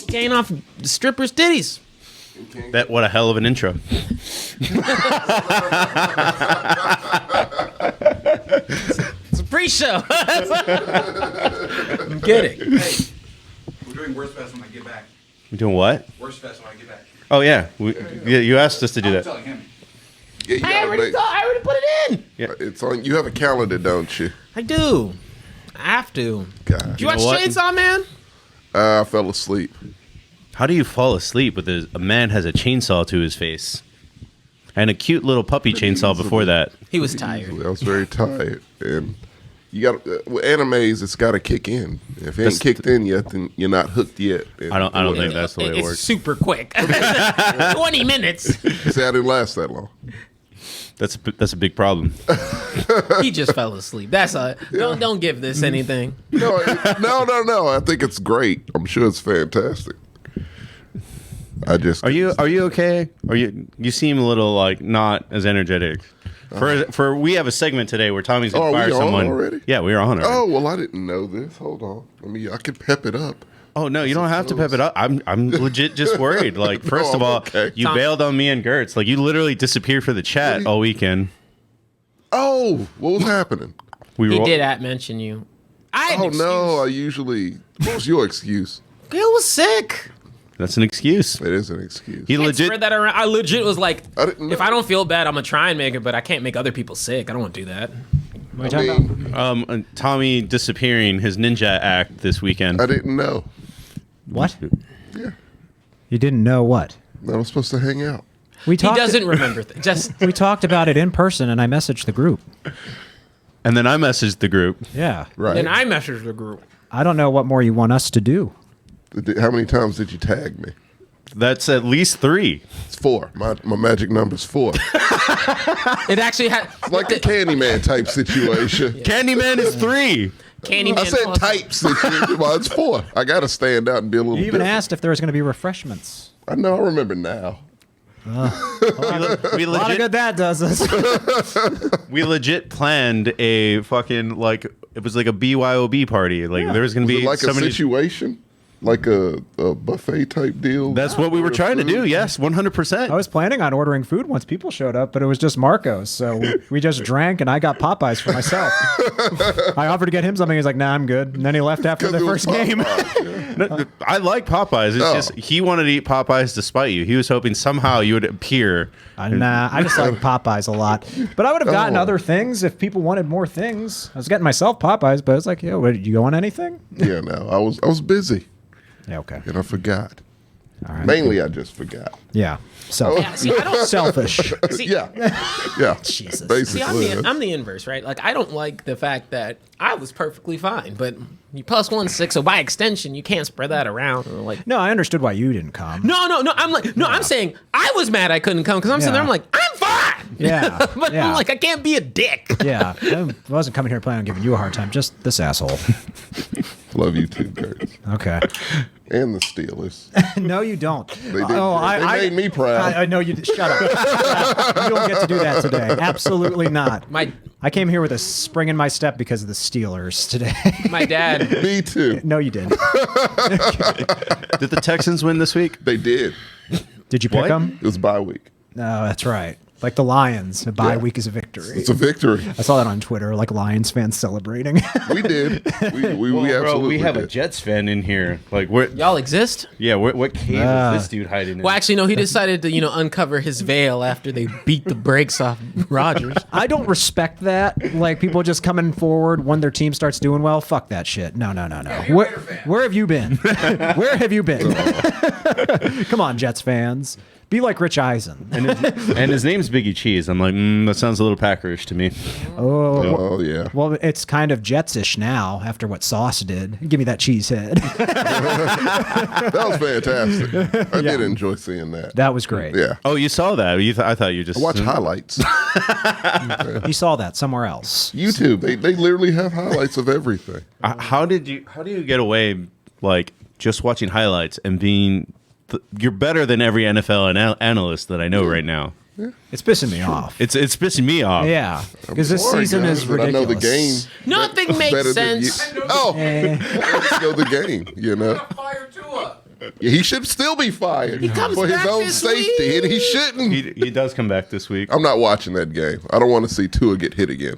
Gain off strippers' titties. That what a hell of an intro. It's a pre-show. I'm kidding. Hey, we're doing Worst Fest when I get back. We're doing what? Worst Fest when I get back. Oh yeah, you asked us to do I'm that. telling him. Yeah, you I gotta already put it in. It's on. You have a calendar, don't you? I do. I have to. God. Did you watch what? Chainsaw Man? I fell asleep. How do you fall asleep with a man has a chainsaw to his face, and a cute little puppy chainsaw before that? He was tired. I was very tired, and you got with animes. It's got to kick in. If it ain't kicked in yet, then you're not hooked yet. I don't think that's the way it It's works. super quick. 20 minutes. See, I didn't last that long. That's a big problem. He just fell asleep. That's a don't give this anything. No. I think it's great. I'm sure it's fantastic. Are you okay? You seem a little like not as energetic. For we have a segment today where Tommy's gonna fire someone already. Yeah, we are on already. Oh well, I didn't know this. Hold on. I can pep it up. Oh no, you don't have to pep it up. I'm legit just worried. Like, first of all, okay. you bailed on me and Gertz. Like, you literally disappeared for the chat all weekend. Oh, what was happening? He did mention you. Oh no, what was your excuse? Gil was sick. That's an excuse. It is an excuse. He legit Spread that around. I legit was like, didn't know. if I don't feel bad, I'm gonna try and make it, but I can't make other people sick. I don't want to do that. I mean, Tommy disappearing his ninja act this weekend. I didn't know. What? Yeah, You didn't know what? I was supposed to hang out. We He talked. doesn't remember. We talked about it in person, and I messaged the group. And then I messaged the group. Yeah. Right. Then I messaged the group. I don't know what more you want us to do. How many times did you tag me? That's at least 3. It's 4. My magic number's 4. It actually had Like a Candyman type situation. Candyman is 3. Candyman. I said type situation. Well, it's 4. I got to stand out and be a little You even different. asked if there was going to be refreshments. I know. I remember now. We A lot of good that does us. we legit planned a fucking it was like a BYOB party. Like there was gonna Was be it like a somebody. situation? Like a buffet type deal? That's what we were trying to do. Yes, 100%. I was planning on ordering food once people showed up, but it was just Marco's. So we just drank, and I got Popeyes for myself. I offered to get him something. He's like, "Nah, I'm good." And then he left after the first game. No, I like Popeyes. It's just he wanted to eat Popeyes despite you. He was hoping somehow you would appear. Nah, I just like Popeyes a lot. But I would have gotten other things if people wanted more things. I was getting myself Popeyes, but it's like, "Yo, did you go on anything?" Yeah, no. I was busy. Yeah, okay. And I forgot. All right. Mainly, I just forgot. Yeah. Selfish. Yeah, see, I don't. Selfish. See, Yeah. Yeah. Jesus. Basically. See, I'm the inverse, right? Like, I don't like the fact that I was perfectly fine, but you plus 1/6, so by extension, you can't spread that around. Or like, No, I understood why you didn't come. no. I'm like, no, I'm saying I was mad I couldn't come because I'm sitting there. I'm like, I'm fine. Yeah. But Yeah. I'm like, I can't be a dick. Yeah. I wasn't coming here planning on giving you a hard time. Just this asshole. Love you too, Kurt. Okay. And the Steelers. No, you don't. They did. They made me proud. I know you. Shut up. You don't get to do that today. Absolutely not. I came here with a spring in my step because of the Steelers today. My dad. Me too. No, you didn't. Did the Texans win this week? They did. Did you pick What? them? It was bye week. No, that's right. Like the Lions, a bye Yeah. week is a victory. It's a victory. I saw that on Twitter, like Lions fans celebrating. We did. We absolutely we have did. a Jets fan in here. Like, what? Y'all exist? Yeah, what cave is this dude hiding in? Well, actually, no. He decided to, uncover his veil after they beat the brakes off Rodgers. I don't respect that. Like people just coming forward when their team starts doing well. Fuck that shit. No. Where have you been? Where have you been? Come on, Jets fans. Be like Rich Eisen. And his name's Biggie Cheese. I'm like, that sounds a little Packerish to me. Oh, yeah. Well, it's kind of Jetsish now after what Sauce did. Give me that cheese head. That was fantastic. I did enjoy seeing that. That was great. Yeah. Oh, you saw that? I thought you just I watch highlights. You saw that somewhere else. YouTube. They literally have highlights of everything. How do you get away like just watching highlights and being you're better than every NFL analyst that I know right now. It's pissing me off. It's pissing me off. Yeah, because this Sorry, season guys, is but ridiculous. I know the game. Nothing makes better than sense. you. Oh, let's know the game. Fire Tua. He should still be fired comes for his back own this safety, and he shouldn't. He does come back this week. I'm not watching that game. I don't want to see Tua get hit again.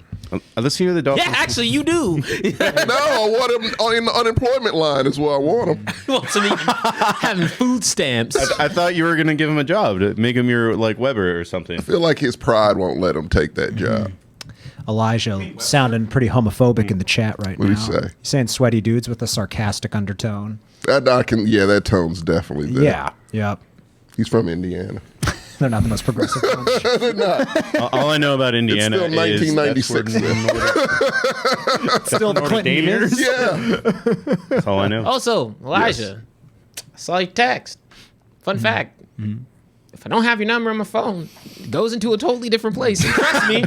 Let's hear the Dolphins. Yeah, actually, you do. No, I want him in the unemployment line is where I want him. Well, so having food stamps. I thought you were going to give him a job to make him your like Weber or something. I feel like his pride won't let him take that job. Elijah sounding pretty homophobic in the chat right What now. do you say? He's saying sweaty dudes with a sarcastic undertone. That tone's definitely there. Yeah. Yep. He's from Indiana. They're not the most progressive bunch. They're not. All I know about Indiana Still 1996. is Still the Clinton years. Yeah. that's all I know. Also, Elijah, I saw your text. Fun fact. If I don't have your number on my phone, it goes into a totally different place. And trust me,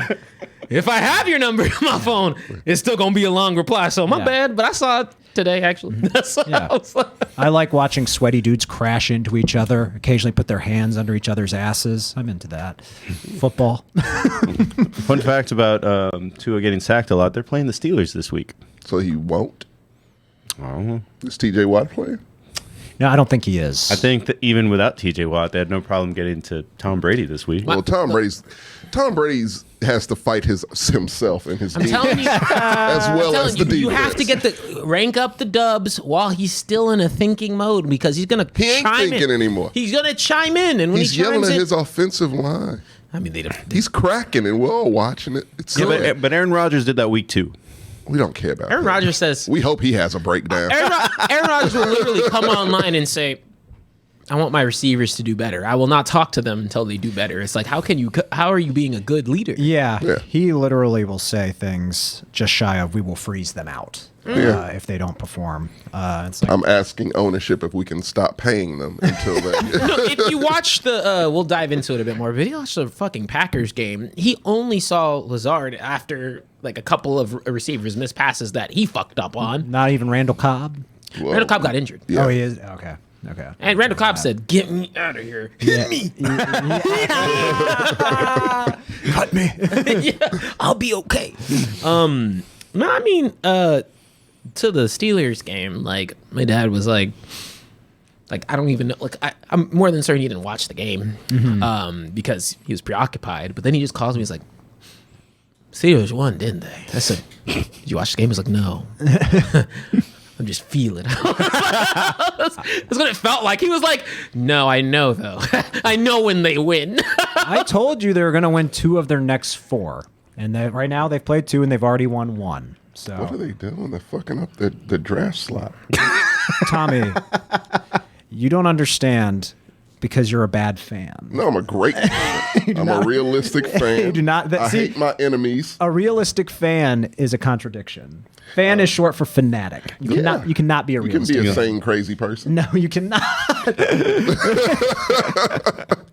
if I have your number on my phone, it's still going to be a long reply. So my bad, but I saw it today, actually. That's what I was like. I like watching sweaty dudes crash into each other, occasionally put their hands under each other's asses. I'm into that. Football. Fun fact about Tua getting sacked a lot. They're playing the Steelers this week. So he won't? Oh. Is TJ Watt playing? No, I don't think he is. I think that even without TJ Watt, they had no problem getting to Tom Brady this week. Well, Tom Brady's has to fight himself and his I'm team telling you, as well as the defense. you have to get rank up the dubs while he's still in a thinking mode because he's gonna. He ain't chime thinking in. anymore. He's gonna chime in, and when He's he yelling chimes at in, his offensive line. I mean, He's cracking, and we're all watching it. It's Yeah, good. but Aaron Rodgers did that week too. We don't care about Aaron that. Rodgers says We hope he has a breakdown. Aaron Rodgers will literally come online and say, I want my receivers to do better. I will not talk to them until they do better. It's like, how are you being a good leader? Yeah, Yeah. he literally will say things just shy of, we will freeze them out if they don't perform. It's like, I'm asking ownership if we can stop paying them until then. No, if you watch we'll dive into it a bit more, but if you watch the fucking Packers game, he only saw Lazard after like a couple of receivers missed passes that he fucked up on. not even Randall Cobb. Well, Randall Cobb got injured. Yeah. Oh, he is? Okay. Okay. And Randall Cobb said, get me out of here. Hit me. Cut me. Yeah, I'll be okay. No, I mean, to the Steelers game, like my dad was like I don't even know. Like I'm more than certain he didn't watch the game, because he was preoccupied. But then he just calls me. He's like, "Steelers won, didn't they?" I said, "Did you watch the game?" He's like, "No." I'm just feeling. That's what it felt like. He was like, "No, I know though. I know when they win." I told you they were going to win 2 of their next 4. And right now they've played 2 and they've already won 1. So What are they doing? They're fucking up the draft slot. Tommy, you don't understand because you're a bad fan. No, I'm a great fan. I'm a realistic fan. You do not- I see- hate my enemies. A realistic fan is a contradiction. Fan is short for fanatic. You cannot be a You can realistic be a fan. sane, crazy person. No, you cannot.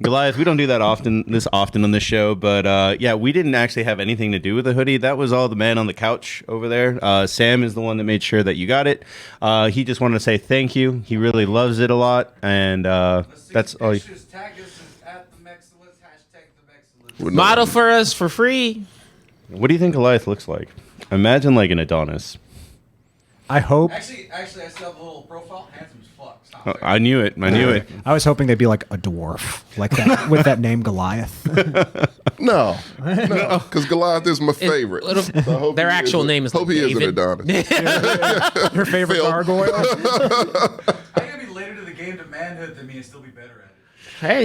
Goliath, we don't do that often on this show, but yeah, we didn't actually have anything to do with the hoodie. That was all the man on the couch over there. Sam is the one that made sure that you got it. He just wanted to say thank you. He really loves it a lot, and that's all. Tag us at the Mexcellence, hashtag the Mexcellence. Well, no. Model for us for free. What do you think Goliath looks like? Imagine like an Adonis. I hope. Actually, I still have a little profile. Handsome as fuck. Stop Oh, saying I knew it. I was hoping they'd be like a dwarf, like that with that name Goliath. No, because Goliath is my favorite. little- So I hope their he actual name is Hope like he is an David. Adonis. Your favorite Phil. gargoyle? I gotta be later to the game to manhood than me and still be better at it. Hey,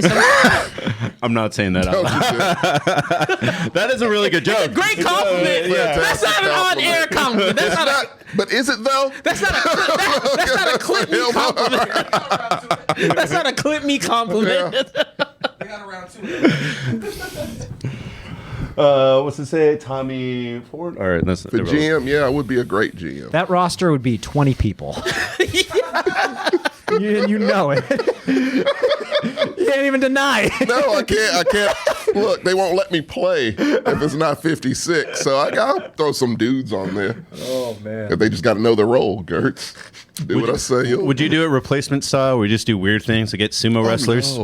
I'm not saying that out Don't loud. you dare. That is a really good joke. great compliment. Yeah. That's not an on-air compliment. That's not a. But is it though? That's not a clip me compliment. That's not a clip me compliment. We got around to it. What's it say? Tommy Ford? All right, that's The GM, yeah, I would be a great GM. That roster would be 20 people. You know it. You can't even deny it. No, I can't. Look, they won't let me play if it's not 56. So I'll throw some dudes on there. Oh man. If they just got to know their role, Gertz. Do what I say. Would you do it replacement style, where you just do weird things to get sumo wrestlers?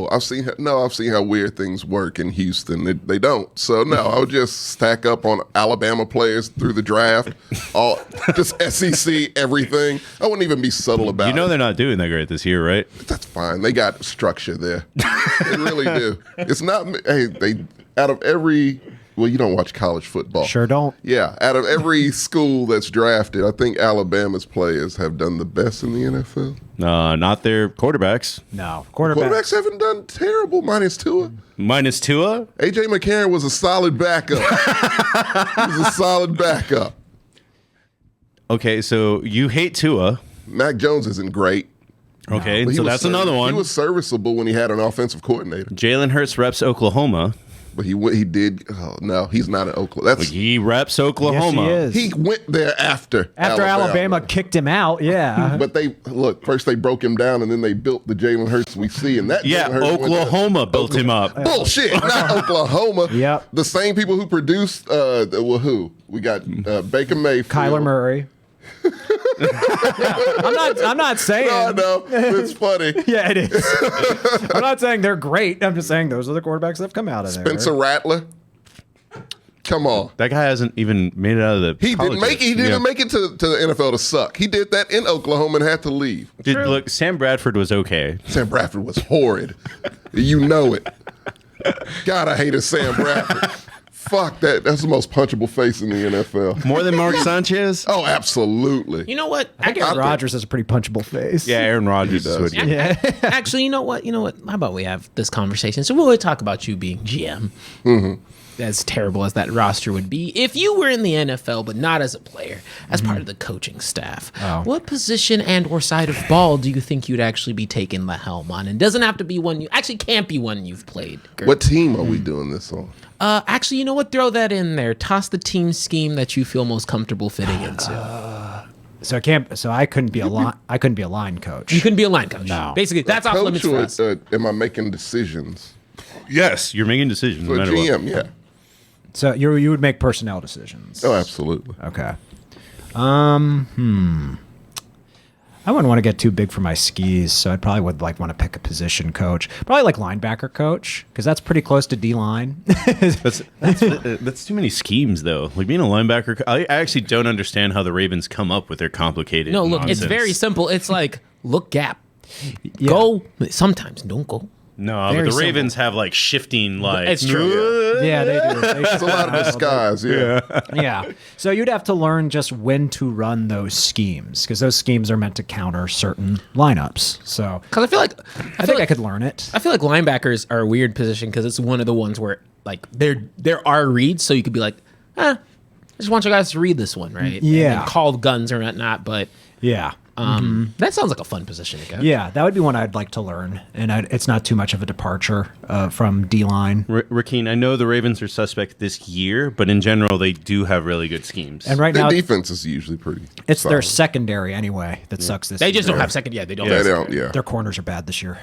No, I've seen how weird things work in Houston. They don't. So no, I would just stack up on Alabama players through the draft, all just SEC everything. I wouldn't even be subtle about it. You know they're not doing that great this year, right? That's fine. They got structure there. They really do. It's not. Hey, they out of every. Well, you don't watch college football. Sure don't. Yeah, out of every school that's drafted, I think Alabama's players have done the best in the NFL. Not their quarterbacks. No. Quarterbacks haven't done terrible, minus Tua. Minus Tua? A.J. McCarron was a solid backup. He was a solid backup. Okay, so you hate Tua. Mac Jones isn't great. Okay, But so that's another one. He was serviceable when he had an offensive coordinator. Jalen Hurts reps Oklahoma. But he did. Oh, no, he's not in Oklahoma. That's He reps Oklahoma. Yes, he is. he went there after Alabama kicked him out, yeah. But first they broke him down, and then they built the Jalen Hurts we see. And that Yeah, Jalen Hurts went there. Oklahoma built him up. Bullshit, not Oklahoma. Yep. The same people who produced who? We got Baker Mayfield. Kyler Murray. I'm not saying. No, it's funny. Yeah, it is. I'm not saying they're great. I'm just saying those are the quarterbacks that have come out of there. Spencer Rattler. Come on. That guy hasn't even made it out of the He didn't make it. He didn't even make it to the NFL to suck. He did that in Oklahoma and had to leave. Look, Sam Bradford was okay. Sam Bradford was horrid. You know it. God, I hated Sam Bradford. Fuck that. That's the most punchable face in the NFL. More than Mark Sanchez? Oh, absolutely. You know what? I think Aaron Rodgers has a pretty punchable face. Yeah, Aaron Rodgers is what Actually, you know what? How about we have this conversation? So we'll talk about you being GM. Mm-hmm. As terrible as that roster would be, if you were in the NFL but not as a player, as part of the coaching staff, what position and/or side of ball do you think you'd actually be taking the helm on? And doesn't have to be one can't be one you've played. Gert. What team are we doing this on? Actually, you know what? Throw that in there. Toss the team scheme that you feel most comfortable fitting into. So I couldn't be a line coach. You couldn't be a line coach. No. Basically, that's off limits for us. Am I making decisions? Yes, you're making decisions. For No matter GM, what. yeah. So you would make personnel decisions. Oh, absolutely. Okay. I wouldn't want to get too big for my skis, so I'd probably would want to pick a position coach. Probably like linebacker coach, because that's pretty close to D-line. That's too many schemes, though. Like being a linebacker, I actually don't understand how the Ravens come up with their complicated. No, look, nonsense. it's very simple. It's like look gap, go. Sometimes don't go. No, Very but the Ravens have like shifting like. It's true. Yeah, they do. It's a lot of disguise, yeah. Yeah. So you'd have to learn just when to run those schemes, because those schemes are meant to counter certain lineups. So Because I think I could learn it. I feel like linebackers are a weird position because it's one of the ones where like there are reads, so you could be like, I just want you guys to read this one, right? Yeah. And then call guns or whatnot, but Yeah. that sounds like a fun position to go. Yeah, that would be one I'd like to learn, and it's not too much of a departure from D-line. Rakeen, I know the Ravens are suspect this year, but in general, they do have really good schemes. And right Their now, defense is usually pretty it's their solid. secondary anyway that sucks this They just year. don't have second. Yeah, they don't. Yeah, have they second. don't, yeah. Their corners are bad this year.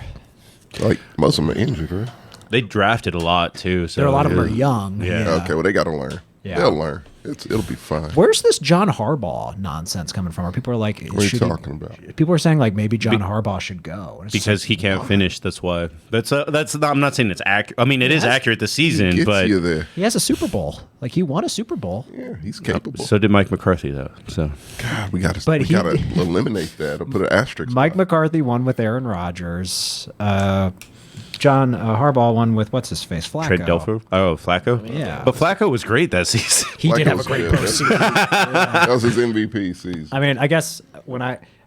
Like, most of them are injured, right? They drafted a lot too. So A lot of them are young. Yeah. Okay, well, they got to learn. Yeah. They'll learn. It'll be fine. Where's this John Harbaugh nonsense coming from? Or people are like, What are you talking about? People are saying like maybe John Harbaugh should go. And it's Because he can't finish. That's why. That's. I'm not saying it's accurate. I mean, it is accurate this season, Gets but you there. he has a Super Bowl. Like he won a Super Bowl. Yeah, he's capable. so did Mike McCarthy though. So God, we got But he- to eliminate that or put an asterisk. Mike by it. McCarthy won with Aaron Rodgers. John Harbaugh won with what's his face, Flacco. Trent Dilfer. Oh, Flacco. Yeah. but Flacco was great that season. He did Flacco have a was great good. postseason. That was his MVP season. I mean, I guess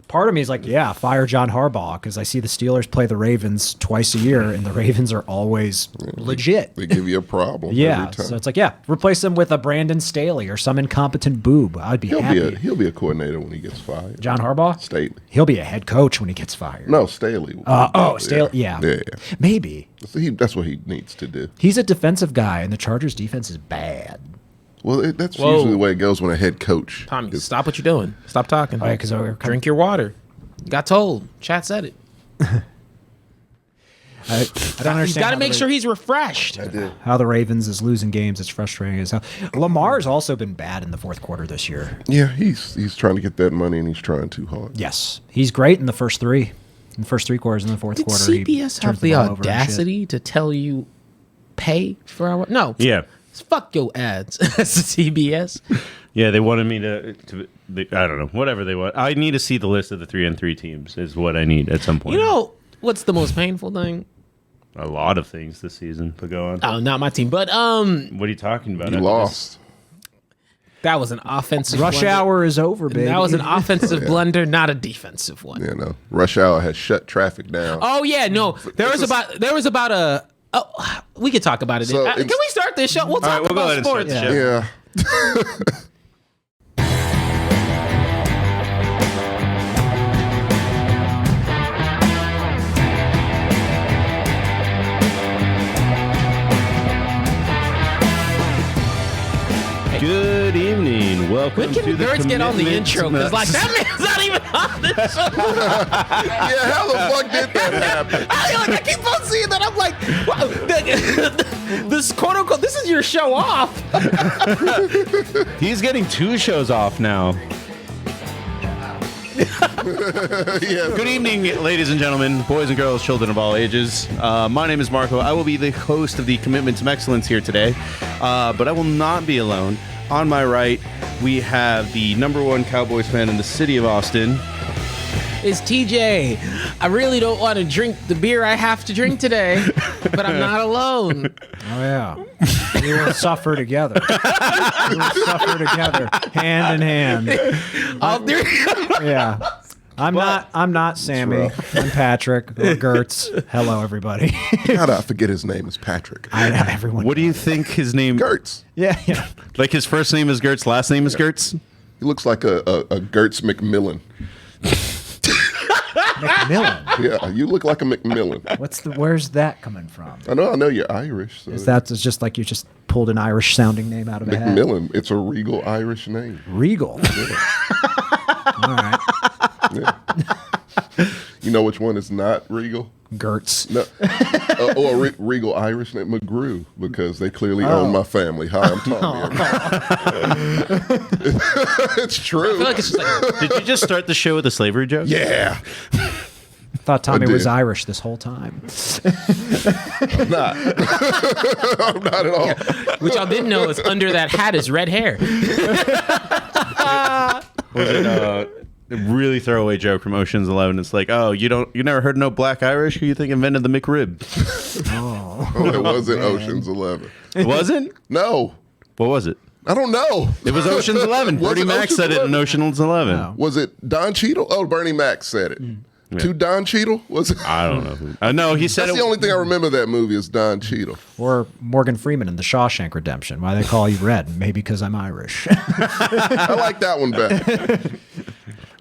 part of me is like, yeah, fire John Harbaugh, because I see the Steelers play the Ravens twice a year, and the Ravens are always legit. They give you a problem. Yeah, every time. so it's like, yeah, replace him with a Brandon Staley or some incompetent boob. I'd be happy. He'll be a coordinator when he gets fired. John Harbaugh? Staley. He'll be a head coach when he gets fired. No, Staley. Staley, yeah. Maybe. So that's what he needs to do. He's a defensive guy, and the Chargers' defense is bad. Well, that's Whoa. usually the way it goes when a head coach. Tommy, is- stop what you're doing. Stop talking. Oh, yeah, 'cause we're drink your water. Got told. Chat said it. I don't understand. He's got to make sure he's refreshed. how the Ravens is losing games. It's frustrating as hell. Lamar's also been bad in the fourth quarter this year. Yeah, he's trying to get that money and he's trying too hard. Yes, he's great in the first three. In the first three quarters in the fourth Did quarter, CBS have the audacity to tell you pay for our? No. Yeah. Fuck your ads. That's CBS. Yeah, they wanted me to I don't know, whatever they want. I need to see the list of the 3-3 teams is what I need at some point. You know what's the most painful thing? A lot of things this season, but go on. Oh, not my team, but What are you talking about? You lost. that was an offensive Rush blunder. hour is over, baby. That was an offensive blunder, not a defensive one. You know, rush hour has shut traffic down. Oh yeah, no. There was about a. Oh, we could talk about it. So Can we start this show? We'll talk we'll go about ahead and start sports. the show. Yeah. Good evening. Welcome When can to the Gertz get on the Commitment intro? Because like that man's not even on this show. Yeah, how the fuck did that happen? I keep on seeing that. I'm like, wow, this quote unquote, this is your show off. He's getting 2 shows off now. Yeah. Good evening, ladies and gentlemen, boys and girls, children of all ages. My name is Marco. I will be the host of the Commitment to Mexcellence here today, but I will not be alone. On my right, we have the #1 Cowboys fan in the city of Austin. It's TJ. I really don't want to drink the beer I have to drink today, but I'm not alone. Oh yeah, we will suffer together. We will suffer together, hand in hand. All three. Yeah. I'm not Sammy. I'm Patrick or Gertz. Hello, everybody. How did I forget his name is Patrick? Everyone. What do you think his name? Gertz. Yeah. Like his first name is Gertz, last name is Gertz. He looks like a Gertz McMillan. McMillan. Yeah, you look like a McMillan. Where's that coming from? I know you're Irish. So Is that just like you just pulled an Irish sounding name out of a hat? McMillan? It's a regal Irish name. Regal. All right. Yeah. You know which one is not regal? Gertz. No, or a regal Irish name, McGrew, because they clearly own my family. Hi, I'm Tommy. It's true. I feel like it's just like, Did you just start the show with a slavery joke? Yeah, Thought Tommy I was did. Irish this whole time. I'm not. I'm not at all. which y'all didn't know is under that hat is red hair. Was it a really throwaway joke from Ocean's 11? It's like, oh, you never heard of no black Irish? Who you think invented the McRib? Oh, it wasn't Ocean's 11. It wasn't? No, What was it? I don't know. It was Ocean's 11. Was Bernie it Mac Ocean's said it in 11? Ocean's 11. No. Was it Don Cheadle? Oh, Bernie Mac said it. To Don Cheadle? Was it? I don't know. No, he said That's it. the only thing I remember of that movie is Don Cheadle. Or Morgan Freeman in The Shawshank Redemption. Why they call you Red? Maybe because I'm Irish. I like that one better.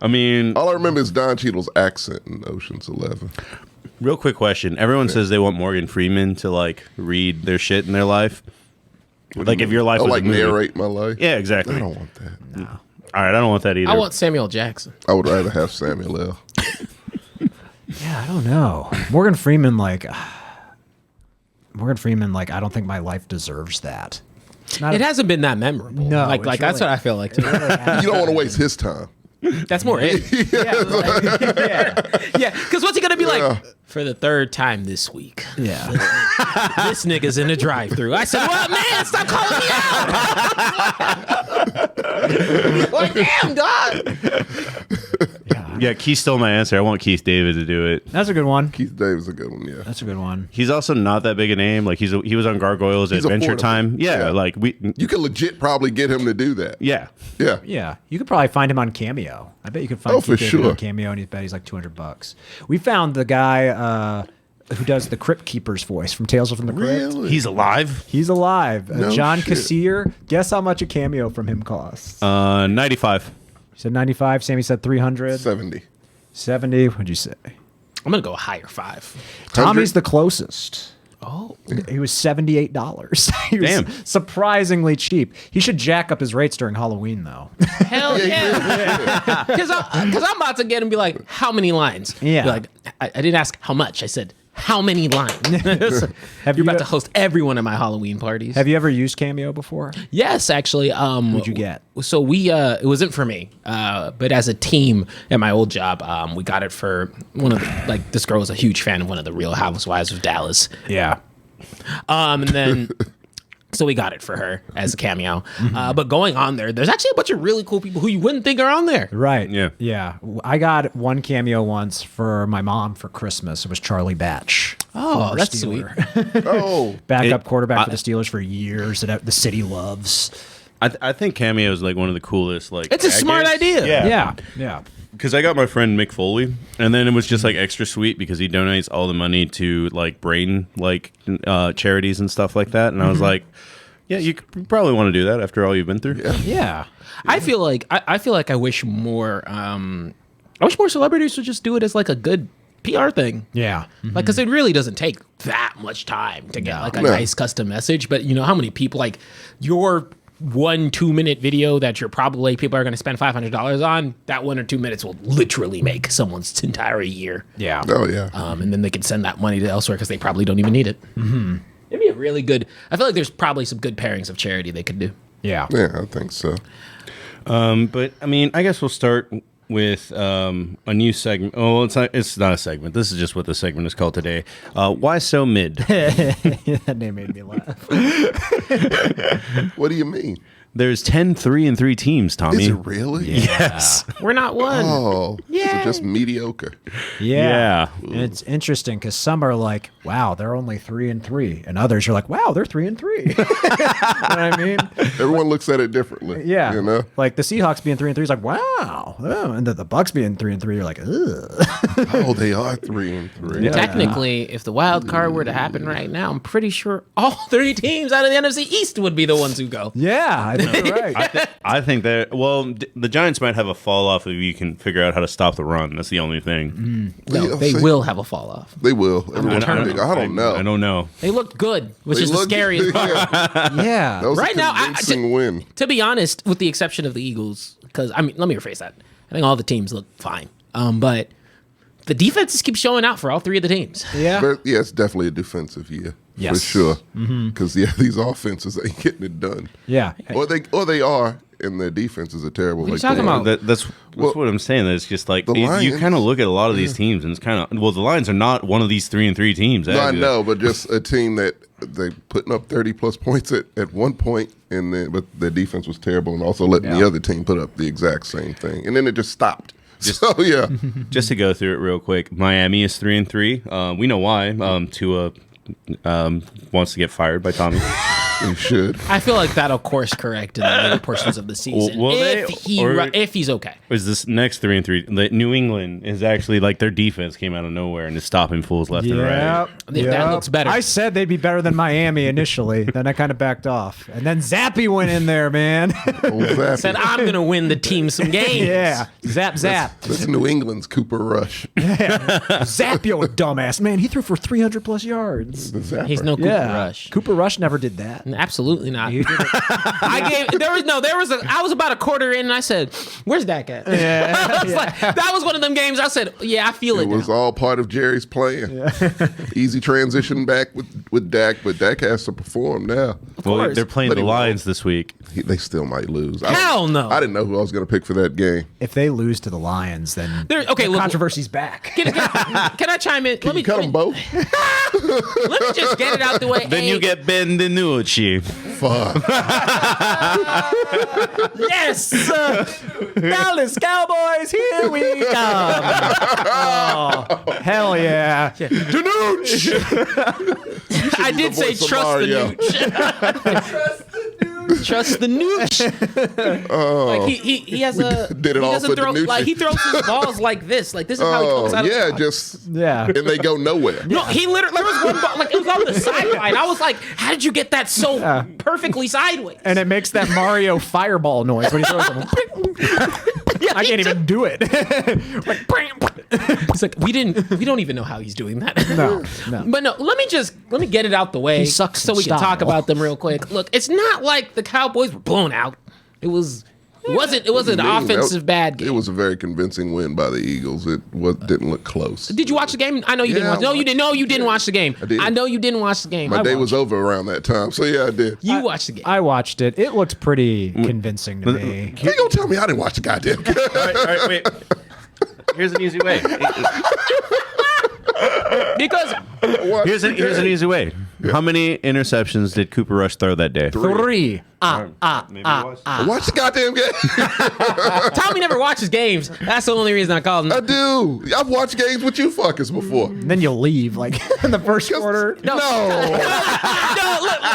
I mean, All I remember is Don Cheadle's accent in Ocean's 11. real quick question. Everyone says they want Morgan Freeman to like read their shit in their life. Like if your life Oh, was like a movie. narrate my life? Yeah, exactly. I don't want that. All right, I don't want that either. I want Samuel Jackson. I would rather have Samuel L. Yeah, I don't know. Morgan Freeman, like, I don't think my life deserves that. Not It hasn't been that memorable. No, like it's that's really- what I feel like too. You don't want to waste his time. That's more it. yeah. Yeah, because what's he gonna be Yeah. like for the third time this week? Yeah. This nigga's in the drive-through. I said, "Well, man, stop calling me out." Like, damn, dog. Yeah, Keith stole my answer. I want Keith David to do it. That's a good one. Keith David's a good one, yeah. That's a good one. He's also not that big a name. Like he was on Gargoyles He's Adventure affordable. Time. Yeah, Yeah. like You could legit probably get him to do that. yeah. Yeah. Yeah, you could probably find him on Cameo. I bet you could find Oh, for Keith David sure. on Cameo, and he's like $200. We found the guy who does the Crypt Keeper's voice from Tales from the Crypt. Really? He's alive. He's alive. No John shit. Kassir. Guess how much a cameo from him costs? 95. He said 95. Sammy said 300. 70. 70. What'd you say? I'm gonna go higher 5. Tommy's the closest. Oh, He was $78. He was Damn. surprisingly cheap. He should jack up his rates during Halloween, though. hell yeah! Because I'm about to get him and be like, "How many lines?" Yeah. Be like, I didn't ask how much. I said how many lines. Have You're you about to host every one of my Halloween parties. Have you ever used Cameo before? Yes, actually. What'd you get? So we it wasn't for me, but as a team at my old job, we got it for one of the, this girl was a huge fan of one of the Real Housewives of Dallas. Yeah. And then so we got it for her as a cameo. But going on there's actually a bunch of really cool people who you wouldn't think are on there. Right. Yeah. Yeah. I got one cameo once for my mom for Christmas. It was Charlie Batch. Oh, former that's Steeler. Oh, Backup quarterback for the Steelers for years that the city loves. I think Cameo is like one of the coolest. Like, It's a smart idea. Yeah. Yeah. Because I got my friend Mick Foley, and then it was just like extra sweet because he donates all the money to like brain charities and stuff like that. And I was like, yeah, you probably want to do that after all you've been through. Yeah. I feel like I wish more celebrities would just do it as like a good PR thing. Yeah. Like, because it really doesn't take that much time to get like a nice custom message. But you know how many people like your 1-2 minute video that people are going to spend $500 on, that 1 or 2 minutes will literally make someone's entire year. Yeah. oh yeah. And then they can send that money to elsewhere because they probably don't even need it. It'd be a really good. I feel like there's probably some good pairings of charity they could do. Yeah. Yeah, I think so. But I mean, I guess we'll start with a new segment. Oh, it's not a segment. This is just what the segment is called today. Why so mid? That name made me laugh. What do you mean? There's 10 3-3 teams, Tommy. Is it really? Yes. We're not one. Oh, Yay. so just mediocre. Yeah. Yeah. And it's interesting because some are like, wow, they're only 3-3. And others are like, wow, they're 3-3. You know what I mean? Everyone looks at it differently. Yeah. You know? Like the Seahawks being 3-3 is like, wow. Oh, and the Bucks being 3-3, you're like, ugh. Oh, they are 3-3. Yeah. Technically, if the wild card were to happen right now, I'm pretty sure all 3 teams out of the NFC East would be the ones who go. Yeah, I think you're right. I think that, the Giants might have a fall off if you can figure out how to stop the run. That's the only thing. No, Yeah, they see- will have a fall off. They will. Everyone's I don't predicting. I don't know. I don't know. They looked good, which They is the look- scariest part. Yeah, Yeah. that was Right a now, convincing win. To be honest, with the exception of the Eagles, because let me rephrase that. I think all the teams look fine, but the defenses keep showing out for all 3 of the teams. Yeah. But yeah, it's definitely a defensive year Yes. for sure. Because these offenses ain't getting it done. Yeah. Or they are, and their defenses are terrible. What are you the talking about? Lions. That's Well, what I'm saying. It's just like the you Lions- kind of look at a lot of these teams, and it's kind of the Lions are not one of these 3-3 teams. No, I know, but just a team that they putting up 30+ points at one point, and then but their defense was terrible, and also letting the other team put up the exact same thing, and then it just stopped. So yeah, Just to go through it real quick, Miami is 3-3. We know why. Tua wants to get fired by Tommy. you should. I feel like that'll course correct in the later portions of the season Will they? if he's okay. Is this next 3-3? The New England is actually like their defense came out of nowhere and is stopping fools left and right. That looks better. I said they'd be better than Miami initially. Then I kind of backed off. And then Zappy went in there, man. Old Zappy. Said I'm gonna win the team some games. Yeah. Zap, zap. That's New England's Cooper Rush. Zap, yo, dumbass. Man, he threw for 300+ yards. The Zapper. He's no Cooper Yeah. Rush. Cooper Rush never did that. Absolutely not. He did it. I was about a quarter in and I said, "Where's Dak at?" I was like, that was one of them games. I said, "Yeah, I feel it." It was now. all part of Jerry's plan. Easy transition back with Dak, but Dak has to perform now. Well, course. they're playing But the he Lions this week. They still might lose. Hell no. I didn't know who I was going to pick for that game. If they lose to the Lions, then Okay, the look- controversy's back. Can I chime in? Can you cut them both? Let me just get it out the way. Then you get Ben DiNucci. Fuck. yes. Dallas Cowboys, here we come. Oh, hell yeah. I did say voice of trust the Mario. nooch. Trust the nooch. Like he has a Did it he all doesn't for throw DiNucci. like he throws his balls like this. Like this is how he comes Oh, out. yeah, of the just Yeah. and they go nowhere. No, he literally there was one ball like it was on the sideline. I was like, how did you get that so perfectly sideways? And it makes that Mario fireball noise when he throws them. I can't even do it. Like, It's like we don't even know how he's doing that. No. But no, let me get it out the way. He sucks so in we can talk style. about them real quick. Look, it's not like the Cowboys were blown out. It was It wasn't an offensive bad game. It was a very convincing win by the Eagles. Didn't look close. Did you watch the game? I know you didn't watch. No, you didn't. No, you didn't watch the game. I did. I know you didn't watch the game. My day was over around that time, so yeah, I did. You watched the game. I watched it. It looked pretty convincing to me. You gonna tell me I didn't watch the goddamn game? All right, wait. Here's an easy way. Because Here's an easy way. How many interceptions did Cooper Rush throw that day? 3. Maybe it was. Watch the goddamn game. Tommy never watches games. That's the only reason I called him. I do. I've watched games with you fuckers before. And then you'll leave, like, in the first quarter. No.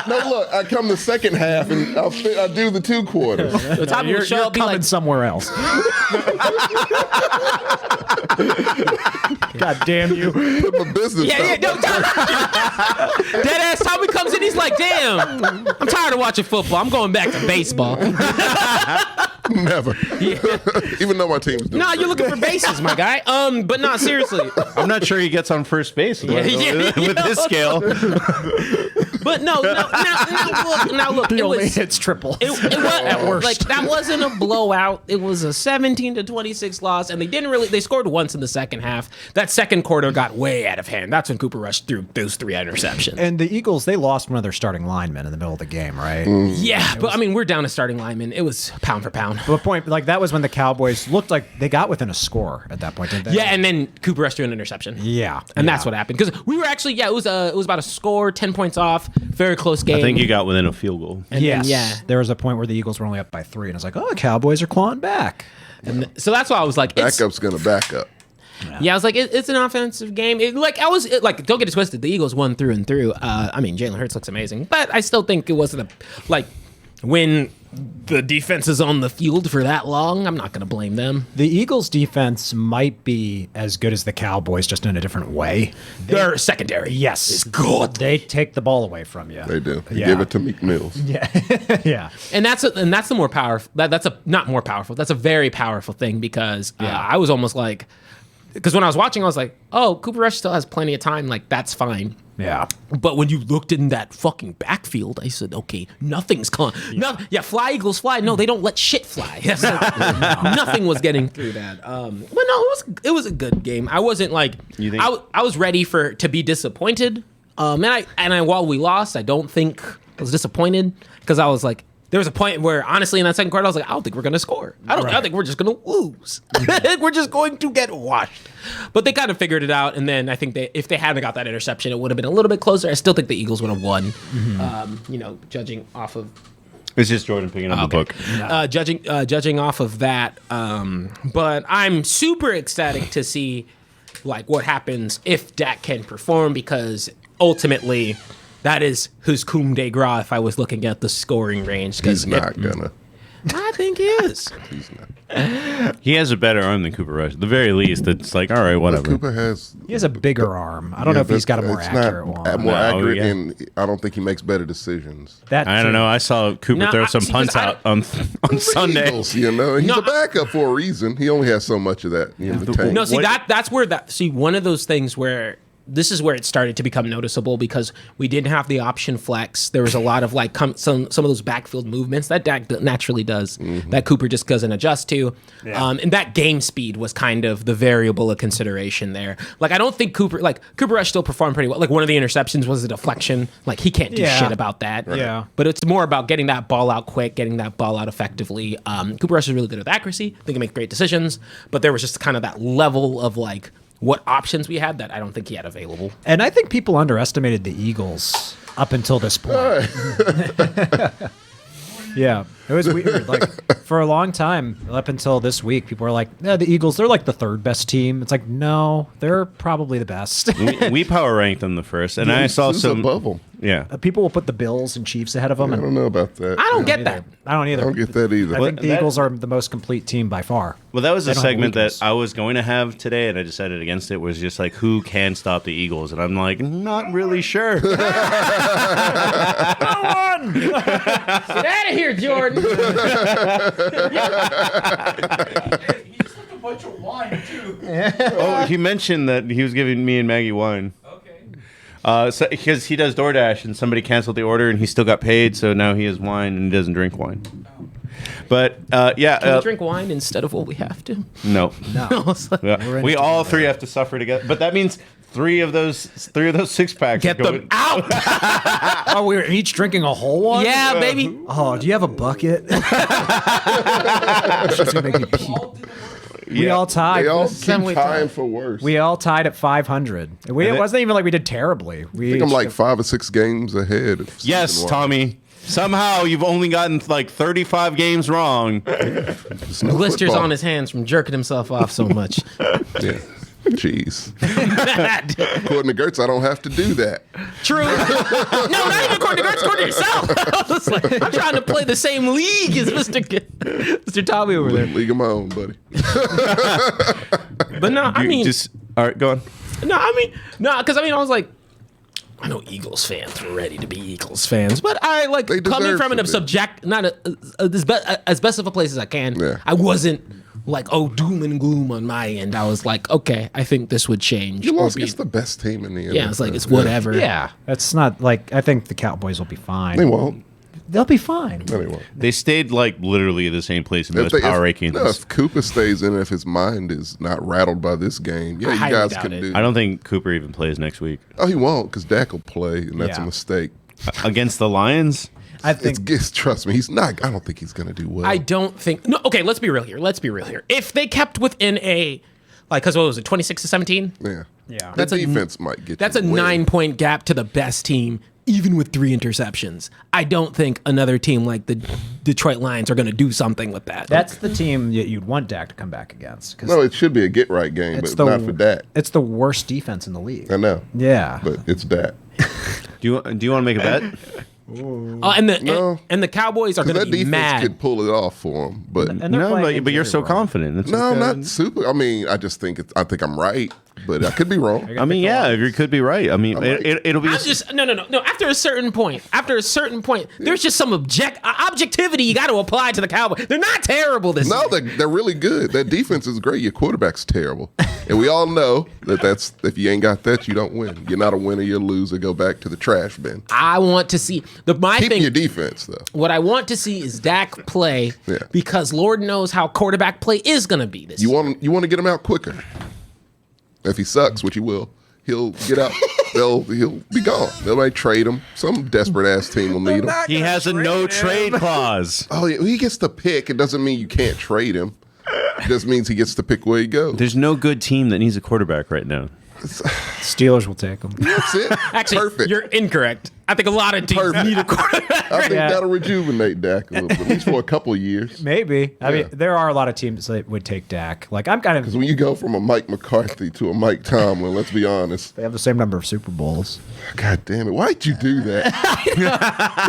Look. I come the second half and I do the 2 quarters. Tommy You're, will show you're up, be coming like, somewhere else. God damn you. Put my business out. no, dead ass Tommy comes in, he's like, damn, I'm tired of watching football. I'm going back to baseball. Never. Even though my team's doing Nah, great. you're looking for bases, my guy. But not seriously. I'm not sure he gets on first base with this scale. But no. Now look. He It only was. hits triple. It was At worst. like that wasn't a blowout. It was a 17-26 loss, and they scored once in the second half. That second quarter got way out of hand. That's when Cooper Rush threw those 3 interceptions. And the Eagles, they lost one of their starting linemen in the middle of the game, right? Yeah, but I mean, we're down to starting linemen. It was pound for pound. But point, like, that was when the Cowboys looked like they got within a score at that point, didn't they? Yeah, and then Cooper Rush threw an interception. Yeah. And that's what happened. Because we were actually, it was about a score, 10 points off, very close game. I think you got within a field goal. And Yes. then, yeah. There was a point where the Eagles were only up by 3, and I was like, oh, the Cowboys are clawing back. So that's why I was like, Backup's going to back up. Yeah, I was like, it's an offensive game. Don't get it twisted. The Eagles won through and through. I mean, Jalen Hurts looks amazing, but I still think it wasn't when the defense is on the field for that long, I'm not going to blame them. The Eagles' defense might be as good as the Cowboys, just in a different way. Their secondary, Yes. is good. They take the ball away from you. They do. Yeah. Give it to Meek Mills. Yeah. Yeah. And that's the more powerful. Not more powerful. That's a very powerful thing because I was almost like, because when I was watching, I was like, oh, Cooper Rush still has plenty of time. Like, that's fine. Yeah. But when you looked in that fucking backfield, I said, okay, nothing's coming. Fly Eagles fly. No, they don't let shit fly. Nothing was getting through that. But no, it was a good game. I wasn't like, You think- I was ready to be disappointed. While we lost, I don't think I was disappointed because I was like, there was a point where, honestly, in that second quarter, I was like, I don't think we're going to score. I think we're just going to lose. We're just going to get washed. But they kind of figured it out, and then I think if they hadn't got that interception, it would have been a little bit closer. I still think the Eagles would have won, judging off of... It's just Jordan picking up the book. Judging off of that. But I'm super ecstatic to see what happens if Dak can perform, because ultimately... that is his cum de grace if I was looking at the scoring range. He's not gonna. I think he is. He's not. He has a better arm than Cooper Rush. At the very least, it's like, all right, whatever. Cooper has. He has a bigger arm. I don't know if he's got a more it's accurate not one. More No, accurate, yeah. and I don't think he makes better decisions. I don't know. I saw Cooper No, throw some see, 'cause punts out on Sunday. Eagles, he's No, a backup for a reason. He only has so much of that in the tank. No, see, What- that's where one of those things where this is where it started to become noticeable, because we didn't have the option flex. There was a lot of some of those backfield movements that Dak naturally does that Cooper just doesn't adjust to. And that game speed was kind of the variable of consideration there. I don't think Cooper Rush still performed pretty well. One of the interceptions was a deflection. He can't do shit about that. Yeah. But it's more about getting that ball out quick, getting that ball out effectively. Cooper Rush is really good with accuracy. They can make great decisions. But there was just kind of that level of what options we had that I don't think he had available. And I think people underestimated the Eagles up until this point. Yeah, it was weird. For a long time, up until this week, people were like, the Eagles, they're the third best team. It's no, they're probably the best. we power ranked them the first, and I saw This is some. a bubble. Yeah. People will put the Bills and Chiefs ahead of them. I don't know about that. I don't get that. I don't either. I don't get that either. I think the That- Eagles are the most complete team by far. Well, that was They a don't have segment that weakness. I was going to have today, and I decided against it. Was just who can stop the Eagles, and I'm not really sure. Get out of here, Jordan. He just took a bunch of wine too. Oh, he mentioned that he was giving me and Maggie wine. Okay. Because he does DoorDash, and somebody canceled the order, and he still got paid, so now he has wine and he doesn't drink wine. But Can yeah, we drink wine instead of what we have to? no. I was like, Yeah. We all three have to suffer together. But that means three of those six packs. get them out. Oh, we were each drinking a whole one? Yeah, baby. Oh, do you have a bucket? Shit's gonna make me pee. We all tied. They all Some keep way tying time. for worse. We all tied at 500. It wasn't even like we did terribly. I think I'm like 5 or 6 games ahead. Of Yes, season-wise. Tommy. Somehow you've only gotten like 35 games wrong. It's no Blisters football. on his hands from jerking himself off so much. Yeah. Jeez. According to Gertz, I don't have to do that. True. No, not even according to Gertz, according to yourself. I was like, I'm trying to play the same league as Mr. Tommy over there. League of my own, buddy. But no, I mean, All right, go on. because I was like, I know Eagles fans were ready to be Eagles fans, but I like They coming deserve from to an be. subject, not as best of a place as I can. Yeah. I wasn't like, oh, doom and gloom on my end. I was like, okay, I think this would change. You or lost be- against the best team in the NFL. yeah, it's like it's whatever. Yeah, that's not like I think the Cowboys will be fine. They won't. They'll be fine. No, they won't. They stayed like literally the same place in most power rankings. No, if Cooper stays in, if his mind is not rattled by this game, yeah, I you highly guys doubt can it. do. I don't think Cooper even plays next week Oh, he won't because Dak will play, and that's Yeah. a mistake. against the Lions. I think Trust me, he's not. I don't think he's going to do well. I don't think. No, okay, let's be real here. If they kept within a, like, because what was it, 26 to 17? Yeah, Yeah. The That's a- defense might get. That's you a to win. 9-point gap to the best team, even with 3 interceptions. I don't think another team like the Detroit Lions are going to do something with that. that's the team that you'd want Dak to come back against. 'Cause No, it should be a get right game, but not for Dak. It's the worst defense in the league. I know, Yeah. but it's Dak. Do you want to make a bet? And the Cowboys are Because going that to be defense mad. could pull it off for him, but And they're No, playing but you're so injury-prone. confident. It's no, okay. not super. I mean, I just think I think I'm right, but I could be wrong. I mean, yeah, you could be right. I mean, right. it'll be. I'm just no. After a certain point, there's just some objectivity you got to apply to the Cowboys. They're not terrible this No, year. they're really good. That defense is great. Your quarterback's terrible, and we all know that's if you ain't got that, you don't win. You're not a winner. You're a loser. Go back to the trash bin. I want to see my Keep thing. your defense though. What I want to see is Dak play Yeah. because Lord knows how quarterback play is going to be this You year. want to get him out quicker. If he sucks, which he will, he'll get out. He'll be gone. They might trade him. Some desperate ass team will need him. He has a no trade clause. Oh, yeah, he gets to pick. It doesn't mean you can't trade him. It just means he gets to pick where he goes. There's no good team that needs a quarterback right now. Steelers will take them. That's it. Actually, Perfect. you're incorrect. I think a lot of teams Perfect. need a quarterback. I think Yeah. that'll rejuvenate Dak a little bit, at least for a couple of years. Maybe. I mean, Yeah. there are a lot of teams that would take Dak. Like, I'm kind of. Because when you go from a Mike McCarthy to a Mike Tomlin, let's be honest. They have the same number of Super Bowls. God damn it. Why'd you do that?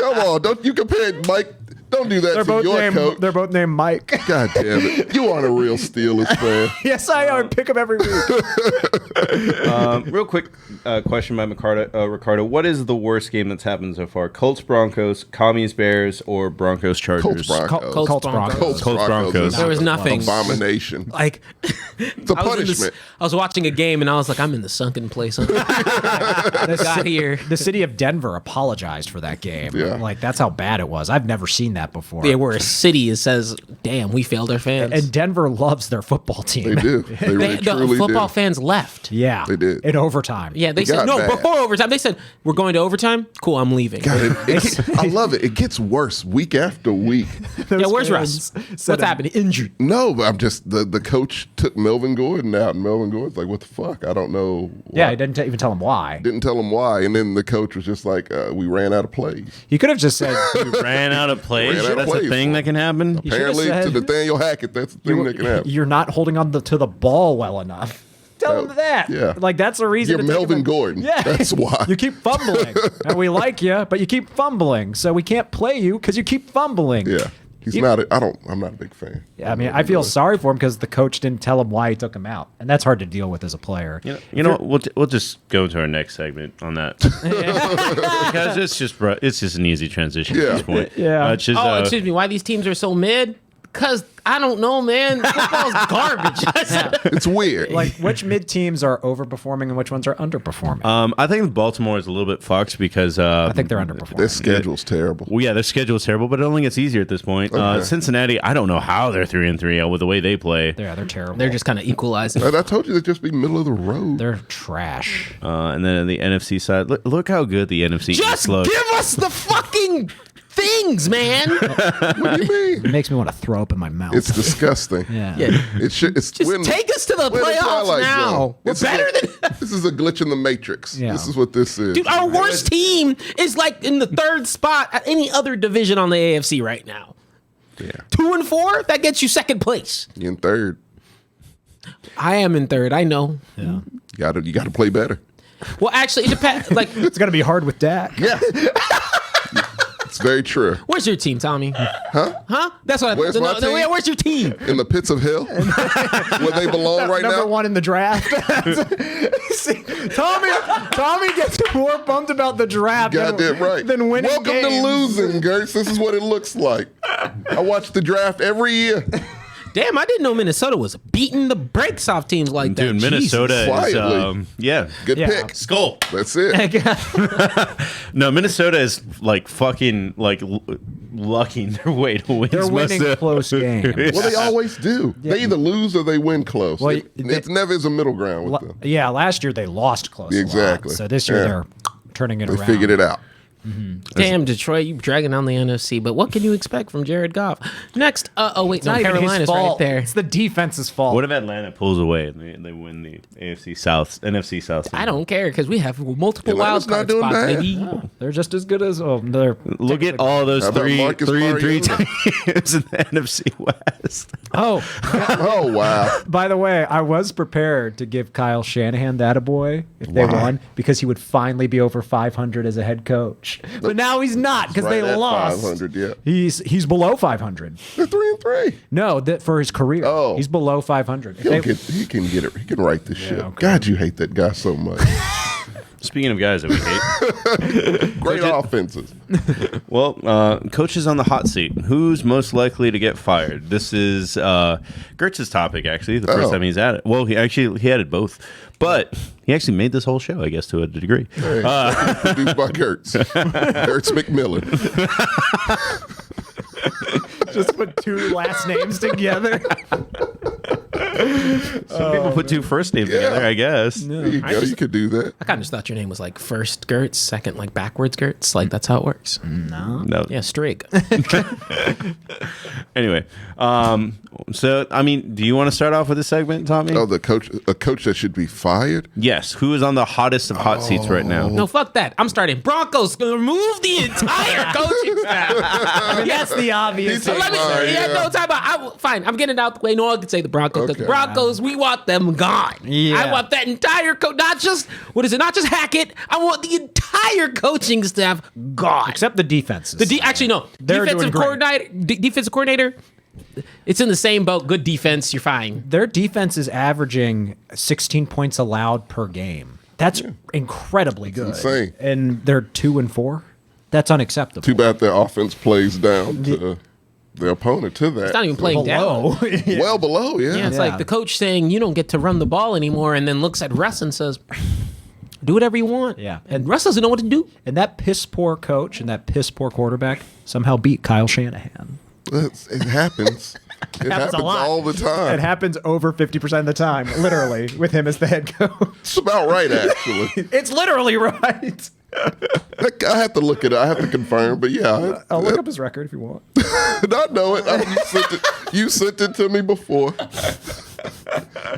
Come on. Don't you compare Mike. Don't do that to your coach. They're both named Mike. God damn it. You aren't a real Steelers fan. Yes, I am. Pick them every week. Real quick question by Ricardo. What is the worst game that's happened so far? Colts Broncos, Commies Bears, or Broncos Chargers? Colts Broncos. Colts Broncos. Colts Broncos. There was nothing. Abomination. Like, It's a punishment. I was watching a game and I was like, I'm in the sunken place. Got here. The city of Denver apologized for that game. Yeah. Like, that's how bad it was. I've never seen that before. Yeah, we're a city. It says, "Damn, we failed our fans." And Denver loves their football team. They do. They really the truly football do. fans left. Yeah. They did. In overtime. Yeah, they It said got no bad. before overtime. They said we're going to overtime. Cool, I'm leaving. God, I love it. It gets worse week after week. Yeah, where's fans Russ? said What's happening? Injured. No, but I'm just the coach took Melvin Gordon out, and Melvin Gordon's like, "What the fuck? I don't know." Yeah, why." he didn't even tell him why. Didn't tell him why, and then the coach was just like, "We ran out of plays." He could have just said, Ran out of plays. Ran out of That's plays a thing for that can happen. should've Apparently, to said- Nathaniel Hackett, that's the thing that can happen. you're not holding on to the ball well enough. Tell him that. Yeah. Like, that's the reason. You're to take him Melvin in. Gordon. Yeah. That's why. You keep fumbling. And we like you, but you keep fumbling. So we can't play you because you keep fumbling. Yeah, he's You- not. I'm not a big fan. I mean, I feel sorry for him because the coach didn't tell him why he took him out. And that's hard to deal with as a player. You know what? We'll just go to our next segment on that because it's just an easy transition at Yeah. this point. Yeah. It's just, Oh, excuse me. Why these teams are so mid? Because I don't know, man. Football's garbage. It's weird. Like, which mid teams are overperforming and which ones are underperforming? I think Baltimore is a little bit fucked because I think they're underperforming. Their schedule's terrible. well, yeah, their schedule is terrible, but it only gets easier at this point. Okay. Cincinnati, I don't know how they're 3-3 with the way they play. Yeah, they're terrible. They're just kind of equalizing. And I told you they'd just be middle of the road. They're trash. And then on the NFC side, look how good the NFC Just East looks. give us the fucking things, man. What do you mean? It makes me want to throw up in my mouth. It's disgusting. yeah. It should. It's Just win- take us to the win playoffs Twilight now. Zone. We're This is better a- than. This is a glitch in the Matrix. Yeah. This is what this is. Dude, our worst team is like in the third spot at any other division on the AFC right now. Yeah. 2-4, that gets you second place. You're in third. I am in third. I know. Yeah. You gotta play better. Well, actually, it depends. Like, It's going to be hard with Dak. Yeah. It's very true. where's your team, Tommy? Huh? That's what. Where's my team? Yeah, where's your team? In the pits of hell, where they belong right Number now. one in the draft. See, Tommy gets more pumped about the draft Goddamn right. than winning Welcome games. to losing, Gertz. This is what it looks like. I watch the draft every year. Damn, I didn't know Minnesota was beating the brakes off teams like that. Dude, Minnesota Jesus. is, Quietly. yeah. Good Yeah. pick. Skull. That's it. No, Minnesota is like fucking like lucking their way to win. They're winning close games. Well, they always do. They either lose or they win close. Well, It never is a middle ground with them. Yeah, last year they lost close. Exactly. A lot. So this year Yeah. they're turning it They around. figured it out. Damn, Detroit, you dragging down the NFC. But what can you expect from Jared Goff? Next, oh wait, no, Not even his Carolina's right fault. there. It's the defense's fault. What if Atlanta pulls away and they win the NFC South? I don't care because we have multiple Atlanta's wild card not doing spots, bad. baby. They're just as good as they're. Look at all those How about three Marcus and three Mariota? teams in the NFC West. Oh, Oh, wow. by the way, I was prepared to give Kyle Shanahan that a boy if they Why? won because he would finally be over 500 as a head coach. But now he's not because Right they at lost. 500, yeah. He's below 500. They're 3-3. No, that for his career. Oh. He's below 500. If He they- can get it. He can write this shit. okay. God, you hate that guy so much. Speaking of guys that we hate, Great offenses. well, coaches on the hot seat. Who's most likely to get fired? This is Gertz's topic, actually. The first Oh. time he's at it. Well, he added both, but he actually made this whole show, I guess, to a degree. Hey, produced by Gertz. Gertz McMillan. just put two last names together. Some people put two first names together, I guess. There you go. You could do that. I kind of just thought your name was like first Gertz, second like backwards Gertz. Like that's how it works. No. No. Yeah, Strig. Anyway, so I mean, do you want to start off with this segment, Tommy? Oh, a coach that should be fired? Yes. Who is on the hottest of hot seats right now? No, fuck that. I'm starting. Broncos gonna remove the entire coaching staff. That's the obvious. He's Let me. Fine, Yeah, yeah. no time out. Fine, I'm getting it out the way. No one can say the Broncos. 'Cause Okay. The Broncos, we want them gone. Yeah. I want that entire not just what is it? Not just Hackett. I want the entire coaching staff gone. Except the defenses. Actually no. They're Defensive doing great. defensive coordinator. It's in the same boat. Good defense, you're fine. Their defense is averaging 16 points allowed per game. That's incredibly good. insane. And they're 2-4. That's unacceptable. Too bad their offense plays down to the opponent to that. It's not even playing down. Below. Well below, yeah. Yeah, it's Yeah. like the coach saying you don't get to run the ball anymore, and then looks at Russ and says, "Do whatever you want." Yeah. and Russ doesn't know what to do. And that piss poor coach and that piss poor quarterback somehow beat Kyle Shanahan. It happens. It happens a lot. all the time. It happens over 50% of the time, literally, with him as the head coach. It's about right, actually. It's literally right. I have to look it up. I have to confirm, but yeah. I'll look up his record if you want. I know it. You sent it to me before.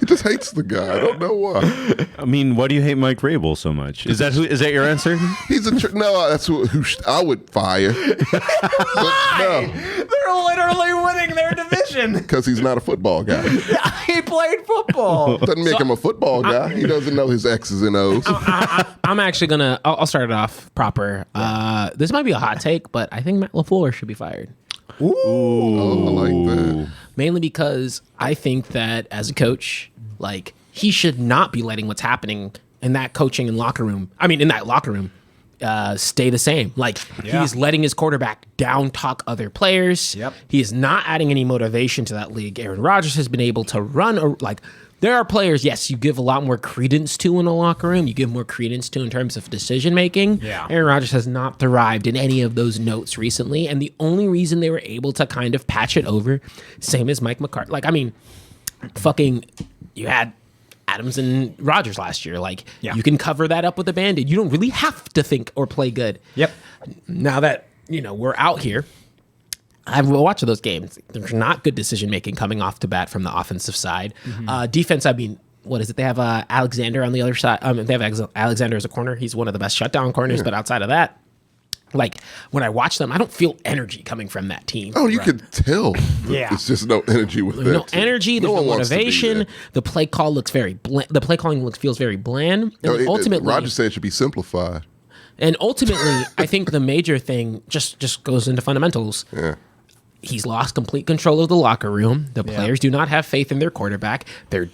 He just hates the guy. I don't know why. I mean, why do you hate Mike Vrabel so much? Is that your answer? He's no. That's who I would fire. No, They're literally winning their division. because he's not a football guy. He played football. Doesn't make him a football guy. He doesn't know his X's and O's. I'm actually gonna. I'll start it off proper. This might be a hot take, but I think Matt LaFleur should be fired. Oh, I like that. Mainly because I think that as a coach, like he should not be letting what's happening in that coaching and locker room. I mean, in that locker room, stay the same. Like he's letting his quarterback down talk other players. Yep. He is not adding any motivation to that league. Aaron Rodgers has been able to run there are players, yes, you give a lot more credence to in a locker room. You give more credence to in terms of decision making. Yeah. Aaron Rodgers has not thrived in any of those notes recently, and the only reason they were able to kind of patch it over, same as Mike McCarthy. Like, I mean, you had Adams and Rodgers last year. Like, you can cover that up with a Band-Aid. You don't really have to think or play good. Yep. Now that, we're out here, I've watched those games. There's not good decision making coming off the bat from the offensive side. Defense, I mean, what is it? They have Alexander on the other side. They have Alexander as a corner. He's one of the best shutdown corners. But outside of that, like when I watch them, I don't feel energy coming from that team. Oh, you could tell. Yeah. It's just no energy with that. No team. energy. There's no one wants to be motivation. there. The play call looks very bland. The play calling feels very bland. And ultimately, Roger said it should be simplified. And ultimately, I think the major thing just goes into fundamentals. Yeah. He's lost complete control of the locker room. The players do not have faith in their quarterback. They're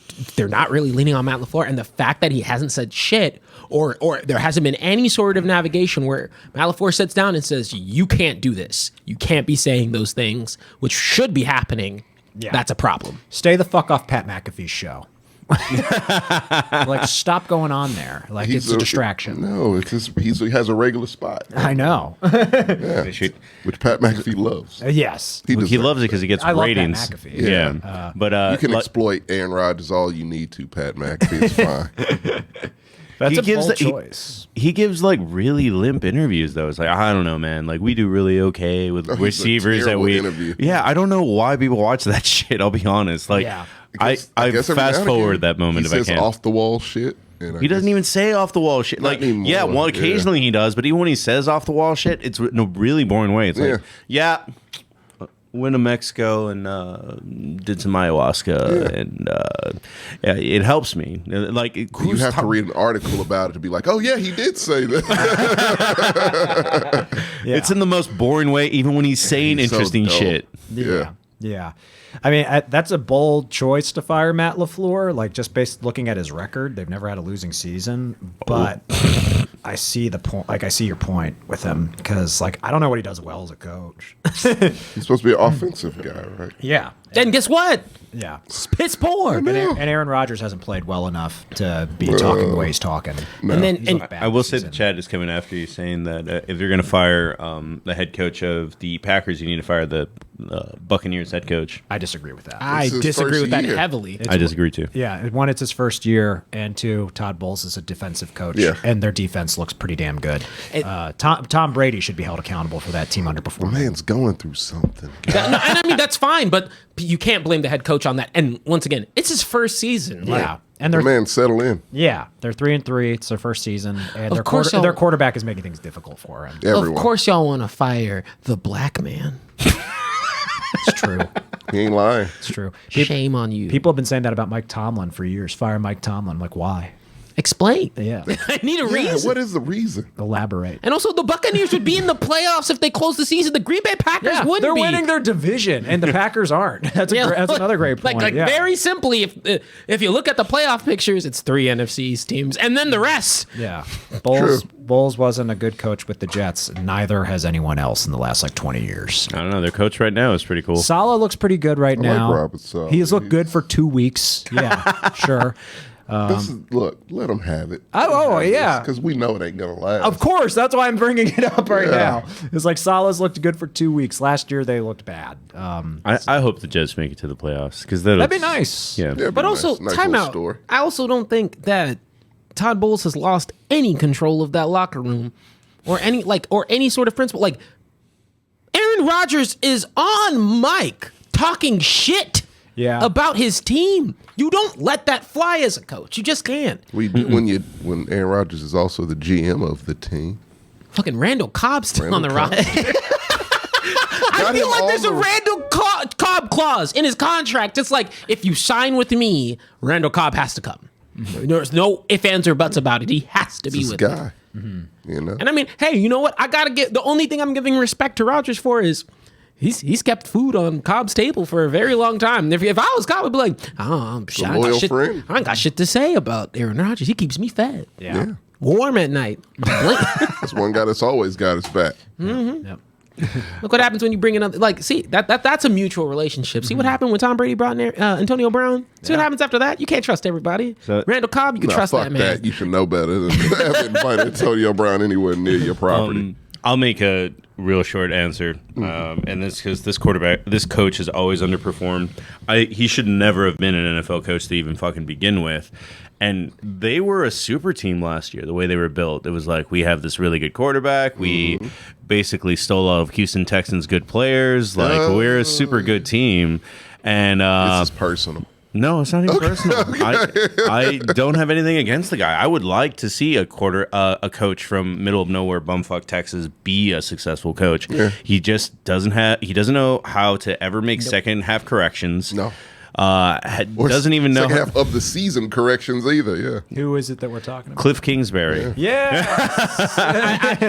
not really leaning on Matt LaFleur. And the fact that he hasn't said shit or there hasn't been any sort of navigation where Matt LaFleur sits down and says, you can't do this. You can't be saying those things, which should be happening. Yeah. That's a problem. Stay the fuck off Pat McAfee's show. Like, stop going on there. Like, it's a distraction. No, it's just he has a regular spot. I know. Which Pat McAfee loves. Yes. He deserves loves it because he gets I love Pat ratings. McAfee. Yeah, but You can exploit Aaron Rodgers all you need to, Pat McAfee. It's fine. That's he a gives bold the- choice. he gives like really limp interviews though. It's like, I don't know, man. Like we do really okay with he's a receivers that terrible we. interview. Yeah, I don't know why people watch that shit. I'll be honest. Like, Yeah. I guess every now fast and forward again, that moment he if I says can. off the wall shit. And I He doesn't guess- even say off the wall shit. Like, anymore, yeah, well, yeah. occasionally he does, but even when he says off the wall shit, it's in a really boring way. It's like, went to Mexico and did some ayahuasca, and it helps me. Like, You who's have to read an article about it to be like, oh yeah, he did say that. It's in the most boring way, even when he's saying He's so interesting dull. shit. Yeah. Yeah. I mean, that's a bold choice to fire Matt LaFleur, like just based looking at his record. They've never had a losing season, but I see the point. Like, I see your point with him because, like, I don't know what he does well as a coach. He's supposed to be an offensive guy, right? Yeah. And guess what? Yeah. Piss poor. And Aaron Rodgers hasn't played well enough to be talking the way he's talking. And then He's on a bad I will say season. the chat is coming after you, saying that if you're going to fire the head coach of the Packers, you need to fire the Buccaneers head coach. I disagree with that. I This is disagree first with that year. heavily. I disagree too. Yeah, one, it's his first year, and two, Todd Bowles is a defensive coach, Yeah. and their defense looks pretty damn good. Tom Brady should be held accountable for that team The underperforming. man's going through something. No, and I mean, that's fine, but you can't blame the head coach on that. And once again, it's his first season. Like, Yeah, and The they're man settle in. they're 3-3. It's their first season, and Of course their y'all- quarterback is making things difficult for him. Everyone. Of course, y'all want to fire the black man. It's true. He ain't lying. It's true. Shame on you. People have been saying that about Mike Tomlin for years. Fire Mike Tomlin. I'm like, why? Explain. Yeah. I need a Yeah, reason. what is the reason? Elaborate. And also, the Buccaneers would be in the playoffs if they close the season. The Green Bay Packers Yeah, wouldn't they're be. winning their division, and the Packers aren't. That's another great point. Like yeah. very simply, if you look at the playoff pictures, it's 3 NFC's teams, and then the rest. Yeah. Bowles wasn't a good coach with the Jets. Neither has anyone else in the last 20 years. I don't know. Their coach right now is pretty cool. Salah looks pretty good right like now. Robert Saleh. He's looked good for 2 weeks. Yeah, sure. Look, let him have it. Yeah. Because we know it ain't going to last. Of course, that's why I'm bringing it up right now. It's like Salah's looked good for 2 weeks. Last year they looked bad. I hope the Jets make it to the playoffs because That'd be nice. Yeah. Yeah, it'd But be also, nice time little out. story. I also don't think that Todd Bowles has lost any control of that locker room, or any sort of principle. Like, Aaron Rodgers is on mic talking shit about his team. You don't let that fly as a coach. You just can't. When Aaron Rodgers is also the GM of the team. Fucking Randall Cobb's still on the Randall ride. I Got feel him like on there's a the- Randall Cobb clause in his contract. It's like, if you sign with me, Randall Cobb has to come. There's no ifs, ands, or buts about it. He has to be This with me. guy. You know? And I mean, hey, you know what? I gotta get the only thing I'm giving respect to Rodgers for is he's kept food on Cobb's table for a very long time. If I was Cobb, I'd be like, I ain't loyal friend. got shit to say about Aaron Rodgers. He keeps me fed. Yeah. Warm at night. Blink. That's one guy that's always got his back. Yep. Look what happens when you bring in other. Like, see that's a mutual relationship. See what happened when Tom Brady brought in Antonio Brown. See what happens after that. You can't trust everybody. So- Randall Cobb, you can trust fuck that man. You should know better than having invited Antonio Brown anywhere near your property. I'll make a real short answer, and this because this coach has always underperformed. He should never have been an NFL coach to even fucking begin with. And they were a super team last year. The way they were built, it was like we have this really good quarterback. We basically stole all of Houston Texans' good players. Like we're a super good team. And This is personal. no, it's not even personal. I don't have anything against the guy. I would like to see a coach from middle of nowhere bumfuck Texas be a successful coach. Yeah. He just doesn't know how to ever make second half corrections. No. Doesn't even know second half of the season corrections either. Yeah. Who is it that we're talking about? Cliff Kingsbury. Yeah.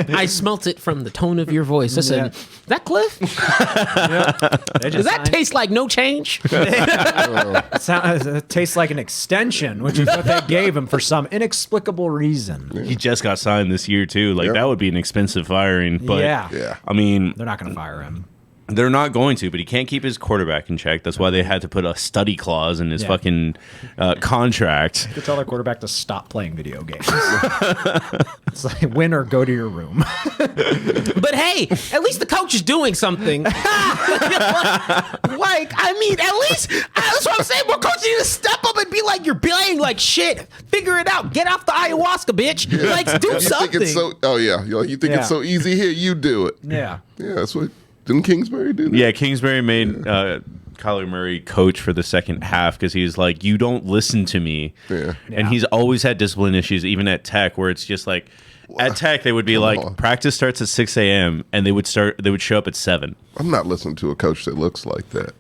I smelt it from the tone of your voice. I said, "That Cliff? Does that taste like no change?" It tastes like an extension, which is what they gave him for some inexplicable reason. He just got signed this year too. Like that would be an expensive firing. But Yeah. I mean, They're not going to fire him. they're not going to, but he can't keep his quarterback in check. That's why they had to put a study clause in his fucking contract. To tell their quarterback to stop playing video games. It's like win or go to your room. But hey, at least the coach is doing something. Like, I mean, at least that's what I'm saying. More coaches need to step up and be like, "You're playing like shit. Figure it out. Get off the ayahuasca, bitch. Like, do You something." think it's so? Oh yeah. You think it's so easy here? You do it. Yeah. Yeah. That's what. Didn't Kingsbury do that? Yeah, Kingsbury made Kyler Murray coach for the second half because he was like, "You don't listen to me." Yeah. And he's always had discipline issues, even at Tech, where it's just like, at Tech they would be like, on. practice starts at 6 a.m. and they would show up at 7. I'm not listening to a coach that looks like that.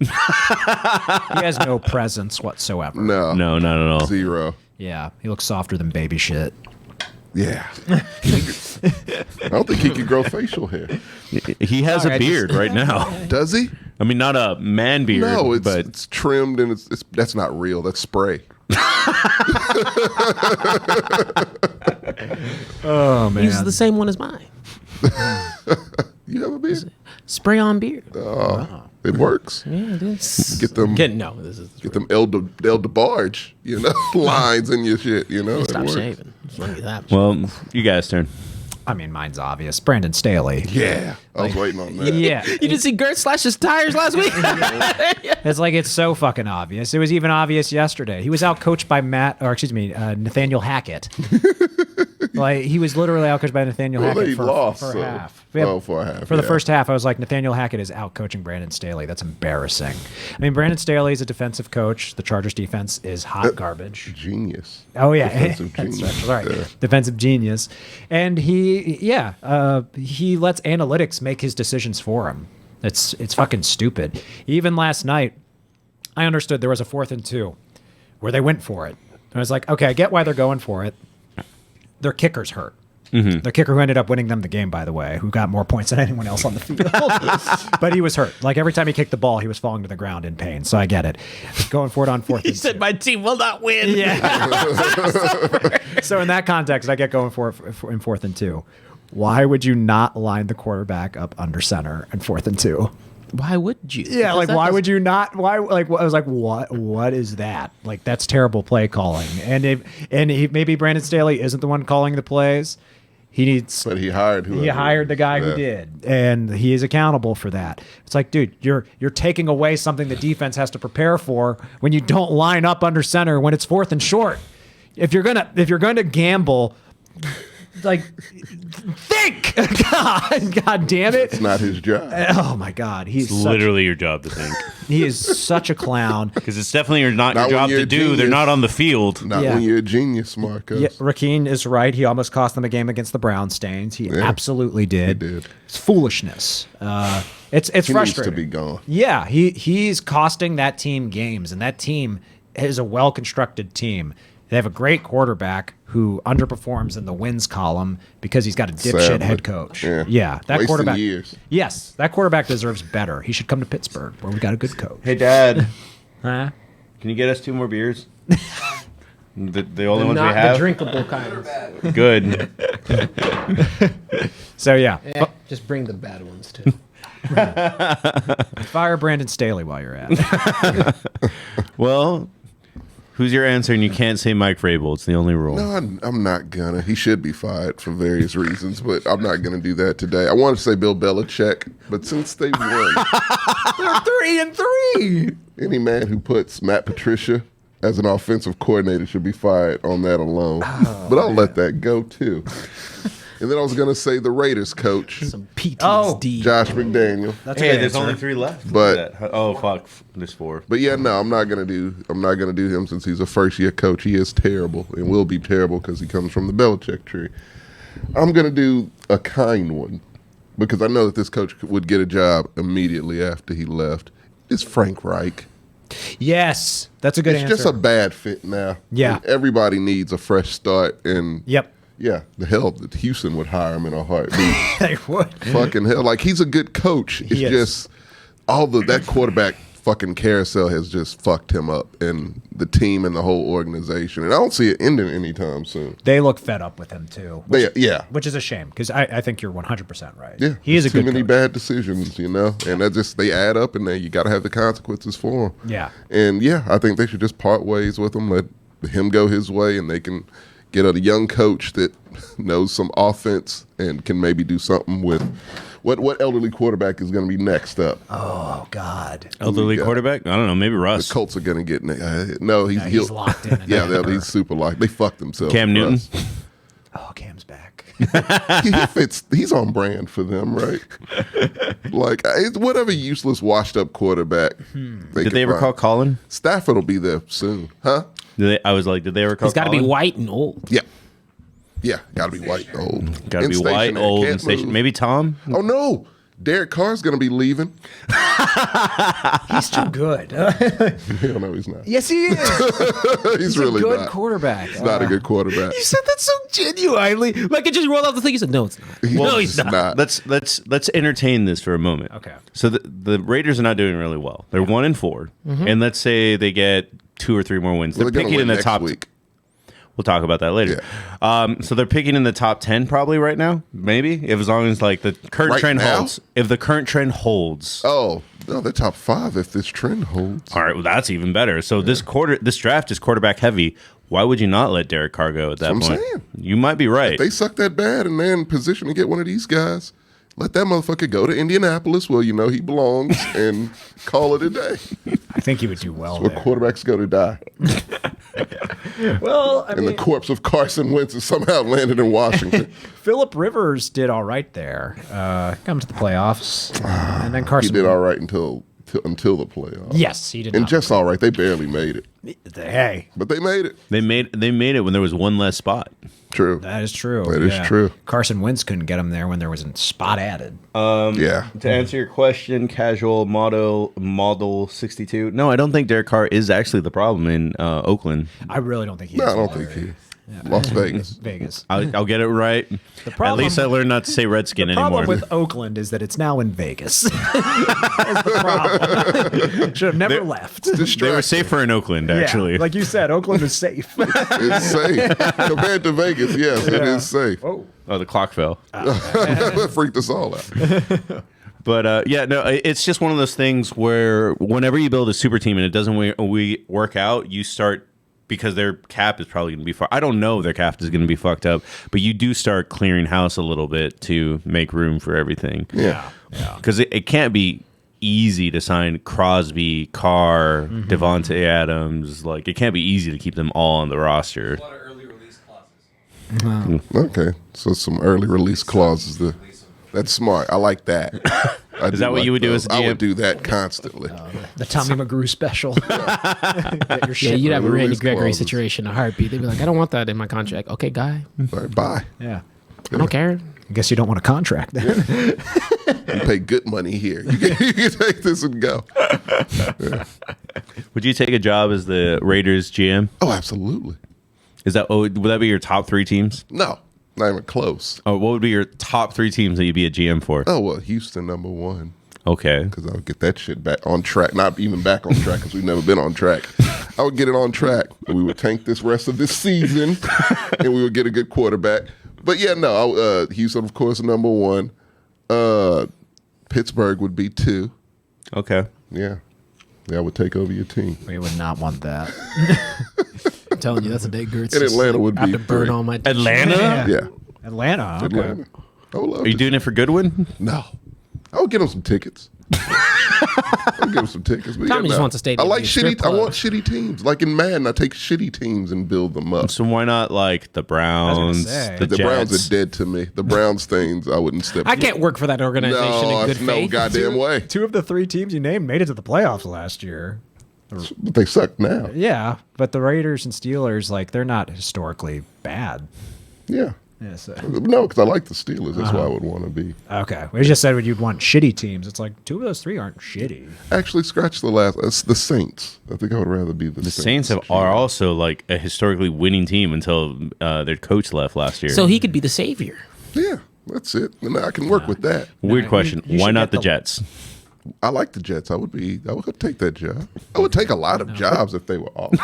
He has no presence whatsoever. No. No, not at all. Zero. Yeah. He looks softer than baby shit. Yeah. I don't think he can grow facial hair. He has All a right, beard right now. Does he? I mean, not a man beard, No, but it's trimmed and it's that's not real. That's spray. Oh, man. Uses the same one as mine. You have a beard? Spray on beard. It works. Yeah, it is. Get them This is get them El DeBarge, lines in your shit, It stop works. shaving. It's funny that. well, you guys turn. I mean, mine's obvious. Brandon Staley. Yeah. I was waiting on that. Yeah. You didn't see Gert slash his tires last week? It's like it's so fucking obvious. It was even obvious yesterday. He was out coached by Nathaniel Hackett. Like he was literally out coached by Nathaniel Well, Hackett they for lost, a so- half. for a half, For the yeah. first half, I was like, Nathaniel Hackett is out coaching Brandon Staley. That's embarrassing. I mean, Brandon Staley is a defensive coach. The Chargers defense is hot garbage. Genius. Oh yeah, Defensive That's genius. right. Yeah. Defensive genius, and he lets analytics make his decisions for him. It's fucking stupid. Even last night, I understood there was a 4th and 2 where they went for it. And I was like, okay, I get why they're going for it. Their kicker's hurt. The kicker who ended up winning them the game, by the way, who got more points than anyone else on the field. But he was hurt. Like every time he kicked the ball, he was falling to the ground in pain. So I get it. Going for it on 4th He and 2. said, "My team will not win." Yeah. So in that context, I get going for it in 4th and 2. Why would you not line the quarterback up under center in 4th and 2? Why would you? Yeah, like why would you not? Why? Like I was like, what is that? Like that's terrible play calling. And maybe Brandon Staley isn't the one calling the plays. He needs. But he hired whoever. He hired the guy who did, and he is accountable for that. It's like, dude, you're taking away something the defense has to prepare for when you don't line up under center when it's 4th and short. If you're gonna gamble, like think. God damn it! It's not his job. Oh my God, he's It's literally your job to think. he is such a clown. Because it's definitely not Not your when job you're to a do. They're genius. not on the field. Not Yeah. when you're a genius, Marcus. Yeah, Rakeem is right. He almost cost them a game against the Brown Stains. He absolutely did. He did. It's foolishness. It's He frustrating. needs to be gone. Yeah, he's costing that team games, and that team is a well-constructed team. They have a great quarterback who underperforms in the wins column because he's got a dipshit Sadly. head coach. Yeah. that Wasting quarterback. years. Yes, that quarterback deserves better. He should come to Pittsburgh where we got a good coach. Hey, Dad, Huh? can you get us 2 more beers? The only ones we Not the have. drinkable kinds. Good. So yeah, Just bring the bad ones too. fire Brandon Staley while you're at it. Well, who's your answer? And you can't say Mike Vrabel. It's the only rule. No, I'm not gonna. He should be fired for various reasons, but I'm not gonna do that today. I wanted to say Bill Belichick, but since they won, 3-3. any man who puts Matt Patricia as an offensive coordinator should be fired on that alone. But I'll let that go too. And then I was gonna say the Raiders coach, Some PTSD. Josh McDaniel. That's Hey, a good there's answer. only 3 left. But- oh fuck, there's 4. But yeah, no, I'm not gonna do him since he's a first year coach. He is terrible and will be terrible because he comes from the Belichick tree. I'm gonna do a kind one because I know that this coach would get a job immediately after he left. It's Frank Reich. Yes, that's a good It's answer. just a bad fit now. Yeah. Everybody needs a fresh start, and Yep. yeah, the hell that Houston would hire him in a heartbeat. They would. Fucking hell, like he's a good coach. It's He is. just that quarterback fucking carousel has just fucked him up, and the team and the whole organization. And I don't see it ending anytime soon. They look fed up with him too. Yeah. Which is a shame because I think you're 100% right. Yeah, he is a too good many coach. bad decisions, and that they add up, and then you got to have the consequences for him. Yeah. And yeah, I think they should just part ways with him, let him go his way, and they can get a young coach that knows some offense and can maybe do something with what elderly quarterback is going to be next up. Oh God. Elderly got? quarterback? I don't know. Maybe The Russ. Colts are going to get no. Yeah, he's locked in. Yeah, he's super locked. They fucked themselves. Cam Newton. Russ. Oh, Cam's back. he fits. He's on brand for them, right? Like it's whatever useless, washed-up quarterback. Did could they ever find. call Colin? Stafford will be there soon, huh? I was like, did they ever call He's got to be Colin? white and old. Yeah, got to be white, and old. Gotta And be white, stationary. old, Can't and station. move. Maybe Tom? Oh no, Derek Carr's going to be leaving. He's too good. Hell no, he's not. yes, he is. He's really a good not. quarterback. He's not a good quarterback. You said that so genuinely. Like it just rolled off the thing. You said, no, it's not. No, he's just not. Let's entertain this for a moment. Okay. So the Raiders are not doing really well. They're 1-4, and let's say they get 2 or 3 more wins. Well, They're they're gonna picking in win the next top. week. We'll talk about that later. So they're picking in the top 10 probably right now. Maybe if as long as like the current Right trend now? holds. If the current trend holds. Oh no, they're top 5 if this trend holds. All right, well that's even better. So this draft is quarterback heavy. Why would you not let Derek Carr go at that That's what point? I'm saying. You might be right. If they suck that bad and they're in position to get one of these guys, let that motherfucker go to Indianapolis where you know he belongs and call it a day. I think he would do well Where there. quarterbacks go to die. Well, I And mean, the corpse of Carson Wentz has somehow landed in Washington. Phillip Rivers did all right there. Come to the playoffs, and then He Carson. did all right until the playoffs. Yes, he did. And not. just all right. They barely made it. Hey, But they made it. They made it when there was one less spot. True. that is true. That is true. Carson Wentz couldn't get him there when there was a spot added. Yeah. To answer your question, casual model 62. No, I don't think Derek Carr is actually the problem in Oakland. I really don't think he. No, is I don't either. think he. Las Vegas. Vegas. I'll get it right. problem- At least I learned not to say Redskin The problem anymore. with Oakland is that it's now in Vegas. That's the problem. Should have never left. They were Distracting. safer in Oakland, actually. Yeah, like you said, Oakland is safe. It's safe. Compared to Vegas, yes, it is safe. Oh, Oh, the clock fell. That freaked us all out. But yeah, no, it's just one of those things where whenever you build a super team and it doesn't work out, you start, because their cap is probably going to be I don't know if their cap is going to be fucked up, but you do start clearing house a little bit to make room for everything. Yeah. Because it can't be easy to sign Crosby, Carr, Devontae Adams. Like, it can't be easy to keep them all on the roster. A lot of early release clauses. Okay. So some early release clauses there. That's smart. I like that. Is that what you would do as a I GM? would do that constantly. the Tommy McGrew special. Get your Yeah, shit. you'd have a Randy Release Gregory clauses. situation in a heartbeat. They'd be like, I don't want that in my contract. Okay, guy. All right, bye. Yeah. I don't care. I guess you don't want a contract then. You pay good money here. You can take this and go. Would you take a job as the Raiders GM? Oh, absolutely. Would that be your top 3 teams? No, not even close. Oh, what would be your top 3 teams that you'd be a GM for? Oh, well, Houston, number 1. Okay. because I would get that shit back on track. Not even back on track because we've never been on track. I would get it on track, and we would tank this rest of this season, and we would get a good quarterback. But yeah, no, Houston, of course, number 1. Pittsburgh would be 2. Okay. Yeah, I would take over your team. We would not want that. I'm telling you, that's a big girth. And Atlanta would I have be to burn 3. all my Atlanta? Yeah, Atlanta. Okay. Atlanta. I would love Are you to doing it for Goodwin? No. I would get him some tickets. I'll give him some tickets. But Tommy just wants a stadium I like to be a strip shitty. I club. want shitty teams. Like in Madden, I take shitty teams and build them up. So why not like the Browns, say. the The Jets? Browns are dead to me. The Browns things, I wouldn't step. I can't work for that organization No, in good no faith. goddamn way. 2 of the 3 teams you named made it to the playoffs last year. But they suck now. Yeah, but the Raiders and Steelers, like, they're not historically bad. Yeah. Yeah, so. No, because I like the Steelers. That's why I would want to be. Okay, we just said you'd want shitty teams. It's like 2 of those 3 aren't shitty. Actually, scratch the last. It's the Saints. I think I would rather be the The Saints are also like a historically winning team until their coach left last year. So he could be the savior. Yeah, that's it. And I can work with that. Weird No, question. you Why should not get the Jets? I like the Jets. I would take that job. I would take a lot of jobs if they were awful.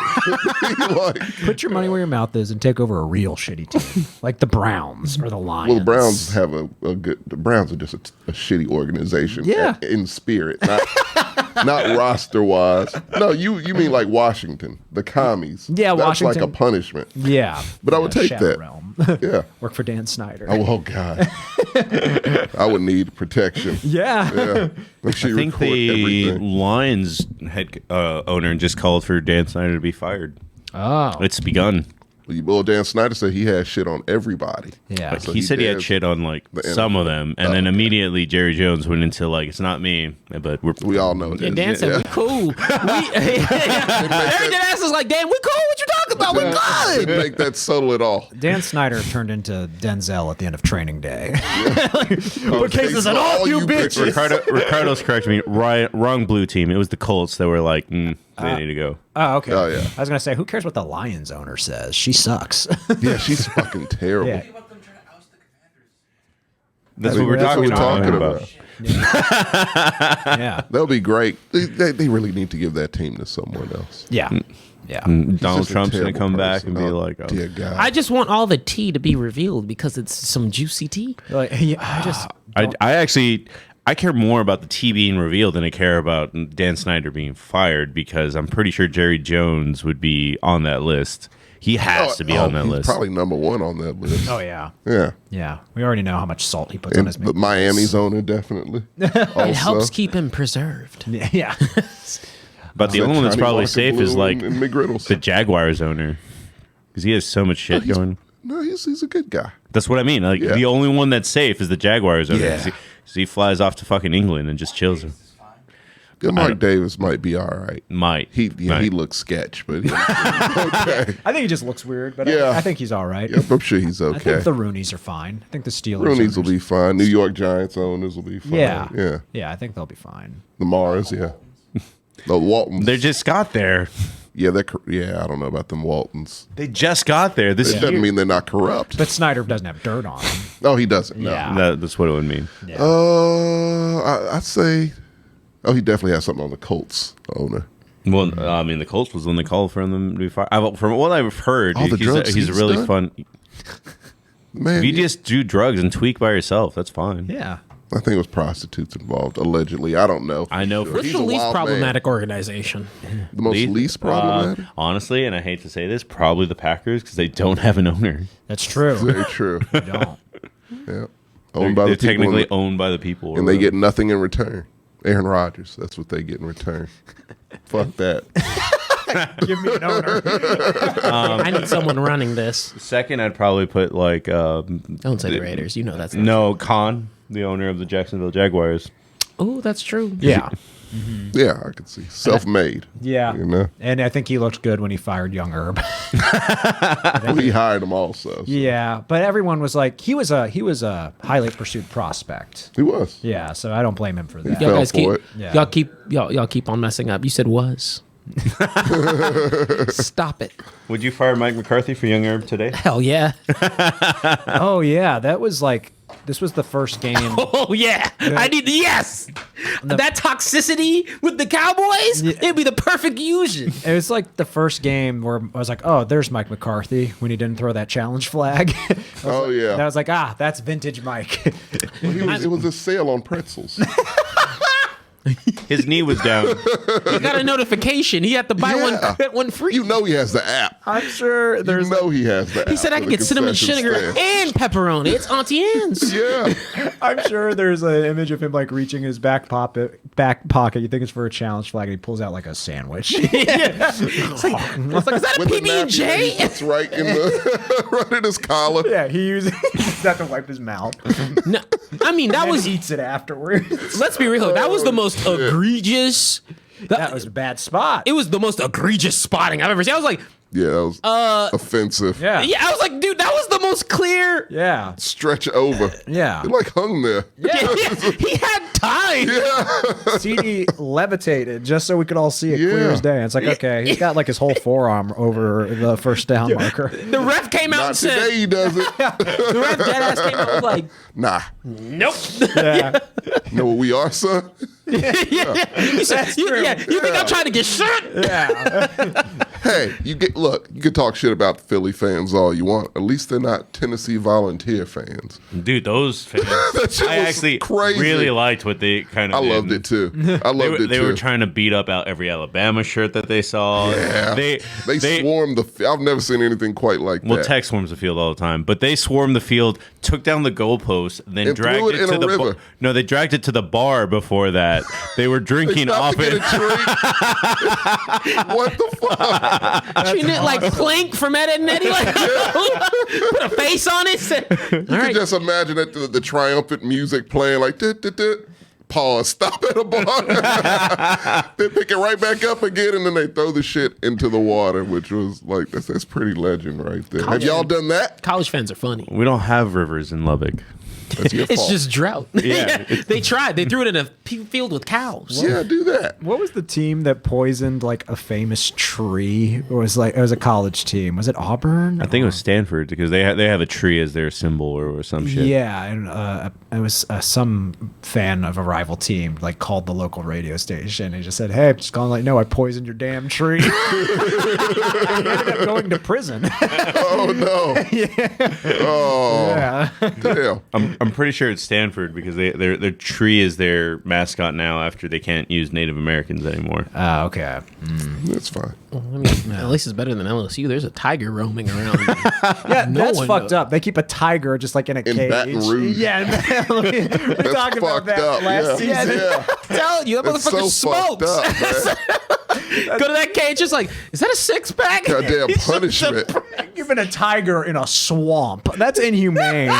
Like, Put your money where your mouth is and take over a real shitty team, like the Browns or the Lions. well, the Browns have a good. The Browns are just a shitty organization. Yeah. In spirit, not roster wise. No, you mean like Washington, the commies. Yeah, That's Washington. like a punishment. Yeah, But I would take Shadow that. Realm. Yeah. Work for Dan Snyder. Oh God. I would need protection. Yeah. Yeah. Make I sure you think record the everything. Lions head owner just called for Dan Snyder to be fired. Oh. It's begun. Well, Dan Snyder said he has shit on everybody. Yeah. Like, So he said he had dares shit on like the some of NFL. them, and then immediately Jerry Jones went into like, it's not me, but We all know Yeah, that. Dan said, we cool. Every ass is like, Dan, we cool? What you talking about? We good. Didn't make that subtle at all. Dan Snyder turned into Denzel at the end of Training Day. What cases at all, you bitches? Ricardo's correcting me. Wrong blue team. It was the Colts that were like, they need to go. Oh, okay. Oh, yeah. I was gonna say, who cares what the Lions owner says? She sucks. Yeah, she's fucking terrible. Yeah. Think about them trying to oust the Commanders. That's what we're That's what talking we're about. Yeah. That would be great. They really need to give that team to someone else. Yeah. Yeah. Donald Just a Trump's going to terrible come back person. and be Oh, like, oh. dear God. I just want all the tea to be revealed because it's some juicy tea. Like, yeah, I just I actually I care more about the T being revealed than I care about Dan Snyder being fired, because I'm pretty sure Jerry Jones would be on that list. He has to be on that he's list. Probably number 1 on that list. Oh yeah. Yeah. Yeah. We already know how much salt he puts on And his the meat. Miami's owner, definitely. Also. It helps keep him preserved. Yeah. But the That only one that's Johnny probably Walker safe Blue is like and McGriddles. the Jaguars owner, because he has so much shit going. No, he's a good guy. That's what I mean. Like Yeah. the only one that's safe is the Jaguars owner. Yeah. 'Cause he flies off to fucking England and just chills. Good Mike Davis might be all right. Might He Might. looks sketch, but okay. I think he just looks weird, but Yeah. I think he's all right. Yep, I'm sure he's I okay. think the Roonies are fine. I think the Steelers. Rooney's will owners- be fine. New York Giants owners will be fine. Yeah. Yeah. Yeah, I think they'll be fine. The Mars, yeah. The Waltons. They just got there. yeah, I don't know about them Waltons. They just got there. This It doesn't mean they're not corrupt. But Snyder doesn't have dirt on him. No, he doesn't. No. Yeah. that's what it would mean. Yeah. I'd say, he definitely has something on the Colts owner. Well, I mean, the Colts was when they called for him to be fired. From what I've heard, All the drugs he's he's really done? fun. Man, If you just do drugs and tweak by yourself, that's fine. Yeah. I think it was prostitutes involved, allegedly. I don't know. I know for What's He's the a least wild man. problematic organization? The most least problematic? honestly, and I hate to say this, probably the Packers, because they don't have an owner. That's true. Very true. You don't. Yeah. They're, Owned by they're the people. technically owned by the people. or and they whatever. get nothing in return. Aaron Rodgers, that's what they get in return. Fuck that. Give me an owner. I need someone running this. Second, I'd probably put like Don't say the Raiders. You know that's not. no Khan, the owner of the Jacksonville Jaguars. Oh, that's true. Yeah. Yeah, I could see. Self-made. Yeah. You know? And I think he looked good when he fired young Herb. Well, he hired him also. So. Yeah, but everyone was like, he was a highly pursued prospect. He was. Yeah, so I don't blame him for that. Y'all Fell guys keep for it. Yeah. y'all keep on messing up. You said was. Stop it. Would you fire Mike McCarthy for Young Herb today? Hell yeah. Oh yeah, that was like This was the first game. Oh yeah, I need yes. That toxicity with the Cowboys, it'd be the perfect fusion. It was like the first game where I was like, "Oh, there's Mike McCarthy" when he didn't throw that challenge flag. Oh yeah. And I was like, "Ah, that's vintage Mike." It was a sale on pretzels. His knee was down. He got a notification. He had to buy one, get one free. You know he has the app. I'm sure there's. You know he has the app. He said I for can the get cinnamon concession sugar stand. and pepperoni. It's Auntie Anne's. Yeah. I'm sure there's an image of him like reaching his back pocket. You think it's for a challenge flag, and he pulls out like a sandwich. It's like, is that a With the PB and J? That's right in the right in his collar. Yeah, he uses that to wipe his mouth. No, I mean that And was. eats it afterwards. Let's be real. That was the most egregious. That was a bad spot. It was the most egregious spotting I've ever seen. I was like, Yeah, that was offensive. Yeah. I was like, dude, that was the most clear. Yeah. Stretch over. Yeah. It like hung there. Yeah, he had time. CD levitated just so we could all see it clear Yeah. as day. It's like, okay, he's got like his whole forearm over the first down marker. The ref came out Not and today said, he does it. the ref deadass came out and was like, Nah. nope. Yeah. You know what we are, son? He said, you think I'm trying to get shot? Hey, you can talk shit about Philly fans all you want. At least they're not Tennessee Volunteer fans. Dude, those fans. That shit I was actually crazy. really liked what they kind of I did. loved it too. I loved it They too. were trying to beat up out every Alabama shirt that they saw. Yeah. They swarmed the. I've never seen anything quite like Well, that. Tech swarms the field all the time, but they swarmed the field, took down the goalpost, then And dragged threw it it in to a the river. No, they dragged it to the bar before that. They were They drinking stopped off to get it. a drink. What the fuck? Treating it like Plank from Ed, Edd n Eddy. Like, put a face on it. Said, all You can right. just imagine that the triumphant music playing like pause, stop at a bar. They pick it right back up again, and then they throw the shit into the water, which was like that's pretty legend right there. Have y'all done that? College fans are funny. We don't have rivers in Lubbock. That's your It's fault. just drought. Yeah. They tried. They threw it in a field with cows. Yeah, do that. What was the team that poisoned like a famous tree? It was a college team. Was it Auburn? I think it was Stanford because they have a tree as their symbol or some shit. Yeah, and it was some fan of a rival team like called the local radio station and just said, "Hey, I'm just calling to let you know I poisoned your damn tree." He ended up going to prison. Oh no. Oh Yeah. damn. I'm pretty sure it's Stanford because their tree is their mascot now after they can't use Native Americans anymore. Oh, okay. That's fine. I mean, at least it's better than LSU. There's a tiger roaming around. Yeah, No that's one fucked knows. up. They keep a tiger just like in a cage. Baton Rouge. Yeah, we talked about fucked that up, last yeah. season. Yeah. I'm telling you, that It's motherfucker so fucked smokes. up, man. Go to that cage, just like, is that a six pack? Goddamn punishment. Giving a tiger in a swamp. That's inhumane.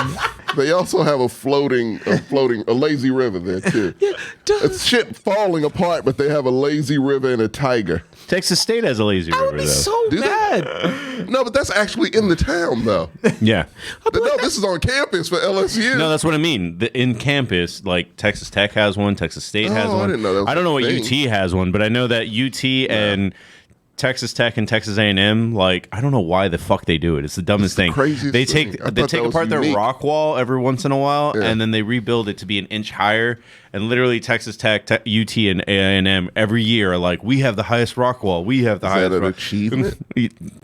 They also have a lazy river there too. It's shit falling apart, but they have a lazy river and a tiger. Texas State has a lazy I would river be though. so Do they? mad. No, but that's actually in the town though. Yeah. No, this is on campus for LSU. No, that's what I mean. In campus, like Texas Tech has one, Texas State has Oh, I one. didn't know that was I don't a know what thing. UT has one, but I know that UT and Texas Tech and Texas A&M, like I don't know why the fuck they do it. It's the dumbest thing. craziest They thing. take I they thought take that was apart their unique. rock wall every once in a while, Yeah. and then they rebuild it to be an inch higher. And literally, Texas Tech, UT, and A&M every year are like, we have the highest rock wall. We have the Is highest. that an rock. achievement?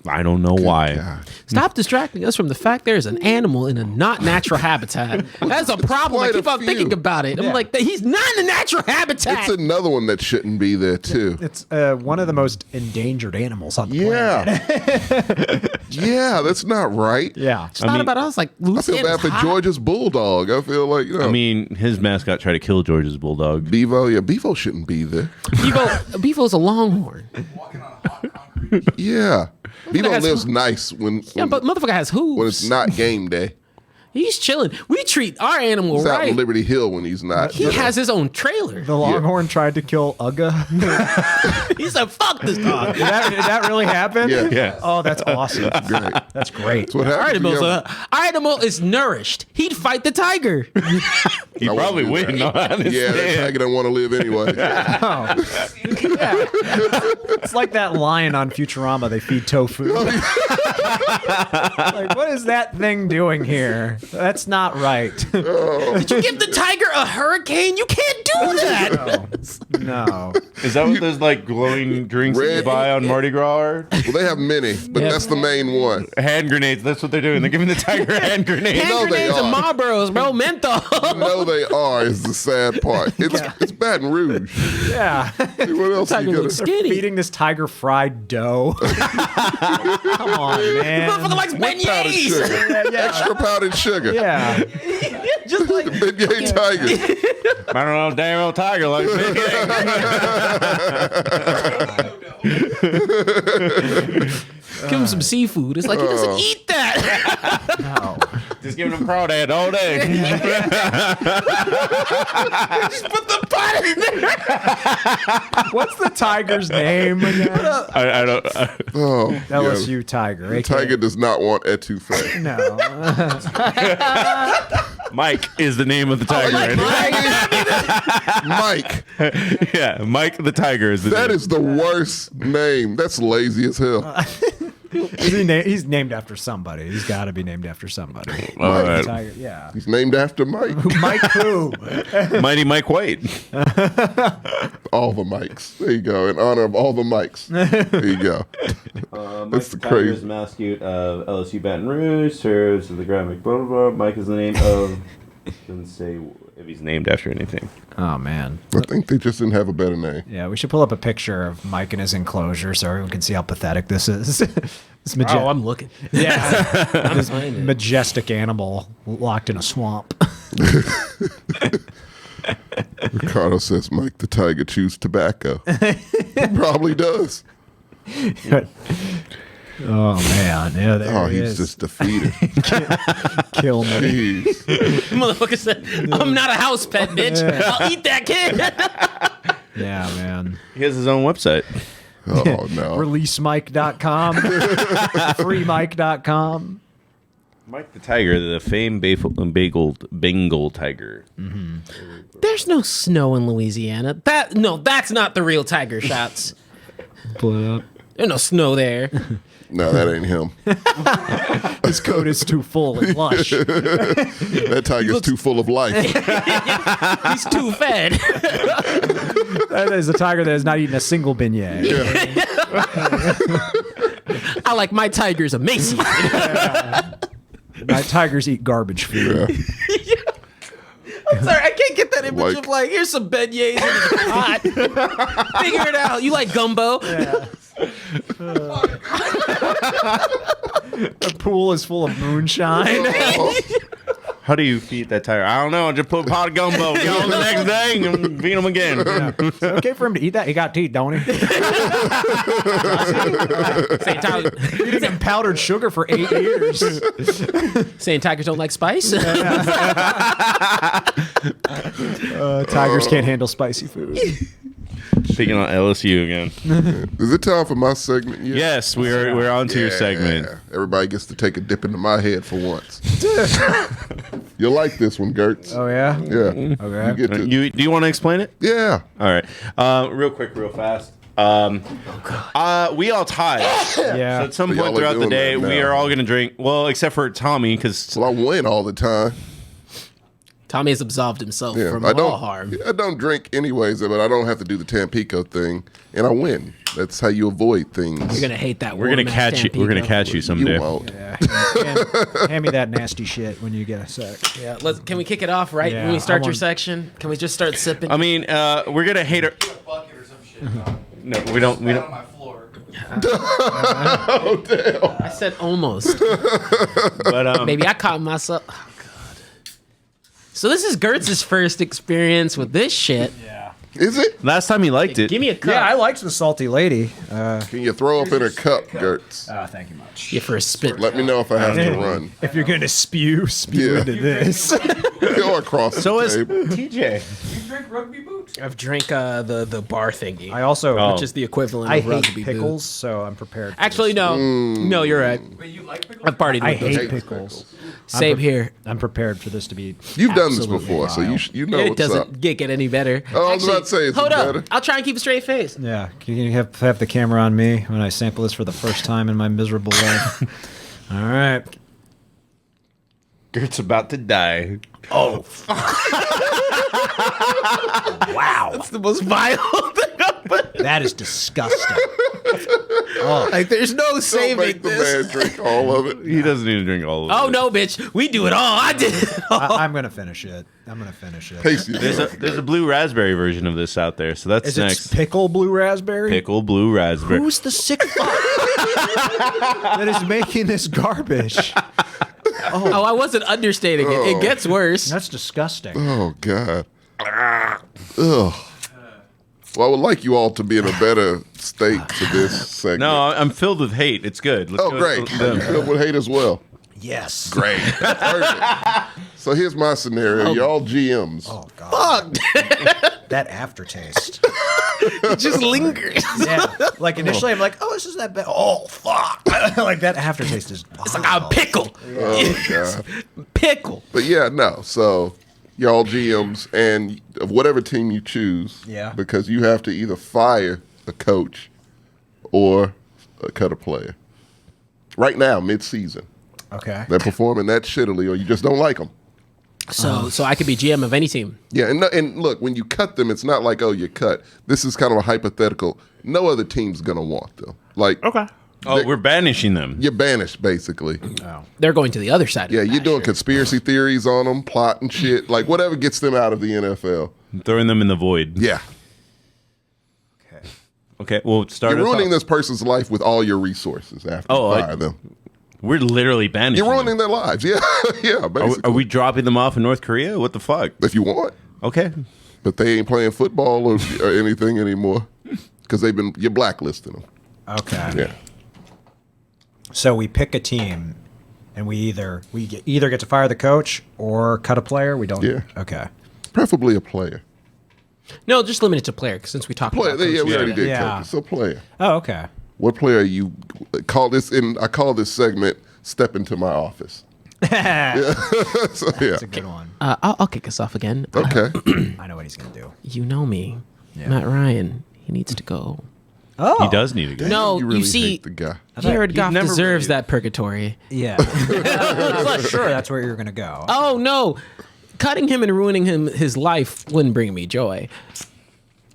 I don't know why. God. Stop distracting us from the fact there's an animal in a not natural habitat. That's a problem. I quite keep a on thinking few. about it. I'm Yeah. like, he's not in a natural habitat. It's another one that shouldn't be there too. It's one of the most endangered animals on the planet. Yeah. Yeah, that's not right. Yeah. It's not about us. Like, I loose feel bad animals for hot. Georgia's bulldog. I feel like, I mean, his mascot tried to kill George's bulldog. Bevo. Yeah, Bevo shouldn't be there. Bevo's a longhorn. Walking on hot concrete. Yeah. Bevo has- lives nice when Yeah, but motherfucker has hooves. when it's not game day. He's chilling. We treat our animal He's out right. in Liberty Hill when he's not. He has his own trailer. The longhorn tried to kill Uga. He said, fuck this dog. Did that really happen? Yeah. Yeah. Oh, that's awesome. Great. That's great. That's what Our happens. animal's when you have- our animal is nourished. He'd fight the tiger. You I probably wouldn't do wouldn't. that. Honestly. Yeah, that tiger don't want to live anyway. Oh. Yeah. It's like that lion on Futurama. They feed tofu. Like, what is that thing doing here? That's not right. Did you give the tiger a hurricane? You can't do that. No. Is that what those like glowing drinks that you Red- buy on Mardi Gras are? Well, they have many, but that's the main one. Hand grenades. That's what they're doing. They're giving the tiger hand grenades. Hand know they grenades and are. Marlboros, bro. Menthol. No, they are. Is the sad part. It's Baton Rouge. Yeah. What else Tiger you looks gonna? skinny. Feeding this tiger fried dough. Come on, man. Motherfucker likes Powdered beignets. sugar. Yeah. Extra powdered sugar. Yeah. Just like Beignet tiger. I don't know, damn old tiger like give him some seafood. It's like he doesn't eat that. No. Just giving them crawdad all day. Just put the pot in there. What's the tiger's name again? I don't. Oh, LSU Tiger. yeah. Tiger does not want etouffee. No. Mike is the name of the tiger. right now. Mike. Yeah, Mike the tiger is the That name. is the worst name. That's lazy as hell. He's named after somebody. He's got to be named after somebody. All right. Tiger. Yeah. He's named after Mike. Mike who? Mighty Mike White. All the Mikes. There you go. In honor of all the Mikes. There you go. That's the crazy. mascot of LSU Baton Rouge, serves as the graphic blah, blah, blah. Mike is the name of... Doesn't say if he's named after anything. Oh, man. I think they just didn't have a better name. Yeah, we should pull up a picture of Mike in his enclosure so everyone can see how pathetic this is. This Oh, I'm looking. yeah, I'm this finding it. majestic animal locked in a swamp. Ricardo says Mike the Tiger chews tobacco. He probably does. Oh man, yeah, there Oh, he he's is. just defeated. Kill me. Jeez. Motherfucker said, I'm not a house pet, bitch. I'll eat that kid. Yeah, man. He has his own website. Oh, no. ReleaseMike.com, FreeMike.com. Mike the tiger, the famed Bengal tiger. There's no snow in Louisiana. That's not the real tiger shots. There's There's no snow there. No, that ain't him. His coat is too full and lush. That tiger's too full of life. He's too fed. That is a tiger that has not eaten a single beignet. I like my tigers emaciated. My tigers eat garbage food. I'm sorry, I can't get that image Like- of like, here's some beignets in a pot. Figure it out. You like gumbo? The pool is full of moonshine. How do you feed that tiger? I don't know. Just put a pot of gumbo. Get on the next day and feed him again. Is it okay for him to eat that? He got teeth, don't he? Saying, Eating him powdered sugar for 8 years. saying tigers don't like spice? Tigers can't handle spicy food. Speaking on LSU again. Is it time for my segment yet? Yes, we're on to your segment. Everybody gets to take a dip into my head for once. You'll like this one, Gertz. Oh, yeah? Yeah. Okay. You get to, Do you want to explain it? yeah. All right. Real quick, real fast. We all tied. Yeah. So at some So y'all point are throughout the doing day, that we now. are all going to drink. Well, except for Tommy, because Well, I win all the time. Tommy has absolved himself Yeah. from I all don't harm. I don't drink anyways, but I don't have to do the Tampico thing, and I win. That's how you avoid things. You're gonna hate that. we're going to warm-ass catch you. We're going to Tampico. catch you someday. You won't. Yeah. Hand me that nasty shit when you get a sec. Yeah, can we kick it off right Yeah, when we start I your want- section? Can we just start sipping? I mean, we're going to hate her. A bucket or some shit. Dog. No, we don't. We Spat don't. on my floor. Oh, damn. I said almost. But Maybe I caught myself. Oh, God. So this is Gertz's first experience with this shit. Yeah. Is it? last time he liked it. Give me a cup. Yeah, I liked the salty lady. Can you throw up in her cup, Gertz? Thank you much. Yeah, for a spit. Let me know if I have to run. If you're going to spew Yeah. into this. Go across So the is table. TJ. You drink rugby boots? I've drank the bar thingy, I also, which is the equivalent I of hate rugby pickles, boots. so I'm prepared. For Actually, this. no, you're right. Wait, you like pickles? I've partied I with those. hate pickles. Same here. I'm prepared for this to be. You've done this absolutely before, so wild. you know It what's up. doesn't get any better. Oh, I was about to say, it's hold better. up. I'll try and keep a straight face. Yeah, can you have the camera on me when I sample this for the first time in my miserable life? All right. Gert's about to die. Oh, wow. That's the most vile thing I've put. That is disgusting. Like, there's no Don't saving make the this. man drink all of it. He doesn't need to drink all of it. Oh, no, bitch. We do it all. I did it all. I'm going to finish it. Tasty. There's a blue raspberry version of this out there, so that's Is next. it pickle blue raspberry? Pickle blue raspberry. Who's the sick fuck that is making this garbage? Oh, I wasn't understating it. It gets worse. That's disgusting. Oh God. Ugh. Well, I would like you all to be in a better state to this segment. No, I'm filled with hate. It's good. Let's Oh, go- great. You filled with hate as well. Yes. Great. Perfect. So here's my scenario. Y'all GMs. Oh God. Fuck. That aftertaste. It just lingers. Yeah. Like initially, I'm like, oh, this is that bad. Oh fuck. Like that aftertaste is. It's like a pickle. Oh, God. Pickle. But yeah, no. So y'all GMs and of whatever team you choose. Yeah. Because you have to either fire a coach or cut a player. Right now, mid-season. Okay. They're performing that shittily or you just don't like them. So I could be GM of any team. Yeah, and look, when you cut them, it's not like, oh, you cut. This is kind of a hypothetical. No other team's going to want them. Like, Okay. Oh, we're banishing them. you're banished, basically. They're going to the other side. Yeah, of the you're doing pasture. conspiracy theories on them, plotting shit, like whatever gets them out of the NFL. Throwing them in the void. Yeah. Okay, well, start You're us ruining off. this person's life with all your resources after you fire them. We're literally banishing You're ruining them. their lives. Yeah, yeah, Are basically. we dropping them off in North Korea? What the fuck? If you want. Okay. But they ain't playing football or anything anymore because you're blacklisting them. Okay. Yeah. So we pick a team, and we either get to fire the coach or cut a player. We don't. Yeah. Okay. Preferably a player. No, just limit it to player, 'cause since we talked Player. about Yeah, we coaches. already did Yeah. coaches. So player. Oh, okay. What player you call this in? I call this segment "Step into My Office." So, yeah. That's a good one. I'll kick us off again. Okay. I know what he's gonna do. You know me. Yeah. Matt Ryan. He needs to go. Oh. He does need to go. No, you really see, hate the guy. Jared You've Goff never deserves really- that purgatory. Yeah. I'm not sure that's where you're gonna go. Oh, no. Cutting him and ruining his life wouldn't bring me joy.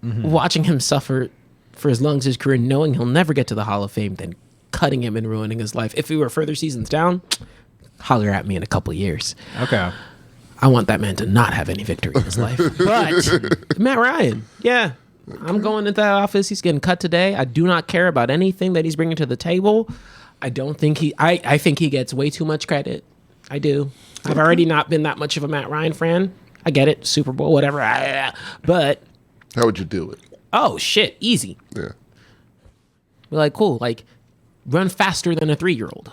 Watching him suffer for as long as his career, knowing he'll never get to the Hall of Fame, then cutting him and ruining his life. If we were further seasons down, holler at me in a couple of years. Okay. I want that man to not have any victory in his life. But Matt Ryan, yeah. I'm going into that office. He's getting cut today. I do not care about anything that he's bringing to the table. I don't think I think he gets way too much credit. I do. I've already not been that much of a Matt Ryan fan. I get it. Super Bowl, whatever. But, How would you do it? oh, shit. Easy. Yeah. We're like, cool. Like, run faster than a 3-year-old.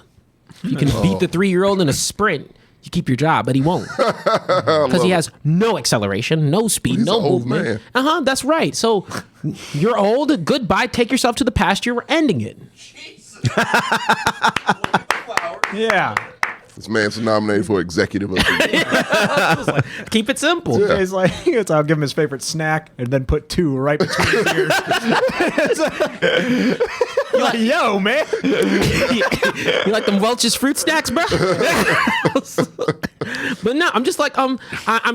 If you can beat the 3-year-old in a sprint, you keep your job, but he won't. Because he has no acceleration, no speed, He's no an old movement. man. That's right. So you're old. Goodbye. Take yourself to the pasture. We're ending it. Yeah. This man's nominated for executive of the year. Keep it simple. Yeah. He's like, I'll give him his favorite snack and then put 2 right between his ears. You're like, yo, man. You like them Welch's fruit snacks, bro? But no, I'm just like I'm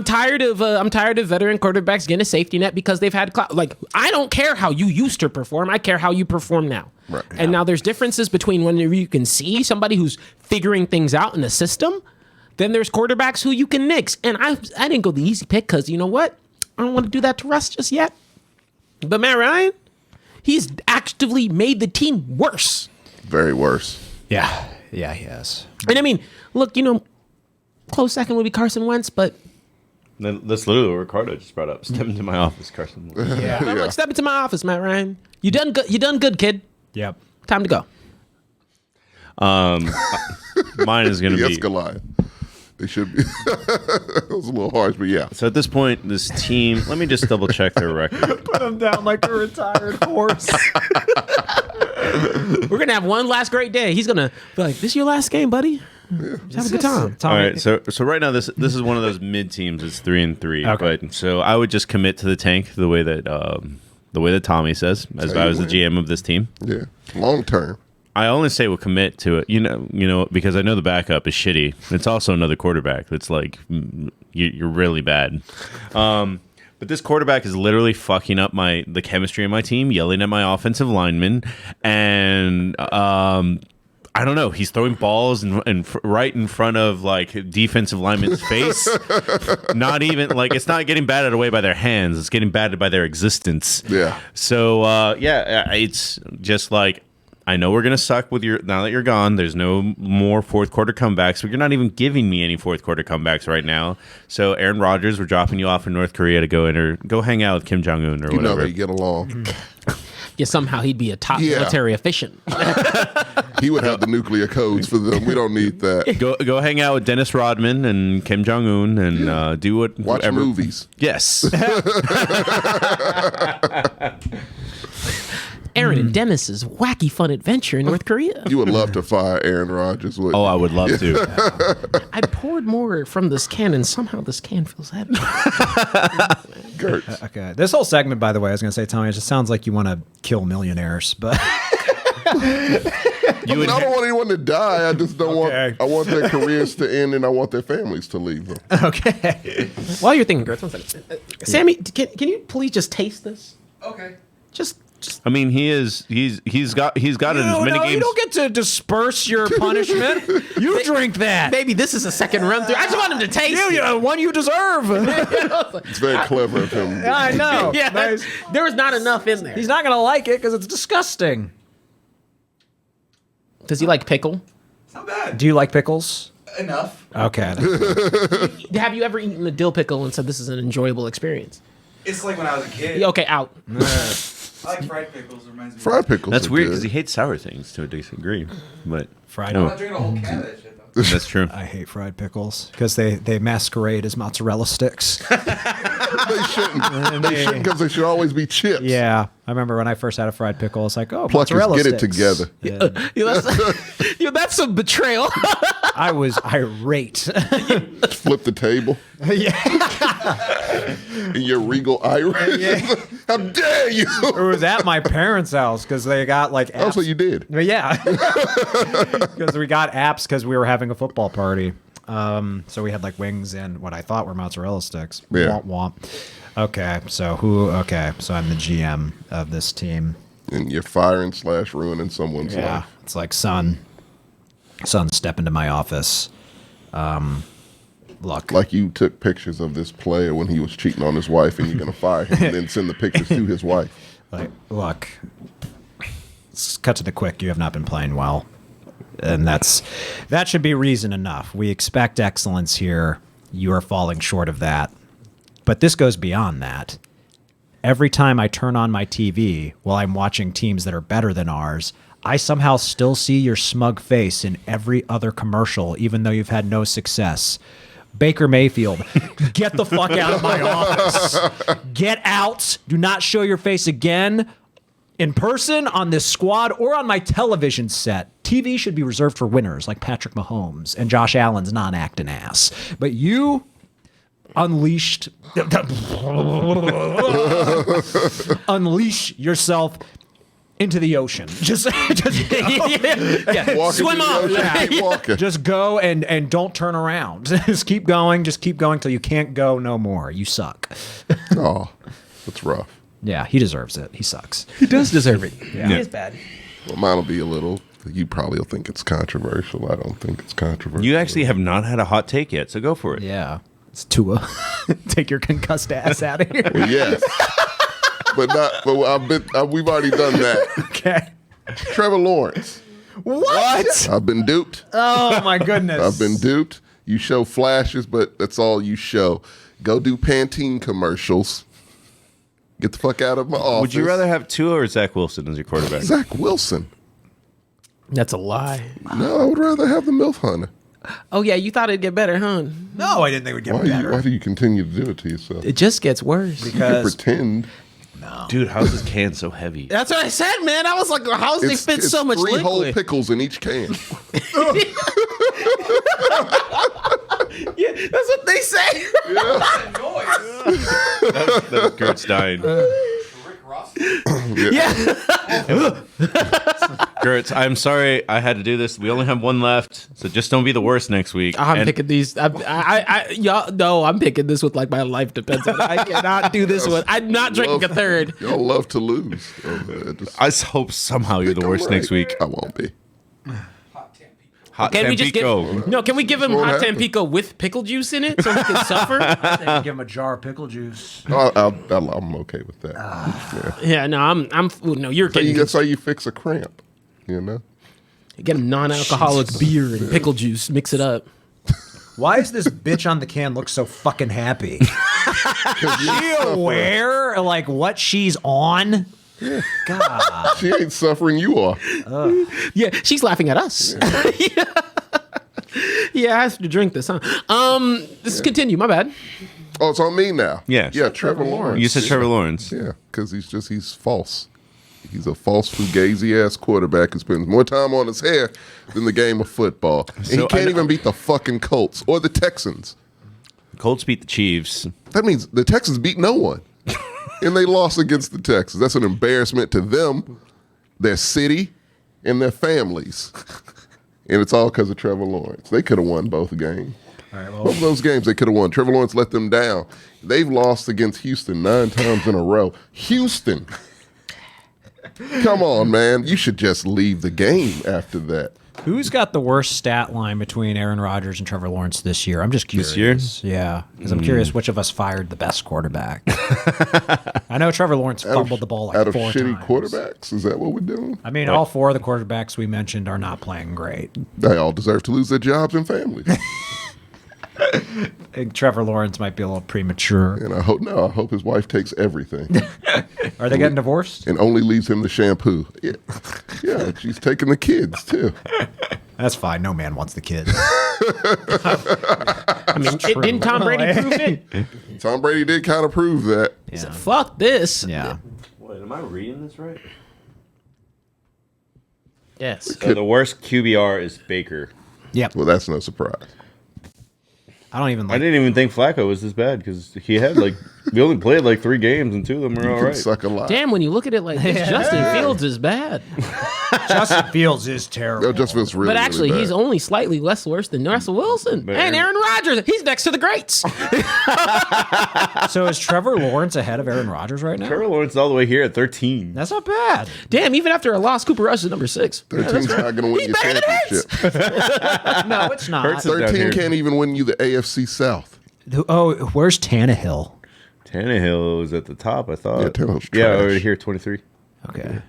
tired of veteran quarterbacks getting a safety net because they've had like I don't care how you used to perform. I care how you perform now. Right. And now there's differences between when you can see somebody who's figuring things out in the system. Then there's quarterbacks who you can nix. And I didn't go the easy pick because you know what? I don't want to do that to Russ just yet. But Matt Ryan, he's actively made the team worse. Very worse. Yeah. Yeah, he has. And I mean, look, close second would be Carson Wentz, but That's literally what Ricardo just brought up. Step into my office, Carson. Yeah. I'm like, step into my office, Matt Ryan. You done good. You done good, kid. Yep. Time to go. Mine is going to Yes, be... Goliath. They should be. It was a little harsh, but yeah. So at this point, this team... Let me just double check their record. Put him down like a retired horse. We're gonna have one last great day. He's gonna be like, "This your last game, buddy." Just have a good time. All Tommy, right, so right now this is one of those mid teams. It's 3-3. Okay. But so I would just commit to the tank the way that Tommy says, as if I was the GM of this team. Yeah, long term. I only say we'll commit to it, you know, because I know the backup is shitty. It's also another quarterback that's like you're really bad. But this quarterback is literally fucking up the chemistry of my team, yelling at my offensive linemen, and I don't know. He's throwing balls and right in front of like defensive lineman's face. Not even like it's not getting batted away by their hands. It's getting batted by their existence. Yeah. So it's just like I know we're gonna suck with now that you're gone. There's no more fourth quarter comebacks, but you're not even giving me any fourth quarter comebacks right now. So Aaron Rodgers, we're dropping you off in North Korea to go hang out with Kim Jong Un or You know whatever. they get along. Yeah, somehow he'd be a top Yeah. military efficient. He would have the nuclear codes for them. We don't need that. Go hang out with Dennis Rodman and Kim Jong Un and do Watch whatever. movies. Yes. Aaron and Dennis's wacky fun adventure in North Korea. You would love to fire Aaron Rodgers. Wouldn't Oh, you? I would love to. I poured more from this can, and somehow this can feels heavy. Gertz. okay. This whole segment, by the way, I was going to say, Tommy, it just sounds like you want to kill millionaires, but I don't want anyone to die. I just don't Okay. want. I want their careers to end, and I want their families to leave them. okay. While you're thinking, Gertz, one second. Sammy, can you please just taste this? Okay. Just I mean, he's got it in as many games. You don't get to disperse your punishment. You drink that. maybe this is a second run through. I just want him to taste it. Yeah, one you deserve. It's very clever of him. I know. Yeah, Nice. there was not enough in there. He's not going to like it because it's disgusting. Does he like pickle? It's not bad. Do you like pickles? Enough. Okay. Have you ever eaten a dill pickle and said this is an enjoyable experience? It's like when I was a kid. Okay, out. I like fried pickles. It reminds me. Fried pickles. That's are weird good. because he hates sour things to a decent degree. But Fried. I'm no, not drinking a whole can of that shit though. that's true. I hate fried pickles because they masquerade as mozzarella sticks. They shouldn't. They shouldn't because they should always be chips. Yeah, I remember when I first had a fried pickle. It's like, oh, Pluckers, mozzarella get it sticks. together. Yeah. That's some betrayal. I was irate. Flip the table. In your regal Irish. How dare you? It was at my parents' house because they got like apps. Oh, so you did. But yeah, because we got apps because we were having a football party. So we had like wings and what I thought were mozzarella sticks. Yeah. Womp womp. Okay, so so I'm the GM of this team. And you're firing / ruining someone's Yeah, life. it's like son, step into my office. Look, Like you took pictures of this player when he was cheating on his wife, and you're gonna fire him, and then send the pictures to his wife. look. Let's cut to the quick. You have not been playing well, and that should be reason enough. We expect excellence here. You are falling short of that, but this goes beyond that. Every time I turn on my TV while I'm watching teams that are better than ours, I somehow still see your smug face in every other commercial, even though you've had no success. Baker Mayfield, get the fuck out of my office. Get out. Do not show your face again in person, on this squad, or on my television set. TV should be reserved for winners like Patrick Mahomes and Josh Allen's non-acting ass. But you unleash yourself into the ocean. Just yeah. Walking Swim to the off. ocean, keep walking. Just go and don't turn around. Just keep going till you can't go no more. You suck. Oh, that's rough. Yeah, he deserves it. He sucks. He does deserve it. Yeah. It is bad. Well, mine will be a little. You probably will think it's controversial. I don't think it's controversial. You actually have not had a hot take yet, so go for it. Yeah. It's Tua. Take your concussed ass out of here. Well, yes, but not. But we've already done that. Okay. Trevor Lawrence. What? I've been duped. Oh my goodness. I've been duped. You show flashes, but that's all you show. Go do Pantene commercials. Get the fuck out of my office. Would you rather have Tua or Zach Wilson as your quarterback? Zach Wilson? That's a lie. No, I would rather have the MILF Hunter. Oh yeah, you thought it'd get better, huh? No, I didn't think it would get Why do you continue to do it to yourself? It just gets worse. You can pretend. Dude, how's this can so heavy? That's what I said, man. I was like, how does it fit so much three whole liquid? pickles in each can. Yeah, that's what they say. That noise. That's Gert's dying. Rick Ross. Yeah. Gertz, I'm sorry I had to do this. We only have one left, so just don't be the worst next week. I'm And picking these. Y'all, no, I'm picking this with like my life depends on it. I cannot do this one. I'm not drinking a third. Y'all love to lose. I hope somehow you're the worst next week. I won't be. Hot Can we just Tampico. give? No, can we give him won't hot happen. Tampico with pickle juice in it so he can suffer? Give him a jar of pickle juice. I'm okay with that. Yeah, no, I'm. No, you're getting. That's how you fix a cramp. You know. Get him non-alcoholic beer and pickle juice. Mix it up. Why is this bitch on the can look so fucking happy? Is she aware like what she's on? God. She ain't suffering. You are. Yeah, she's laughing at us. Yeah, I have to drink this, huh? Let's continue. My bad. Oh, it's on me now. Yes. Yeah, Trevor Lawrence. You said Trevor Lawrence. Yeah, because he's false. He's a false fugazi ass quarterback who spends more time on his hair than the game of football. And he can't even beat the fucking Colts or the Texans. Colts beat the Chiefs. That means the Texans beat no one. And they lost against the Texans. That's an embarrassment to them, their city, and their families. And it's all because of Trevor Lawrence. They could have won both games. All right, well, Both of those games they could have won. Trevor Lawrence let them down. They've lost against Houston 9 times in a row. Houston. Come on, man. You should just leave the game after that. who's got the worst stat line between Aaron Rodgers and Trevor Lawrence this year? I'm just curious. This year? Yeah, because I'm curious which of us fired the best quarterback. I know Trevor Lawrence fumbled the ball like out of 4 shitty times. quarterbacks. Is that what we're doing? I mean, all 4 of the quarterbacks we mentioned are not playing great. They all deserve to lose their jobs and families. I think Trevor Lawrence might be a little premature. And I hope his wife takes everything Are they getting divorced? and only leaves him the shampoo. Yeah, she's taking the kids too. That's fine. No man wants the kids. I mean, didn't Tom Brady prove it? Tom Brady did kind of prove that. He said, fuck this. Yeah. Wait, am I reading this right? Yes. So the worst QBR is Baker. Yep. Well, that's no surprise. I don't even I like. didn't even think Flacco was this bad because he had we only played like 3 games and 2 of them were all Can right. suck a lot. Damn, when you look at it like this, Justin Fields is bad. Justin Fields is terrible. That just feels really. But actually, really he's bad. only slightly less worse than Russell Wilson. But And Aaron Rodgers. He's next to the greats. So is Trevor Lawrence ahead of Aaron Rodgers right now? Trevor Lawrence is all the way here at 13. That's not bad. Damn, even after a loss, Cooper Rush is number 6. 13's not going to win He's you better than Hurts. championship. No, it's not. Hurts is down 13 here. can't even win you the AFC South. Oh, where's Tannehill? Tannehill is at the top, I thought. Yeah, Tannehill's Yeah, trash. over here, 23. Okay.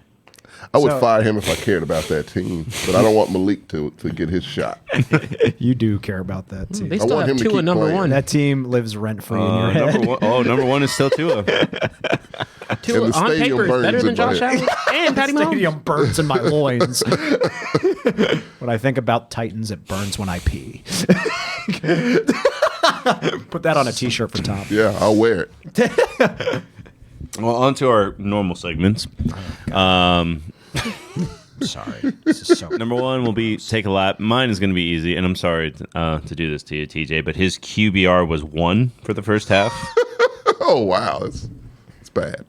I would So- fire him if I cared about that team, but I don't want Malik to get his shot. You do care about that team. They still want have him to Tua keep number playing. 1. That team lives rent free in your head. Number one is still Tua. Tua and the on stadium paper is burns better than in my Josh head. Allen and Patty Mahomes. Stadium burns in my loins. When I think about Titans, it burns when I pee. Put that on a t-shirt for Tom. Yeah, I'll wear it. Well, on to our normal segments. Sorry. This is so Number 1 will be take a lap. Mine is going to be easy, and I'm sorry to do this to you, TJ, but his QBR was 1 for the first half, Oh wow, it's bad.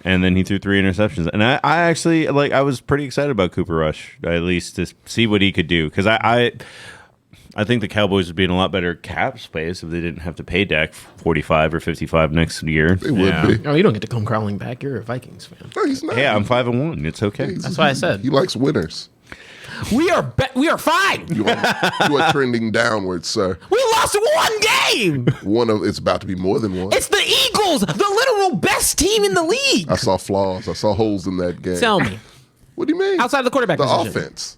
and then he threw 3 interceptions. And I actually I was pretty excited about Cooper Rush, at least to see what he could do, because I think the Cowboys would be in a lot better cap space if they didn't have to pay Dak 45 or 55 next year. They would be. Oh, you don't get to come crawling back. You're a Vikings fan. No, he's not. Hey, I'm 5-1. It's okay. That's why I said. He likes winners. We are fine. You are trending downwards, sir. We lost 1 game. It's about to be more than one. It's the Eagles, the literal best team in the league. I saw flaws. I saw holes in that game. Tell me. What do you mean? Outside of the quarterback the position. offense.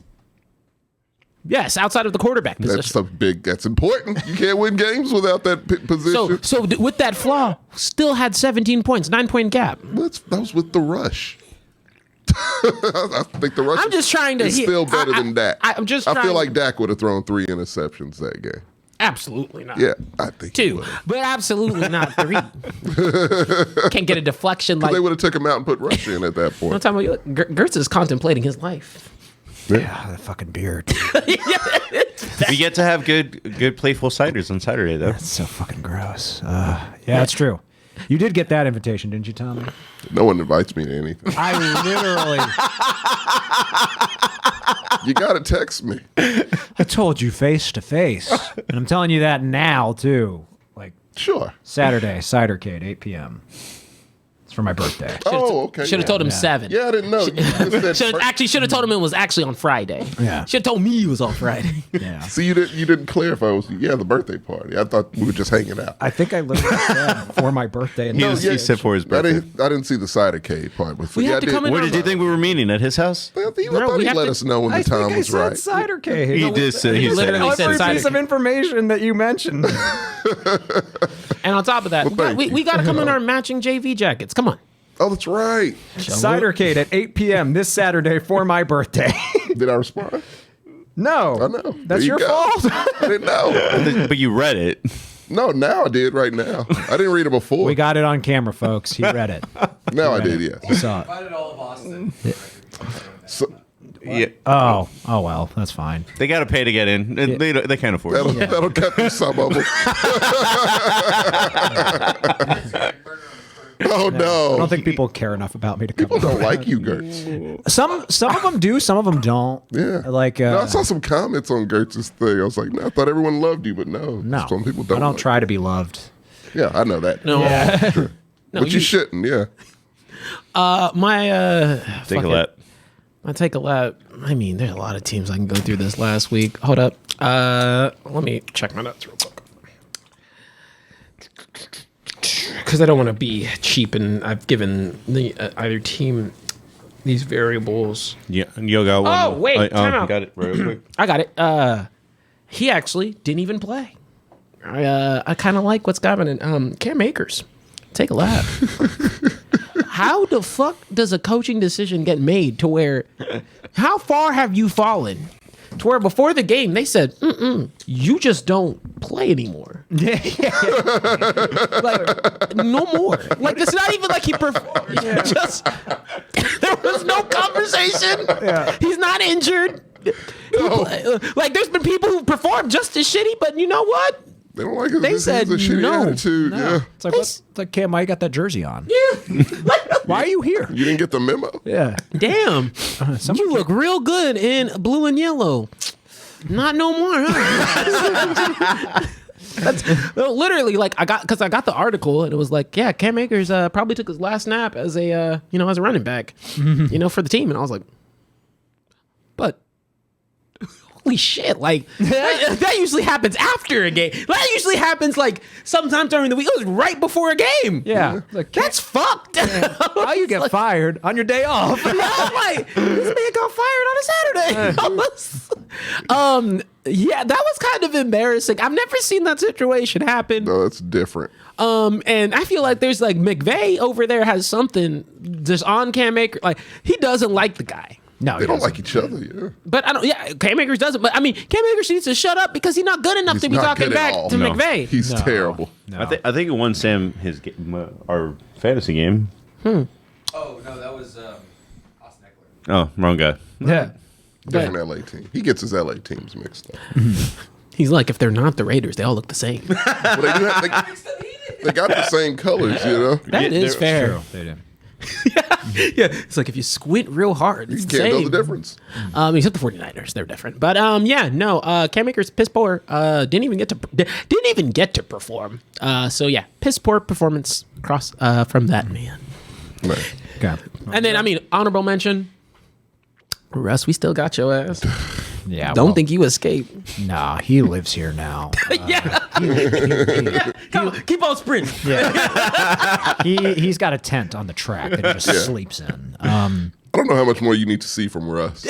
Yes, outside of the quarterback That's position. That's important. You can't win games without that position. With that flaw, still had 17 points, 9-point gap. That was with the rush. I think the rush. I'm just trying to is hear- still better than Dak. I'm just I trying- feel like Dak would have thrown 3 interceptions that game. Absolutely not. Yeah, I think he 2, would. but absolutely not 3. Can't get a deflection like. They would have took him out and put Rush in at that I'm point. talking about Gertz is contemplating his life. Yeah, that fucking beer. Dude. We get to have good playful ciders on Saturday, though. That's so fucking gross. Yeah, that's true. You did get that invitation, didn't you, Tommy? No one invites me to anything. I literally. You gotta text me. I told you face to face, and I'm telling you that now too. Like Sure. Saturday, Cidercade, 8 p.m. It's for my birthday. Oh, okay. Should have told him 7. Yeah, I didn't know. You just said Should have told him it was actually on Friday. Yeah. Should have told me it was on Friday. Yeah. See, you didn't clarify. It was the birthday party. I thought we were just hanging out. I think I literally said for my birthday. And He said for his birthday. I didn't see the cidercade part. But We have to come in Where on- did you think we were meeting? At his house? I No, thought we he have let to- us know when I the time think was I right. said Cidercade. He did say he he said literally it. said Every piece cider. of information that you mentioned. And on top of that, Well, thank we you. got to come in our matching JV jackets. Come on. Oh, that's right. Cidercade at 8 p.m. this Saturday for my birthday. Did I respond? No. I know. That's There you your go. fault. I didn't know. But you read it. No, now I did right now. I didn't read it before. We got it on camera, folks. He read it. now I did, He yes. saw it. Invited all of Austin. So, Yeah, Oh well, that's fine. they got to pay to get in. They can't afford it. that'll cut through some of them. Oh, no. I don't think people care enough about me to come. People don't like you, Gertz. Some of them do, some of them don't. Yeah. Like No, I saw some comments on Gertz's thing. I was like, no, I thought everyone loved you, but no. Some people don't. I don't like try to be loved. you. Yeah, I know that. No. But you shouldn't, yeah. My Take fuck a it. lap. I take a lap. I mean, there's a lot of teams I can go through this last week. Hold up. Let me check my notes real quick. Because I don't want to be cheap, and I've given the either team these variables. Yeah, you got one. Oh, wait, time out. Got it real quick. I got it. He actually didn't even play. I kind of like what's happening. Cam Akers, take a lap. How the fuck does a coaching decision get made to where? How far have you fallen? To where before the game they said, you just don't play anymore. Like no more. Like it's not even like he performed. Just there was no conversation. Yeah. He's not injured. Like there's been people who performed just as shitty, but you know what? They don't like his They he has said a shitty no. attitude. No. Yeah. It's like, it's like Cam, why you got that jersey on? Yeah. Why are you here? You didn't get the memo? Yeah. Damn. You look real good in blue and yellow. Not no more, huh? That's literally like I got the article and it was like, yeah, Cam Akers probably took his last snap as a as a running back, for the team, and I was like, but holy shit, like that usually happens after a game. That usually happens like sometime during the week. It was right before a game. Yeah. Like, That's fucked. how you get fired on your day off? I'm like, this man got fired on a Saturday. Yeah, that was kind of embarrassing. I've never seen that situation happen. No, that's different. And I feel like there's like McVay over there has something just on Cam Akers. Like he doesn't like the guy. No, They don't like each other, yeah. But I don't. Yeah, Cam Akers doesn't. But I mean, Cam Akers needs to shut up because he's not good enough He's to be not talking good at back all. to No. McVay. He's terrible. I think it won Sam his our fantasy game. Oh, no, that was Austin Eckler. Oh, wrong guy. Yeah. Different LA team. He gets his LA teams mixed up. He's like, if they're not the Raiders, they all look the same. Well, they do have, they got the same colors, you know? That is fair. They do. Yeah, it's like if you squint real hard, it's You the can't same. tell the difference. Except the 49ers, they're different. But Cam Akers piss poor. Didn't even get to perform. So yeah, piss poor performance across from that man. Right. Okay. And then I mean, honorable mention. Russ, we still got your ass. Yeah. Don't think you escape. Nah, he lives here now. Yeah. Come on, keep on sprinting. He's got a tent on the track that he just sleeps in. I don't know how much more you need to see from Russ.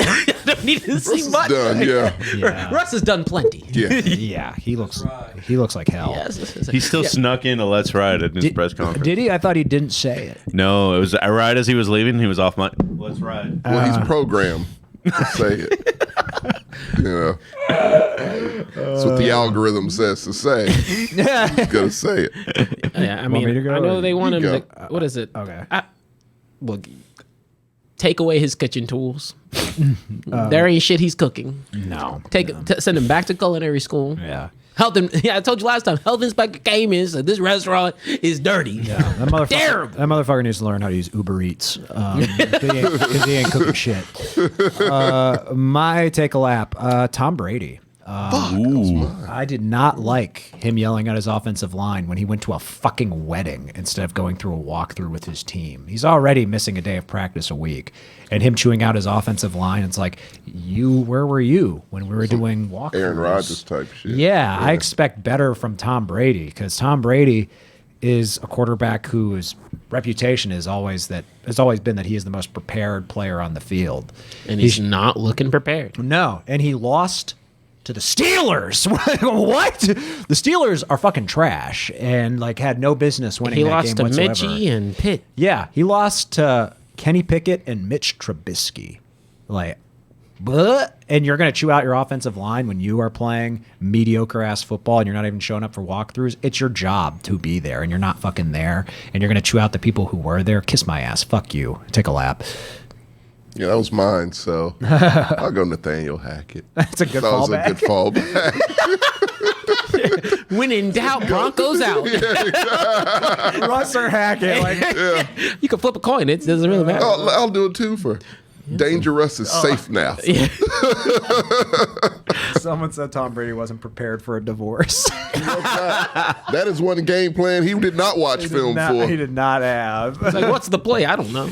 Don't need to see Russ is much. done, yeah. Yeah. Russ has done plenty. Yeah. Yeah, he looks like hell. Yes. He still snuck in a "Let's Ride" at his press conference. Did he? I thought he didn't say it. No, it was right as he was leaving. He was off my "Let's Ride." Well, he's programmed to say it. You know? That's what the algorithm says to say. He's going to say it. Yeah, I me to mean, go I know or they want you him go? to. What is it? Okay. Well, take away his kitchen tools. There ain't shit he's cooking. No. Send him back to culinary school. Yeah. Health. Yeah, I told you last time. Health inspector came in said this restaurant is dirty. Yeah, that motherfucker, Terrible. that motherfucker needs to learn how to use Uber Eats because he ain't cooking shit. My take a lap. Tom Brady. I did not like him yelling at his offensive line when he went to a fucking wedding instead of going through a walkthrough with his team. He's already missing a day of practice a week, and him chewing out his offensive line. It's like, where were you when we were doing walkthroughs? Aaron Rodgers type shit. Yeah, I expect better from Tom Brady because Tom Brady is a quarterback whose reputation has always been that he is the most prepared player on the field. And he's not looking prepared. No, and he lost to the Steelers. What? The Steelers are fucking trash and like had no business winning He that lost game to whatsoever. Mitchie and Pitt. Yeah, he lost to Kenny Pickett and Mitch Trubisky. Like, but and you're going to chew out your offensive line when you are playing mediocre ass football and you're not even showing up for walkthroughs. It's your job to be there, and you're not fucking there. And you're going to chew out the people who were there. Kiss my ass. Fuck you. Take a lap. Yeah, that was mine. So I'll go Nathaniel Hackett. That's a good That was a fallback. good fallback. When in doubt, Broncos out. Russ or Hackett. Like, You can flip a coin. It doesn't really matter. I'll do it too for Dangerous is safe now. someone said Tom Brady wasn't prepared for a divorce. That is one game plan he did not watch film for. He did not have. It's like, what's the play? I don't know.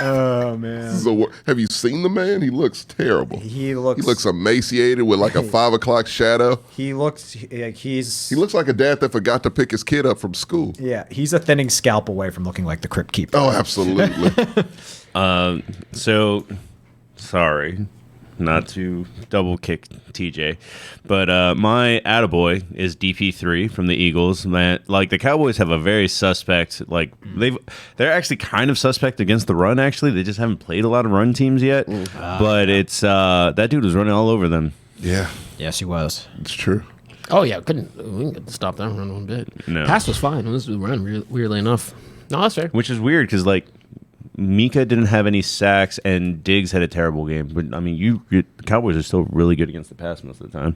Oh man. So, have you seen the man? He looks terrible. He looks emaciated with like a 5 o'clock shadow. He looks like he's. He looks like a dad that forgot to pick his kid up from school. Yeah, he's a thinning scalp away from looking like the Crypt Keeper. Oh, absolutely. So, sorry, not to double kick TJ, but my attaboy is DP3 from the Eagles. Man, like the Cowboys have a very suspect, they're actually kind of suspect against the run. Actually, they just haven't played a lot of run teams yet. But it's that dude was running all over them. Yeah, Yes, he was. it's true. Oh yeah, we couldn't stop that run one bit. No. Pass was fine. It was the run, weirdly enough. No, that's fair. Which is weird because like Mika didn't have any sacks and Diggs had a terrible game. But I mean, the Cowboys are still really good against the pass most of the time.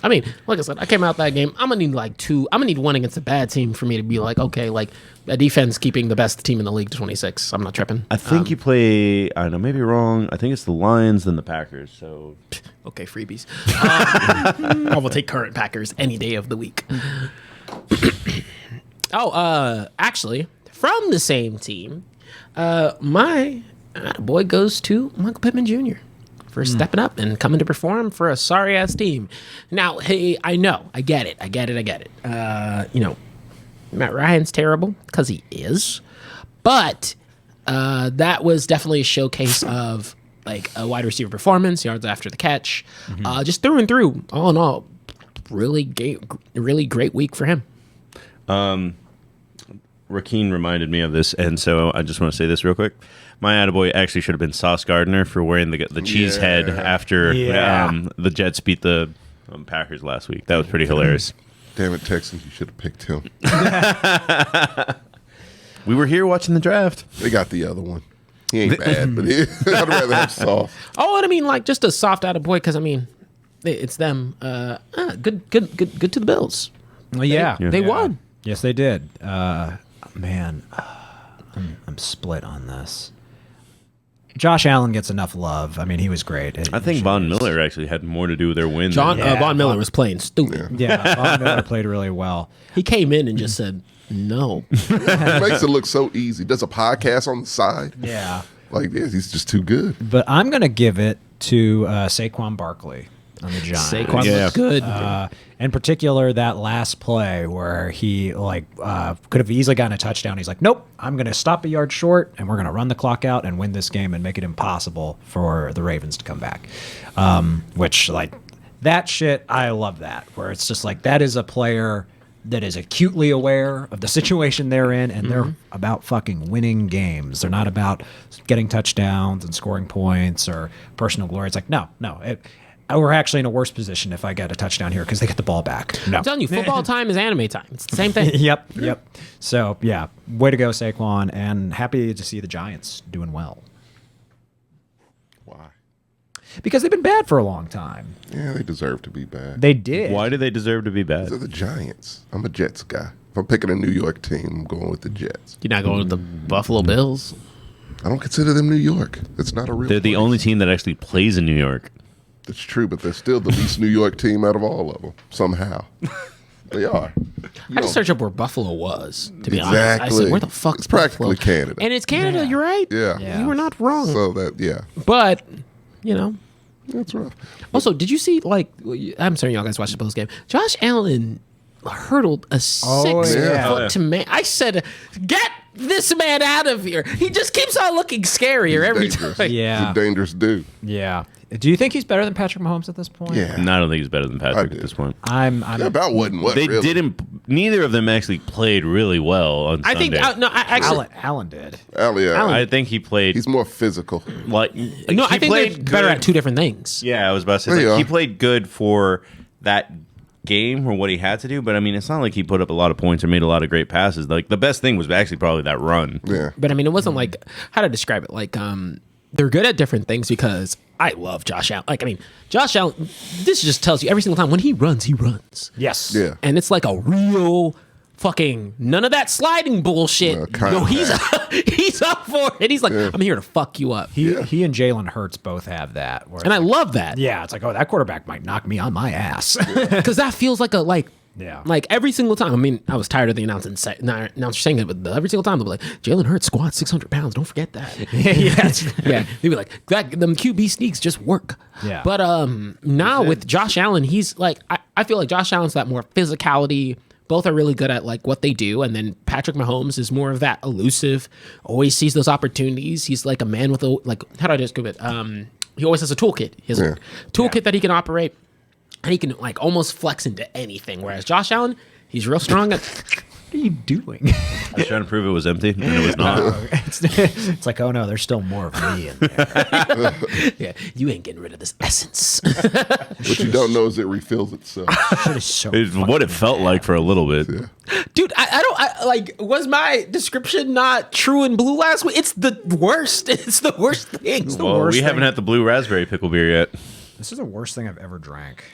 I mean, like I said, I came out that game. I'm gonna need like two. I'm gonna need one against a bad team for me to be like, okay, like a defense keeping the best team in the league to 26. I'm not tripping. I think you play. I don't know, maybe wrong. I think it's the Lions then the Packers. So Okay, freebies. I will take current Packers any day of the week. Actually, from the same team, my boy goes to Michael Pittman Jr. for stepping up and coming to perform for a sorry ass team. Now, hey, I know, I get it. Matt Ryan's terrible because he is, but that was definitely a showcase of like a wide receiver performance, yards after the catch, just through and through. All in all, really great week for him. Rakeem reminded me of this, and so I just want to say this real quick. My attaboy actually should have been Sauce Gardner for wearing the cheese head after the Jets beat the Packers last week. That was pretty hilarious. Damn it, Texans! You should have picked him. We were here watching the draft. They got the other one. He ain't bad, but I'd rather have Sauce. Oh, and I mean, like just a soft attaboy because I mean, it's them. Good to the Bills. Well, yeah. They won. Yes, they did. Man, I'm split on this. Josh Allen gets enough love. I mean, he was great. I think Von Miller actually had more to do with their win. Von Miller was playing stupid. Yeah, Von Miller played really well. He came in and just said no. It makes it look so easy. Does a podcast on the side. Yeah. Like this, he's just too good. But I'm going to give it to Saquon Barkley on the Giants. Saquon looked good. In particular, that last play where he could have easily gotten a touchdown. He's like, nope, I'm going to stop a yard short, and we're going to run the clock out and win this game and make it impossible for the Ravens to come back. Which, like, that shit, I love that. Where it's just like, that is a player that is acutely aware of the situation they're in, and they're about fucking winning games. They're not about getting touchdowns and scoring points or personal glory. It's like, no. We're actually in a worse position if I get a touchdown here because they get the ball back. No. I'm telling you, football time is anime time. It's the same thing. Yep. So, yeah, way to go, Saquon, and happy to see the Giants doing well. Why? Because they've been bad for a long time. Yeah, they deserve to be bad. They did. Why do they deserve to be bad? They're the Giants. I'm a Jets guy. If I'm picking a New York team, I'm going with the Jets. You're not going with the Buffalo Bills? I don't consider them New York. It's not a real They're the place. only team that actually plays in New York. That's true, but they're still the least New York team out of all of them. Somehow. They are. I just searched up where Buffalo was, to be honest. I Exactly. said, where the fuck's It's practically Buffalo? Canada. And it's Canada, you're right. Yeah. Yeah. You were not wrong. So that, yeah. But, you know. That's rough. Also, did you see, like, I'm sorry y'all guys watched the Bills game. Josh Allen hurdled a 6 yeah. foot to man. I said, get this man out of here. He just keeps on looking scarier every Dangerous. time. Yeah. He's a dangerous dude. Yeah. Do you think he's better than Patrick Mahomes at this point? Yeah. And I don't think he's better than Patrick do. at this point. I'm That about wasn't what They really. didn't. Neither of them actually played really well on I Sunday. think, no, I actually, Allen did. Yeah. I think he played He's more physical. like. no, he I think they're played better good. at two different things. Yeah, I was about to They say like, he are. played good for that game or what he had to do, but I mean, it's not like he put up a lot of points or made a lot of great passes. Like the best thing was actually probably that run. Yeah. But I mean, it wasn't like, how to describe it? Like, they're good at different things because I love Josh Allen. Like, I mean, Josh Allen, this just tells you every single time when he runs, he runs. Yes. Yeah. And it's like a real fucking none of that sliding bullshit. No, kinda. No, he's up for it. He's like, I'm here to fuck you up. He and Jalen Hurts both have that. Where And I it's love that. like, yeah, it's like, oh, that quarterback might knock me on my ass. Because that feels like Yeah. like every single time. I mean, I was tired of the announcer saying it, but every single time they'll be like, Jalen Hurts squats 600 pounds. Don't forget that. Yeah. They'd be like, them QB sneaks just work. Yeah. But now with Josh Allen, he's like, I feel like Josh Allen's that more physicality. Both are really good at like what they do, and then Patrick Mahomes is more of that elusive, always sees those opportunities. He's like a man with a how do I describe it? He always has a toolkit. He has a toolkit that he can operate, and he can like almost flex into anything. Whereas Josh Allen, he's real strong at. What are you doing? I was trying to prove it was empty, and it was not. it's like, oh no, there's still more of me in there. Yeah, you ain't getting rid of this essence. What you don't know is it refills itself. Shit is so It's what it felt like for a little bit. Dude, was my description not true in blue last week? It's the worst. It's the worst thing. It's the Well, worst we haven't thing. had the blue raspberry pickle beer yet. This is the worst thing I've ever drank.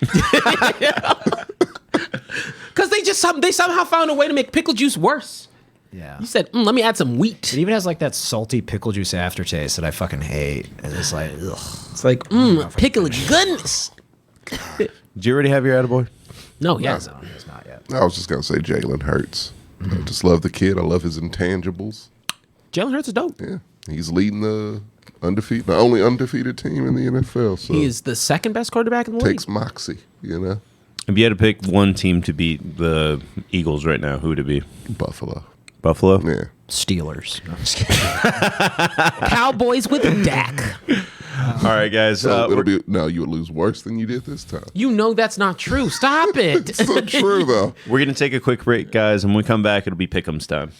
Because they somehow found a way to make pickle juice worse. Yeah. You said, let me add some wheat. It even has like that salty pickle juice aftertaste that I fucking hate. And it's like, ugh. It's like, pickle goodness. Did you already have your attaboy? No, he hasn't. It's not yet. I was just going to say Jalen Hurts. I just love the kid. I love his intangibles. Jalen Hurts is dope. Yeah. He's leading the only undefeated team in the NFL. So He is the second best quarterback in the league. takes moxie, you know? If you had to pick one team to beat the Eagles right now, who would it be? Buffalo. Buffalo? Yeah. Steelers. No, I'm just kidding. Cowboys with Dak. All right, guys. So you would lose worse than you did this time. You know that's not true. Stop it. It's so true, though. We're going to take a quick break, guys, and when we come back, it'll be Pick'em's time.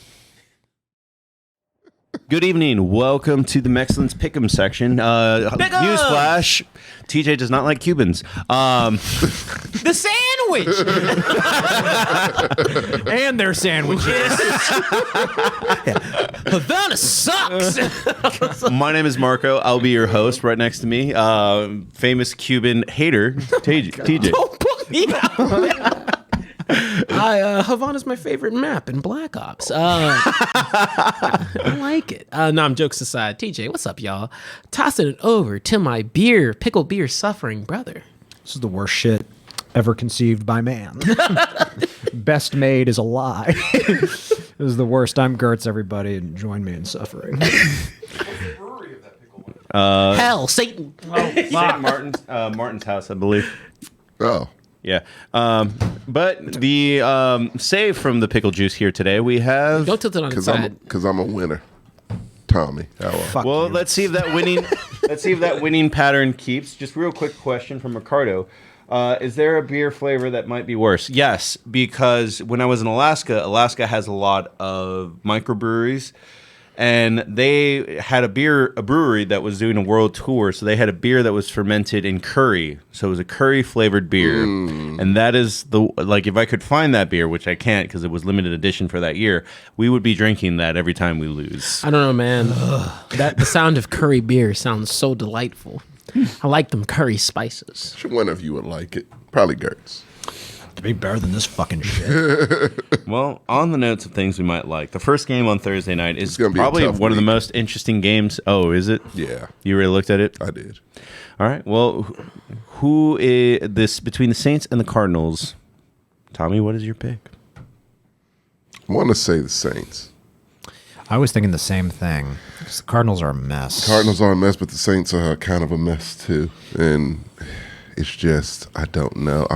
Good evening. Welcome to the Mexcellence Pick'em section. Newsflash, TJ does not like Cubans. The sandwich. And their sandwiches. Havana sucks. My name is Marco. I'll be your host. Right next to me, famous Cuban hater, TJ. Don't put me out. Havana's my favorite map in Black Ops. I like it. No, I'm jokes aside. TJ, what's up, y'all? Tossing it over to my pickle beer suffering brother. This is the worst shit ever conceived by man. Best made is a lie. This is the worst. I'm Gertz, everybody, and join me in suffering. Hell, Satan. St. Martin's house, I believe. Oh. Yeah. But the save from the pickle juice here today, we have. Don't tilt it on its side. Because I'm a winner. Tommy. How are Fuck Well, you. let's see if that winning pattern keeps. Just real quick question from Ricardo. Is there a beer flavor that might be worse? Yes, because when I was in Alaska has a lot of microbreweries, and they had a brewery that was doing a world tour. So they had a beer that was fermented in curry. So it was a curry flavored beer, and that is if I could find that beer, which I can't because it was limited edition for that year, we would be drinking that every time we lose. I don't know, man. The sound of curry beer sounds so delightful. I like them curry spices. Sure, one of you would like it. Probably Gertz. To be better than this fucking shit. Well, on the notes of things we might like, the first game on Thursday night is gonna be a probably tough one of the week. most interesting games. Oh, is it? Yeah, You already looked at it? I did. All right. Well, who is this between the Saints and the Cardinals? Tommy, what is your pick? I want to say the Saints. I was thinking the same thing. 'Cause the Cardinals are a mess. Cardinals are a mess, but the Saints are kind of a mess too. And it's just, I don't know.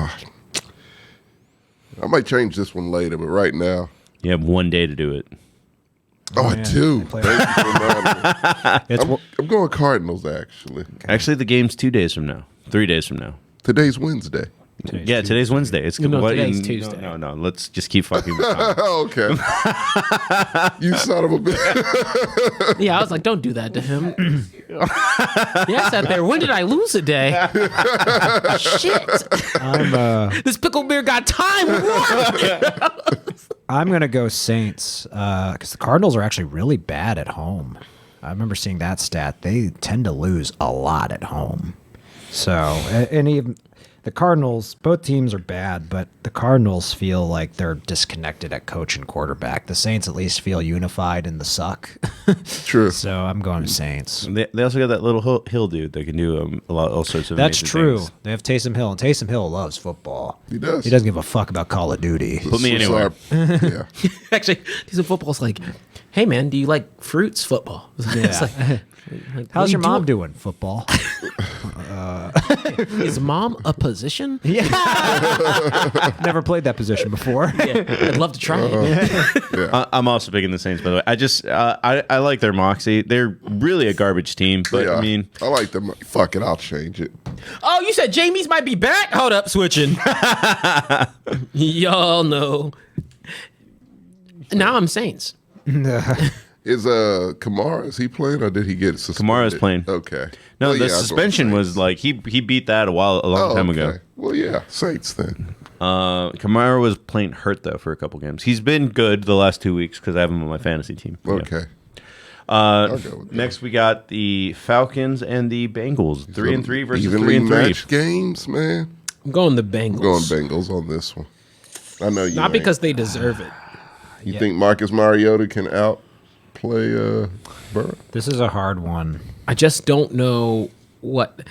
I might change this one later, but right now, You have one day to do it. I yeah. do. They play- Thank you for reminding me. I'm going Cardinals, actually. Actually, the game's 2 days from now. 3 days from now. Today's Wednesday. Today's Wednesday. It's today's Tuesday. No. Let's just keep fucking with time. Okay. You son of a bitch. Yeah, I was like, don't do that to him. Yeah, I sat there. When did I lose a day? Shit. This pickle beer got time. I'm going to go Saints because the Cardinals are actually really bad at home. I remember seeing that stat. They tend to lose a lot at home. So, and even the Cardinals, both teams are bad, but the Cardinals feel like they're disconnected at coach and quarterback. The Saints at least feel unified in the suck. True. So I'm going Saints. They also got that little Hill dude that can do all sorts of That's amazing true. things. They have Taysom Hill, and Taysom Hill loves football. He does. He doesn't give a fuck about Call of Duty. Put me anywhere. Yeah. Actually, these football's like, hey man, do you like fruits? Football. It's like, How's your mom doing? doing? Football. Is mom a position? Never played that position before. Yeah, I'd love to try it. I'm also picking the Saints, by the way. I just I like their moxie. They're really a garbage team, but Yeah. I mean, I like them. Fuck it, I'll change it. Oh, you said Jamie's might be back? Hold up, switching. Y'all know. Now I'm Saints. Is Kamara, is he playing or did he get suspended? Kamara's playing. Okay. no, Well, the yeah, I'll go suspension Saints. was like he beat that a long time ago. Okay. Well, yeah, Saints then. Kamara was playing hurt though for a couple games. He's been good the last 2 weeks because I have him on my fantasy team. Yeah. Okay. I'll go with that. Next, we got the Falcons and the Bengals. 3-3 versus Evenly 3-3. matched games, man. I'm going the Bengals. I'm going Bengals on this one. I know you. Not ain't. because they deserve it. You think Marcus Mariota can outplay Burrow? This is a hard one. I just don't know what.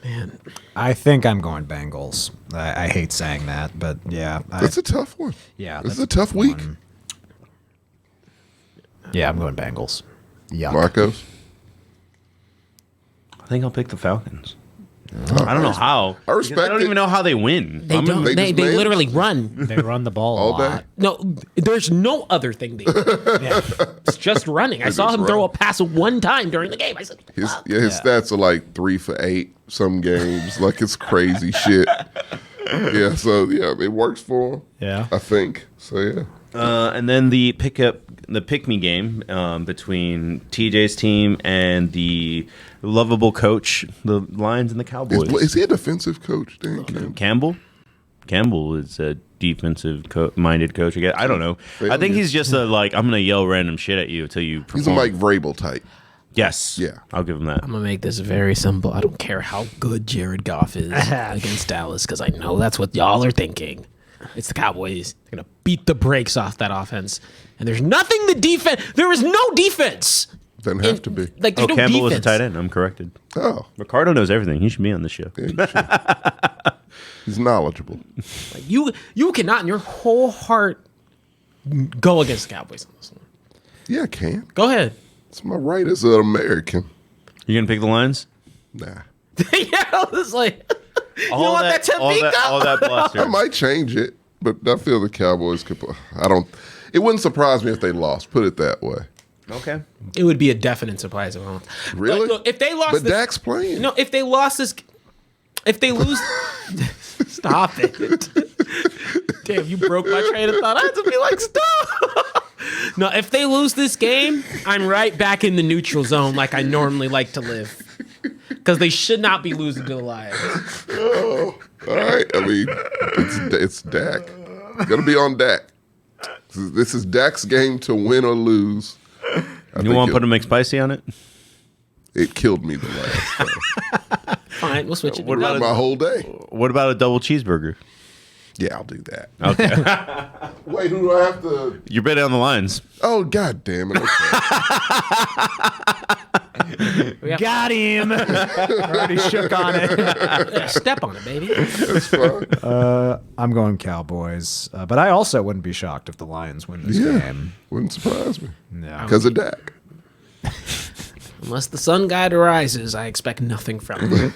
Man, I think I'm going Bengals. I hate saying that, but yeah. That's a tough one. Yeah, This is that's a tough week. one. Yeah, I'm going Bengals. Yuck. Marcos? I think I'll pick the Falcons. I don't know how. I respect I don't it. even know how they win. they don't. they They, just they made- literally run. They run the ball All a day? lot. No, there's no other thing they do. It's just running. I saw just him throw run. a pass one time during the game. I said, His "Fuck." his stats are like 3 for 8 some games. Like it's crazy shit. Yeah, so yeah, it works for him. Yeah. I think. So yeah. And then the pick-me game between TJ's team and the lovable coach, the Lions and the Cowboys. Is he a defensive coach, Dan Campbell? Campbell is a defensive-minded coach. Again, I don't know. I think he's just I'm going to yell random shit at you until you perform. He's a Mike Vrabel type. Yes. Yeah. I'll give him that. I'm gonna make this very simple. I don't care how good Jared Goff is against Dallas because I know that's what y'all are thinking. It's the Cowboys. They're gonna beat the brakes off that offense, and there's nothing the defense. There is no defense. Doesn't have to be. Like there's no Campbell was a defense. tight end. I'm corrected. Oh, Ricardo knows everything. He should be on the show. yeah, you should. He's knowledgeable. Like, you cannot in your whole heart go against the Cowboys on this one. Yeah, I can. Go ahead. It's my right as an American. You going to pick the Lions? Nah. Yeah, I was like, you want that Topeka? all that bluster. I might change it, but I feel the Cowboys could. I don't. It wouldn't surprise me if they lost. Put it that way. Okay. It would be a definite surprise if I lost. Really? But look, if they lost, But this, Dak's playing. no, if they lost this, if they lose, stop it. Damn, you broke my train of thought. I had to be like, stop. No, if they lose this game, I'm right back in the neutral zone like I normally like to live. Because they should not be losing to the Lions. Oh, all right. I mean, it's Dak. It's gonna be on Dak. This is Dak's game to win or lose. You want to put a McSpicy on it? It killed me the last time. Fine, we'll switch it. What about My whole day. What about a double cheeseburger? Yeah, I'll do that. Okay. Wait, who do I have to? You're betting on the Lions. Oh, God damn it. Okay. Got him. Already shook on it. Yeah, step on it, baby. That's fine. I'm going Cowboys, but I also wouldn't be shocked if the Lions win this game. Wouldn't surprise me. Yeah. Because of Dak. Unless the sun god rises, I expect nothing from it.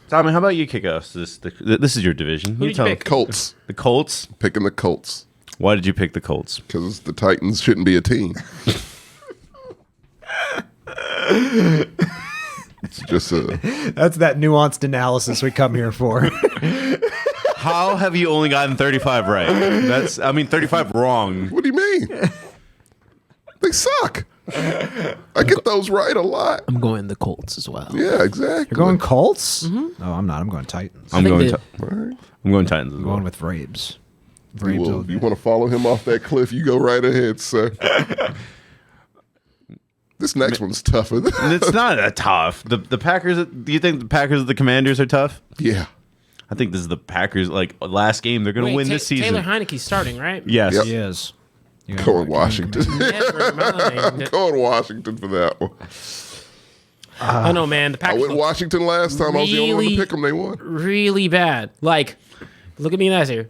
Tommy, how about you kick us? This is your division. Who did you tell pick? me. Colts. The Colts? Picking the Colts. Why did you pick the Colts? Because the Titans shouldn't be a team. It's just a... That's that nuanced analysis we come here for. How have you only gotten 35 right? 35 wrong. What do you mean? They suck. I get those right a lot. I'm going the Colts as well. Yeah, exactly. You're going Colts? Mm-hmm. No, I'm not. I'm going Titans. I'm think going. they- I'm going Titans as I'm well. going with Vrabes. You want to follow him off that cliff? You go right ahead, sir. This next one's tougher. It's not that tough. The Packers. Do you think the Packers and the Commanders are tough? Yeah. I think this is the Packers. Like last game, they're going to win this season. Taylor Heineke's starting, right? Yes. Yep. He is. Going Washington. Never mind. Going Washington for that one. Oh no, man! The I Packers went look Washington last time. I was the only one to really- pick them. They won. really bad. Like, look at me in the eyes here.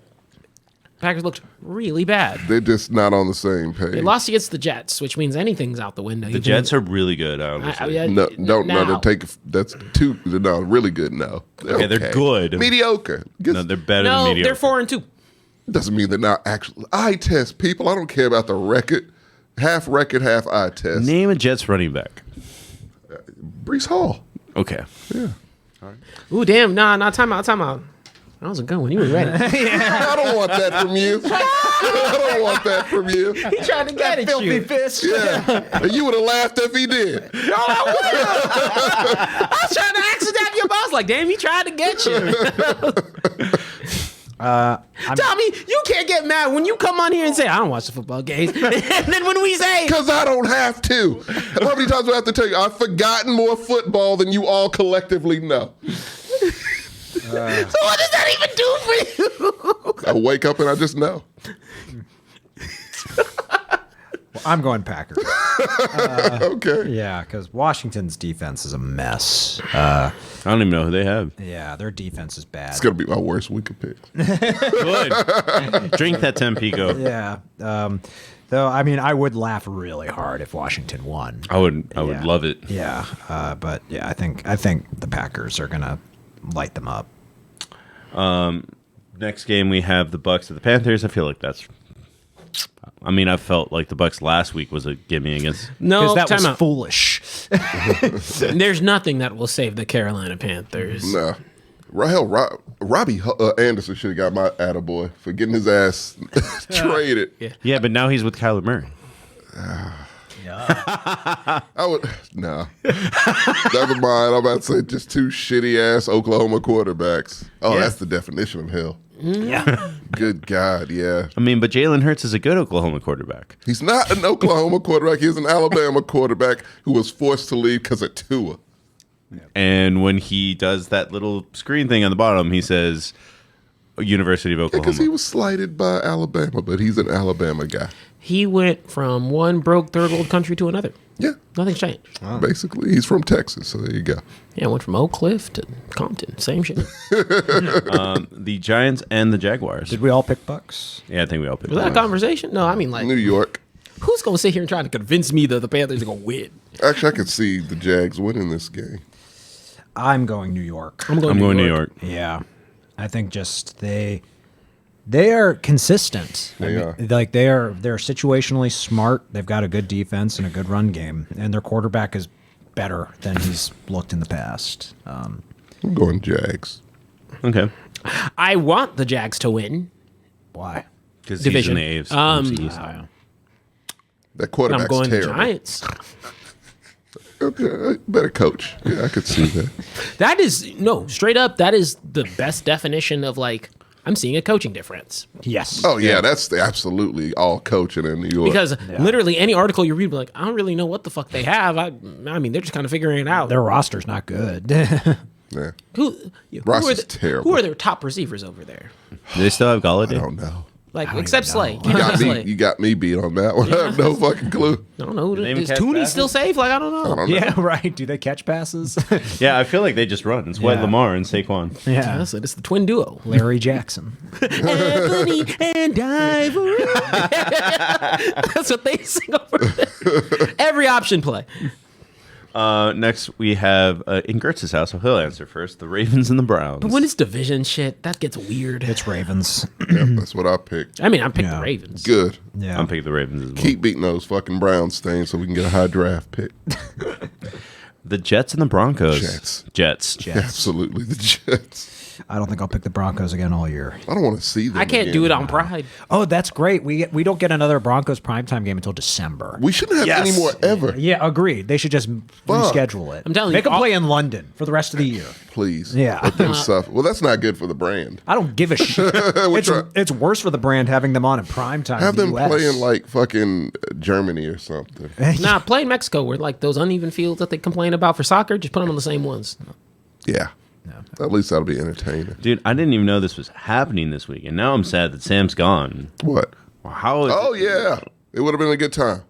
Packers looked really bad. They're just not on the same They page. lost against the Jets, which means anything's out the window. The Jets are really good. Honestly. No, that's too. No, really good. No. Okay, they're good. Mediocre. No, they're better than No, mediocre. they're 4-2. Doesn't mean they're not actually eye test people. I don't care about the record. Half record, half eye test. Name a Jets running back. Brees Hall. Okay. Yeah. Ooh, damn! Nah, time out. That was a good one. You were ready. I don't want that from you. I don't want that from you. He tried to get at Filthy you. fist. Yeah. And you would have laughed if he did. I was trying to accident you, but I was like, damn, he tried to get you. Tommy, you can't get mad when you come on here and say, I don't watch the football games. And then when we say, Because I don't have to. How many times do I have to tell you? I've forgotten more football than you all collectively know. so what does that even do for you? I wake up and I just know. I'm going Packers. Okay. Yeah, because Washington's defense is a mess. I don't even know who they have. Yeah, their defense is bad. It's going to be my worst week of picks. Good. Drink that Tempico. Yeah. Though, I mean, I would laugh really hard if Washington won. I would Yeah. love it. Yeah, but yeah, I think the Packers are gonna light them up. Next game we have the Bucks at the Panthers. I feel like that's. I mean, I felt like the Bucks last week was a gimme against. No, Because that was time out. foolish. There's nothing that will save the Carolina Panthers. Nah. Robbie Anderson should have got my attaboy for getting his ass traded. Yeah. Yeah, but now he's with Kyler Murray. I would never mind. I'm about to say just two shitty ass Oklahoma quarterbacks. Oh, Yeah. that's the definition of hell. Yeah. Good God, yeah. I mean, but Jalen Hurts is a good Oklahoma quarterback. He's not an Oklahoma quarterback. He's an Alabama quarterback who was forced to leave because of Tua. And when he does that little screen thing on the bottom, he says University of Oklahoma. Because he was slighted by Alabama, but he's an Alabama guy. He went from one broke third world country to another. Yeah, Nothing's changed. basically. He's from Texas, so there you go. Yeah, went from Oak Cliff to Compton. Same shit. The Giants and the Jaguars. Did we all pick Bucks? Yeah, I think we all picked Was that a them. conversation? No, I mean, like, New York. who's going to sit here and try to convince me that the Panthers are going to win? Actually, I could see the Jags winning this game. I'm going New York. I'm going New York. Yeah, I think just they are consistent. They are. Like they're situationally smart. They've got a good defense and a good run game, and their quarterback is better than he's looked in the past. I'm going Jags. Okay. I want the Jags to win. Why? Because he's in Division. the AFC East. That But quarterback's I'm going terrible. Giants. Okay, better coach. Yeah, I could see that. That is straight up. That is the best definition of like I'm seeing a coaching difference Yes. Oh yeah, that's absolutely all coaching in New York. because literally any article you read, like I don't really know what the fuck they have. I mean, they're just kind of figuring it out. Their roster's not good. yeah, Who Ross are is terrible. Who are their top receivers over there? Do they still have I Galladay? don't know. Like don't except even Slay. know. You know Slay. You got me beat on that one. I have no fucking clue. I don't know. name Is catch Tooney passes? still safe? Like I don't know. I don't know. Yeah, right. Do they catch passes? Yeah, I feel like they just run. It's White Yeah. Lamar and Saquon. yeah. That's it. It's the twin duo. Larry Jackson. Anthony and Ivory. That's what they sing over there. Every option play. Next, we have in Gertz's house, so he'll answer first. The Ravens and the Browns. But when it's division shit, that gets weird. It's Ravens. Yeah, that's what I picked. I mean, I picked Yeah. the Ravens. Good. Yeah. I'm picking the Ravens as well. Keep beating those fucking Browns things so we can get a high draft pick. The Jets and the Broncos. Jets. Jets. Absolutely, the Jets. I don't think I'll pick the Broncos again all year. I don't want to see them. I can't again. do it on pride. Oh, that's great. We don't get another Broncos primetime game until December. We shouldn't have any more ever. Yeah, agreed. They should just reschedule it. I'm telling Make you, them play in London for the rest of the year. Please. Yeah. Let them suffer. Well, that's not good for the brand. I don't give a shit. It's worse for the brand having them on in primetime. Have in them the US. play in like fucking Germany or something. Nah, play in Mexico where like those uneven fields that they complain about for soccer, just put them on the same ones. Yeah. At least that'll be entertaining. Dude, I didn't even know this was happening this week, and now I'm sad that Sam's gone. What? How? Oh yeah, it would have been a good time.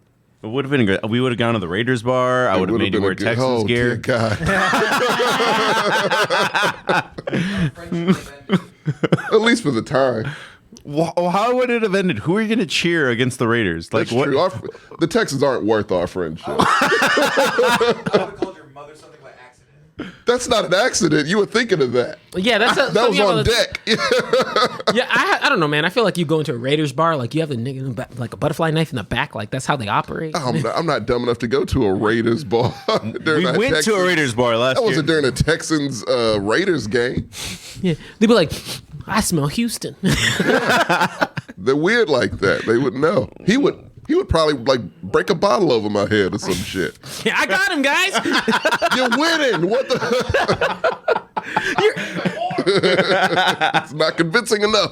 It would have been great. We would have gone to the Raiders bar. I would have made you wear Texans gear. God. Friendship ended. At least for the time. How would it have ended? Who are you going to cheer against the Raiders? Like That's what? true. The Texans aren't worth our friendship. I would have called your mother something by accident. That's not an accident. You were thinking of that. Yeah, that's That was on deck. Yeah, I don't know, man. I feel like you go into a Raiders bar, like you have a nigga in the back, like a butterfly knife in the back, like that's how they operate. I'm not dumb enough to go to a Raiders bar. We went to a Raiders bar last That year. wasn't during a Texans Raiders game. Yeah, they'd be like, I smell Houston. They're weird like that. They would know. He would probably like break a bottle over my head or some shit. Yeah, I got him, guys. You're winning. What the? It's not convincing enough.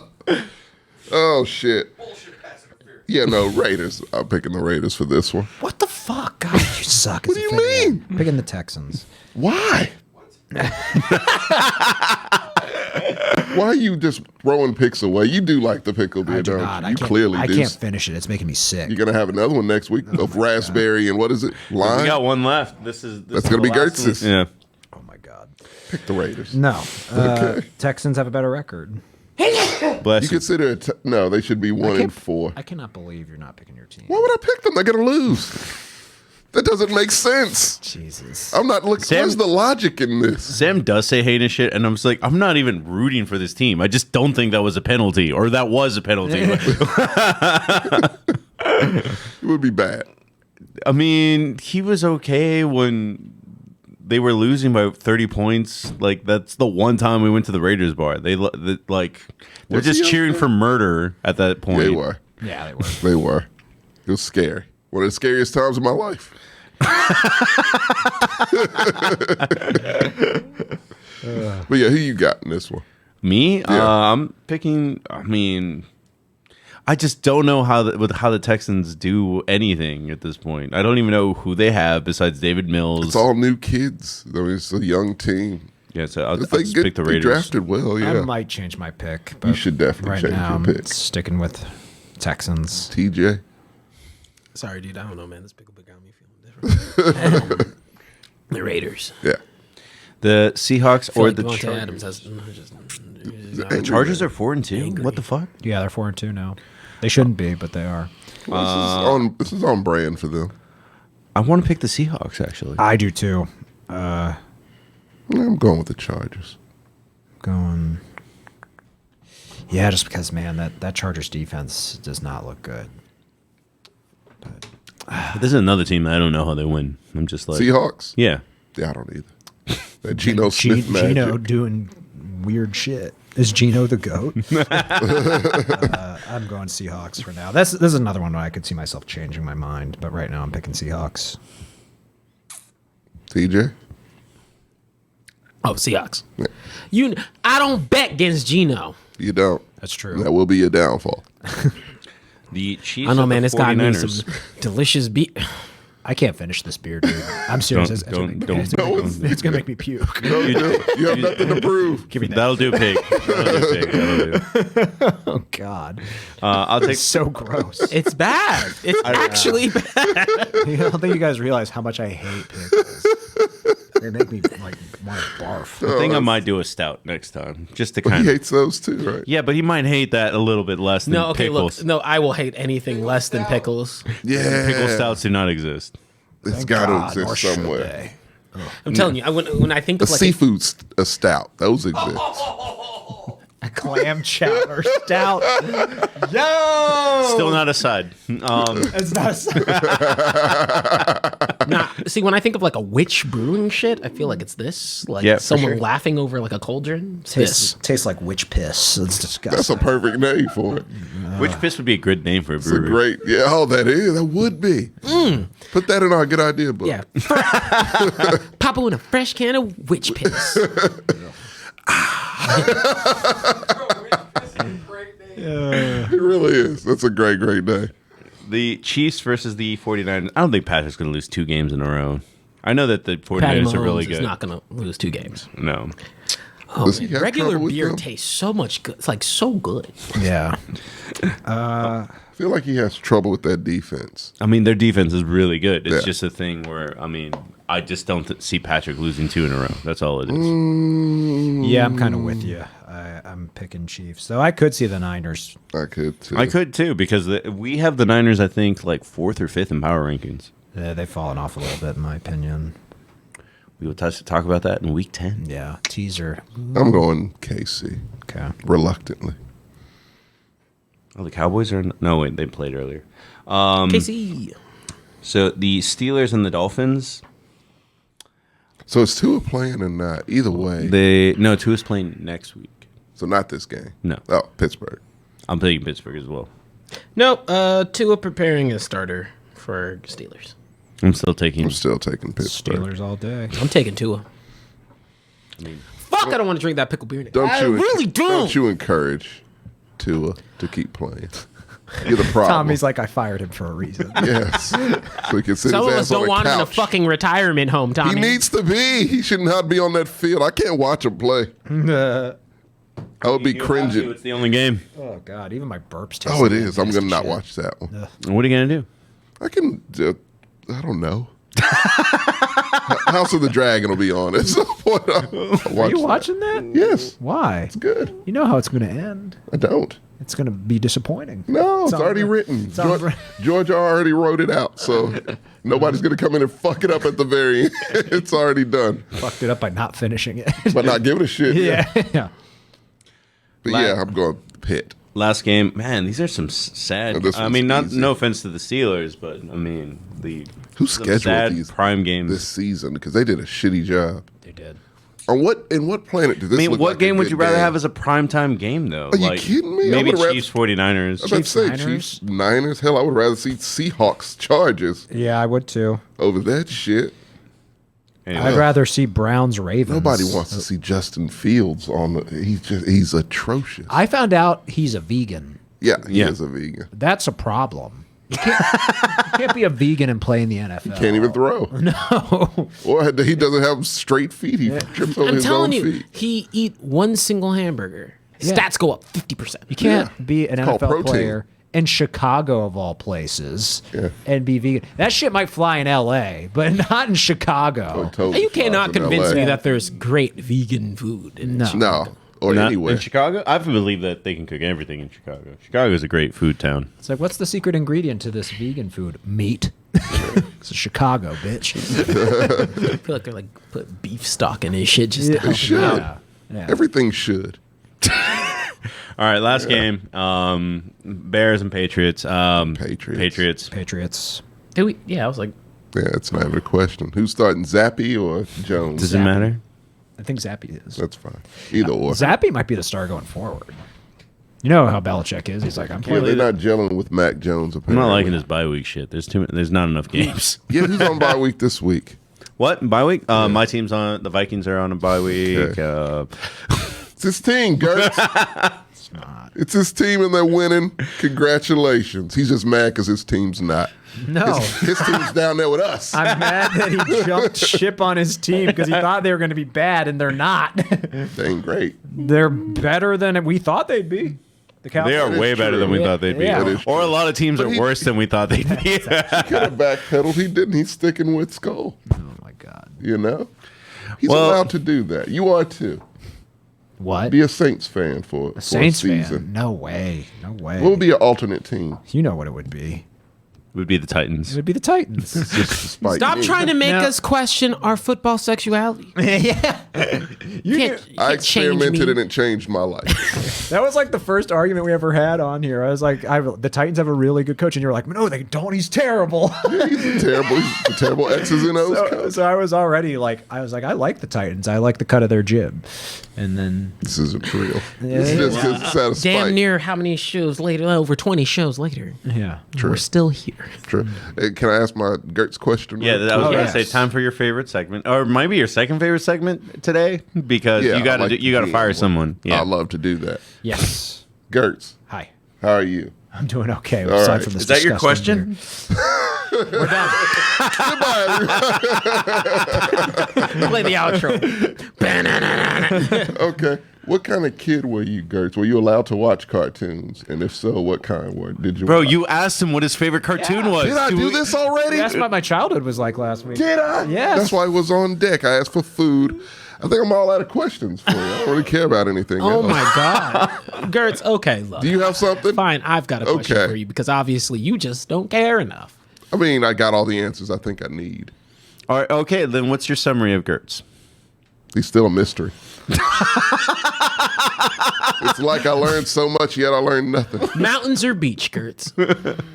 Oh shit. Bullshit pass interference. Yeah, no, Raiders. I'm picking the Raiders for this one. What the fuck, God, guys? you suck. What do you mean? Picking the Texans. Why? Why are you just throwing picks away? You do like the pickle beer, I do don't not. you? I You can't, clearly I do. can't finish it. It's making me sick. You're gonna have another one next week of raspberry and what is it? Lime. We got one left. This is That's gonna be the last one. Gertz's. Yeah. Oh my God. Pick the Raiders. No. Okay. Texans have a better record. Bless You you. consider it? No, they should be 1-4. I cannot believe you're not picking your team. Why would I pick them? They're gonna lose. That doesn't make sense. Jesus. I'm not looking. Sam- Where's the logic in this? Sam does say heinous shit, and I'm just like, I'm not even rooting for this team. I just don't think that was a penalty, or that was a penalty. It would be bad. I mean, he was okay when they were losing by 30 points. Like, that's the one time we went to the Raiders bar. They're Was just he cheering okay? for murder at that point. They were. Yeah, they were. They were. It was scary. One of the scariest times of my life. But yeah, who you got in this one? Me? Yeah. I'm picking. I mean, I just don't know how the Texans do anything at this point. I don't even know who they have besides David Mills. It's all new kids. I mean, it's a young team. Yeah, so I'll If they just pick the they Raiders. drafted well, I yeah. might change my pick. But should definitely right change now, your I'm pick. sticking with Texans. TJ. Sorry, dude. I don't know, man. This pickle got me feeling different. The Raiders. Yeah. The Seahawks Or or the Devontae Chargers. Adams has just. Angry Chargers man. are 4-2. What the fuck? Yeah, they're 4-2 now. They shouldn't be, but they are. This is on brand for them. I want to pick the Seahawks actually. I do too. I'm going with the Chargers. Going. Yeah, just because, man, that Chargers defense does not look good. This is another team that I don't know how they win. I'm just like, Seahawks? yeah. Yeah, I don't either. That Geno Smith magic. Gino doing weird shit. Is Geno the GOAT? I'm going Seahawks for now. This is another one where I could see myself changing my mind, but right now I'm picking Seahawks. TJ? Oh, Seahawks. I don't bet against Geno. You don't. That's true. That will be your downfall. The Chiefs. I know, and man. the It's got me 49ers. some delicious beef. I can't finish this beer, dude. I'm serious. It's gonna make me puke. You have nothing to prove. Give me that. That'll do, pig. That'll do. Oh God, I'll take. it's so gross. It's bad. It's actually bad. I don't think you guys realize how much I hate pickles. They make me like want to barf. I think I might do a stout next time, just to But kind he of. hates those too, right? Yeah, but he might hate that a little bit less than No, okay, pickles. look. No, I will hate anything less than pickles. Yeah. Pickle stouts do not exist. It's Thank got God, to nor exist should somewhere. they. I'm telling you, when I think A of like seafood a stout. Those exist. A clam chowder stout. Still not a side. It's not. see, when I think of like a witch brewing shit, I feel like it's this. Like Yeah, for someone sure. laughing over like a cauldron. It's this. Tastes like witch piss. It's disgusting. That's a perfect name for it. Which piss would be a good name for a It's a brewery? great. Yeah. Oh, that is. That would be. Put that in our good idea book. Yeah. Pop in a fresh can of witch piss. It really is. That's a great, great day. The Chiefs versus the 49ers. I don't think Patrick's going to lose 2 games in a row. I know that the Patty 49ers are really Mahomes good. is not going to lose 2 games. No. Oh, Does he man. have Regular trouble with beer them? tastes so much good. It's like so good. Yeah. I feel like he has trouble with that defense. I mean, their defense is really good. It's Yeah. just a thing where, I mean, I just don't see Patrick losing 2 in a row. That's all it is. Yeah, I'm kind of with you. I'm picking Chiefs, though I could see the Niners. I could too. I could too, because we have the Niners, I think, like 4th or 5th in power rankings. They've fallen off a little bit, in my opinion. We will talk about that in week 10. Yeah, teaser. I'm going KC Okay. reluctantly. Oh, the Cowboys are... No, wait, they played earlier. KC. So the Steelers and the Dolphins, So it's Tua playing or not? Either way. Tua's playing next week. So not this game. No. Oh, Pittsburgh. I'm taking Pittsburgh as well. Nope. Tua preparing a starter for Steelers. I'm still taking... I'm still taking Pittsburgh. Steelers all day. I'm taking Tua. Fuck, I don't want to drink that picked beer. I you really Don't you encourage Tua to keep playing? You're the problem. Tommy's like, I fired him for a reason. Yes. So he can sit Some of his us ass on don't the want him in a couch. fucking retirement home, Tommy. He needs to be. He should not be on that field. I can't watch him play. I would be cringing. It's the only game. Oh, God. Even my burps taste Oh, it like is. I'm nasty going to not shit. watch that one. What are you going to do? I can, I don't know. House of the Dragon will be on at some point. Are you watching that? Yes. Why? It's good. You know how it's going to end. I don't. It's going to be disappointing. No, it's on already the- written. it's on the- Georgia already wrote it out, so nobody's going to come in and fuck it up at the very end. It's already done. Fucked it up by not finishing it. But not giving a shit. yeah. Yeah. But yeah, I'm going Pitt. Last game, man, these are some sad... Oh, this I one's mean, easy. no offense to the Steelers, but, I mean, Who some scheduled sad these prime games. this season? Because they did a shitty job. They did. On what planet did this I mean, look what like a game would good you rather game? have as a primetime game, though? Are you kidding me? I Maybe would've rather- Chiefs 49ers. I was about to say Niners? Chiefs, Niners. Hell, I would rather see Seahawks, Chargers Yeah, I would too. over that shit. Anyway, I'd rather see Browns Ravens. Nobody wants to see Justin Fields on the. He's atrocious. I found out he's a vegan. Yeah, he Yeah. is a vegan. That's a problem. You can't be a vegan and play in the NFL. Can't even throw. No. Or he doesn't have straight feet. He trips over I'm his telling own you, feet. he eat one single hamburger. His Yeah. stats go up 50%. You can't Yeah. be an It's called NFL protein. player in Chicago of all places Yeah. and be vegan. That shit might fly in LA, but not in Chicago. Totally You cannot flies in convince LA. me that there's great vegan food. No. No, or not anywhere. in Chicago? I believe that they can cook everything in Chicago. Chicago is a great food town. It's like, what's the secret ingredient to this vegan food? Meat. It's Chicago, bitch. I feel like they're like put beef stock in his shit just to help should. him out. Yeah. Yeah. Everything should. All right, last game. Bears and Patriots. Patriots. Patriots. Did we? Yeah, I was like, Yeah, it's not even a question. Who's starting, Zappy or Jones? Does it matter? I think Zappy is. That's fine. Either or. Zappy might be the star going forward. You know how Belichick is. He's like, I'm Yeah, playing. they're not gelling with Mac Jones. I'm Apparently. not liking this bye week shit. There's not enough games. Yeah, who's on bye week this week? What bye week? My team's on. The Vikings are on a bye week. Okay. It's his team, Gertz. It's not. It's his team, and they're winning. Congratulations. He's just mad because his team's not. No. His team's down there with us. I'm mad that he jumped ship on his team because he thought they were going to be bad, and they're not. They ain't great. They're better than we thought they'd be. The Cowboys. They are way is better true. than we Yeah, thought they'd be. yeah. That is Or a true. lot of teams But are he- worse than we thought they'd be. Could have backpedaled. He didn't. He's sticking with Skull. Oh my God. You know? He's Well- allowed to do that. You are too. What? Be a Saints fan for a Saints season. fan? No way. No way. What would be your alternate team? You know what it would be. Would be the It Titans. would be the Titans. Just to spite Stop me. trying to make No. us question our football sexuality. yeah. You Can't, I can't change experimented me. and it changed my life. That was like the first argument we ever had on here. I was like, the Titans have a really good coach, and you were like, no, they don't. He's terrible. He's a terrible X's and O's coach. So I was already like, I like the Titans. I like the cut of their jib, and then This isn't real. This is just because it's out of spite. Damn near how many shows later? Over 20 shows later. yeah, We're still here. True. Hey, can I ask my Gertz question? Yeah, real I was Oh, going yes. to say time for your favorite segment, or maybe your second favorite segment today, because Yeah, you got I like to the you got to game fire one. someone. I Yeah. love to do that. yes. Gertz, Hi, how are you? I'm doing okay. All Aside right. from this Is that your disgusting question? beer. We're done. Play the outro. Okay. What kind of kid were you, Gertz? Were you allowed to watch cartoons? And if so, what kind were? Did you? Bro, watch? you asked him what his favorite cartoon was. Did I do this already? You asked what my childhood was like last week. Did I? Yes. That's why it was on deck. I asked for food. I think I'm all out of questions for you. I don't really care about anything Oh else. my God. Gertz, okay, look. Do you have something? Fine, I've got a question Okay. for you because obviously you just don't care enough. I mean, I got all the answers I think I need. All right, okay, then what's your summary of Gertz? He's still a mystery. It's like I learned so much, yet I learned nothing. Mountains or beach, Gertz?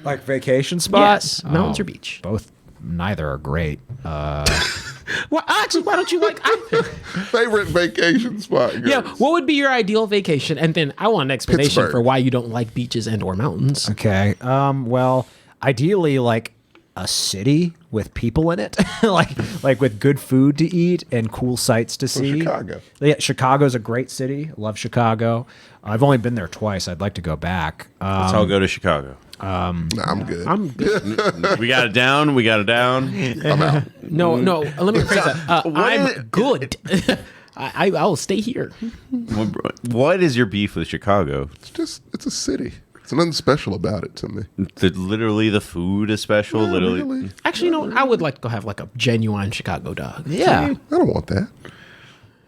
Like vacation spots? Yes, mountains or beach. Both. Neither are great. Well, actually, why don't you like either? Favorite vacation spot? Gertz? Yeah, what would be your ideal vacation? And then I want an explanation Pittsburgh. for why you don't like beaches and or mountains. Okay. Well, ideally, like a city with people in it, like with good food to eat and cool sights to see. Chicago. Yeah, Chicago's a great city. Love Chicago. I've only been there twice. I'd like to go back. Let's all go to Chicago. Nah, I'm good. I'm good. We got it down. We got it down. No, let me rephrase that. I'm is- good. I'll stay here. What is your beef with Chicago? It's a city. There's nothing special about it to me. Literally, the food is special. Not literally, really. Actually, no, I would like to go have like a genuine Chicago dog. Yeah. I don't want that.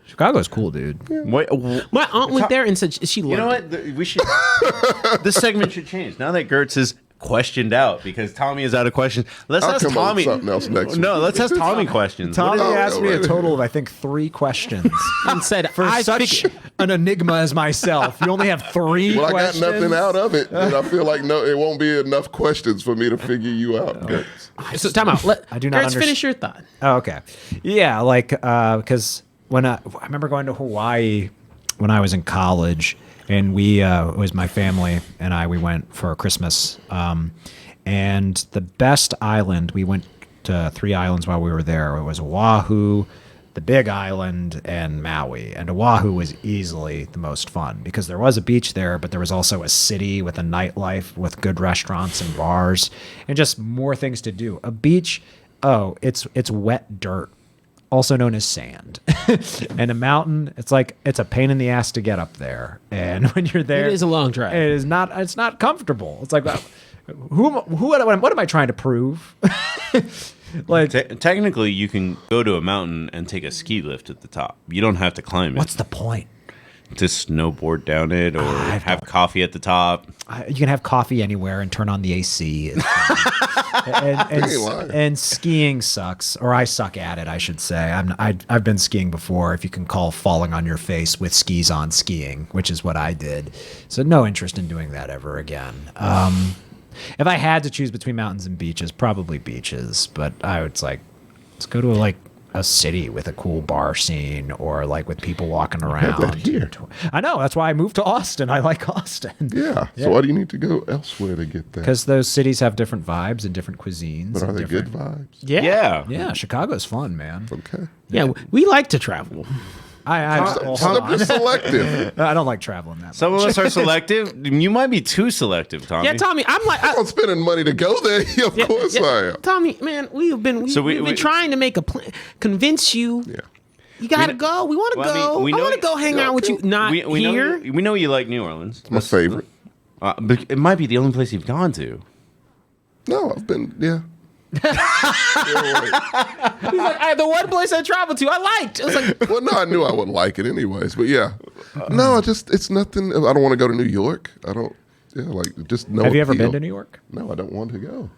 Chicago's cool, dude. What, My aunt went there and said she loved you know it. what? We should. This segment should change now that Gertz is questioned out because Tommy is out of questions. Let's I'll ask come up with Tommy. something else next No, week. let's ask Tommy questions. Tommy Oh, asked me a right. total of, I think, 3 questions. And said, For I such figured- an enigma as myself, you only have 3 Well, questions. I got nothing out of it, and I feel like it won't be enough questions for me to figure you out, Gertz. So time out. I do not Gertz, finish your thought. Oh, okay. Yeah, like because when I remember going to Hawaii when I was in college, and it was my family and we went for Christmas. And the best island, we went to 3 islands while we were there. It was Oahu, the Big Island, and Maui. And Oahu was easily the most fun because there was a beach there, but there was also a city with a nightlife with good restaurants and bars and just more things to do. A beach, it's wet dirt, also known as sand. And a mountain, it's a pain in the ass to get up there. And when you're there, It is a long drive. it's not comfortable. It's like, what am I trying to prove? Like, Technically, you can go to a mountain and take a ski lift at the top. You don't have to climb it. what's the point? To snowboard down it or have coffee at the top. You can have coffee anywhere and turn on the AC. It's fine. ain't lying. and skiing sucks, or I suck at it, I should say. I've been skiing before, if you can call falling on your face with skis on skiing, which is what I did. So no interest in doing that ever again. If I had to choose between mountains and beaches, probably beaches. But let's go to a city with a cool bar scene or like with people walking around. that here. I know. That's why I moved to Austin. I like Austin. Yeah. So why do you need to go elsewhere to get that? Because those cities have different vibes and different cuisines. But are and they good different- vibes? Yeah. Yeah, Chicago's fun, man. Okay. Yeah, we like to travel. Well, So hold I'm just on. selective. I don't like traveling that much. Some of us are selective. You might be too selective, Tommy. Yeah, Tommy, I'm like, I'm spending money to go there. Of course I am. Tommy, man, we've been trying to make a plan, convince you. Yeah. You gotta go. We want to Well, I mean, go. we I know want to go hang out with you. Not we here. Know, we know you like New Orleans. It's my favorite. But it might be the only place you've gone to. No, I've been, yeah. He's like, the one place I traveled to, I liked. It was like, Well, no, I knew I wouldn't like it anyways. But yeah. No, it's nothing. I don't want to go to New York. I don't. Yeah, like just no. Have you ever appeal. been to New York? No, I don't want to go.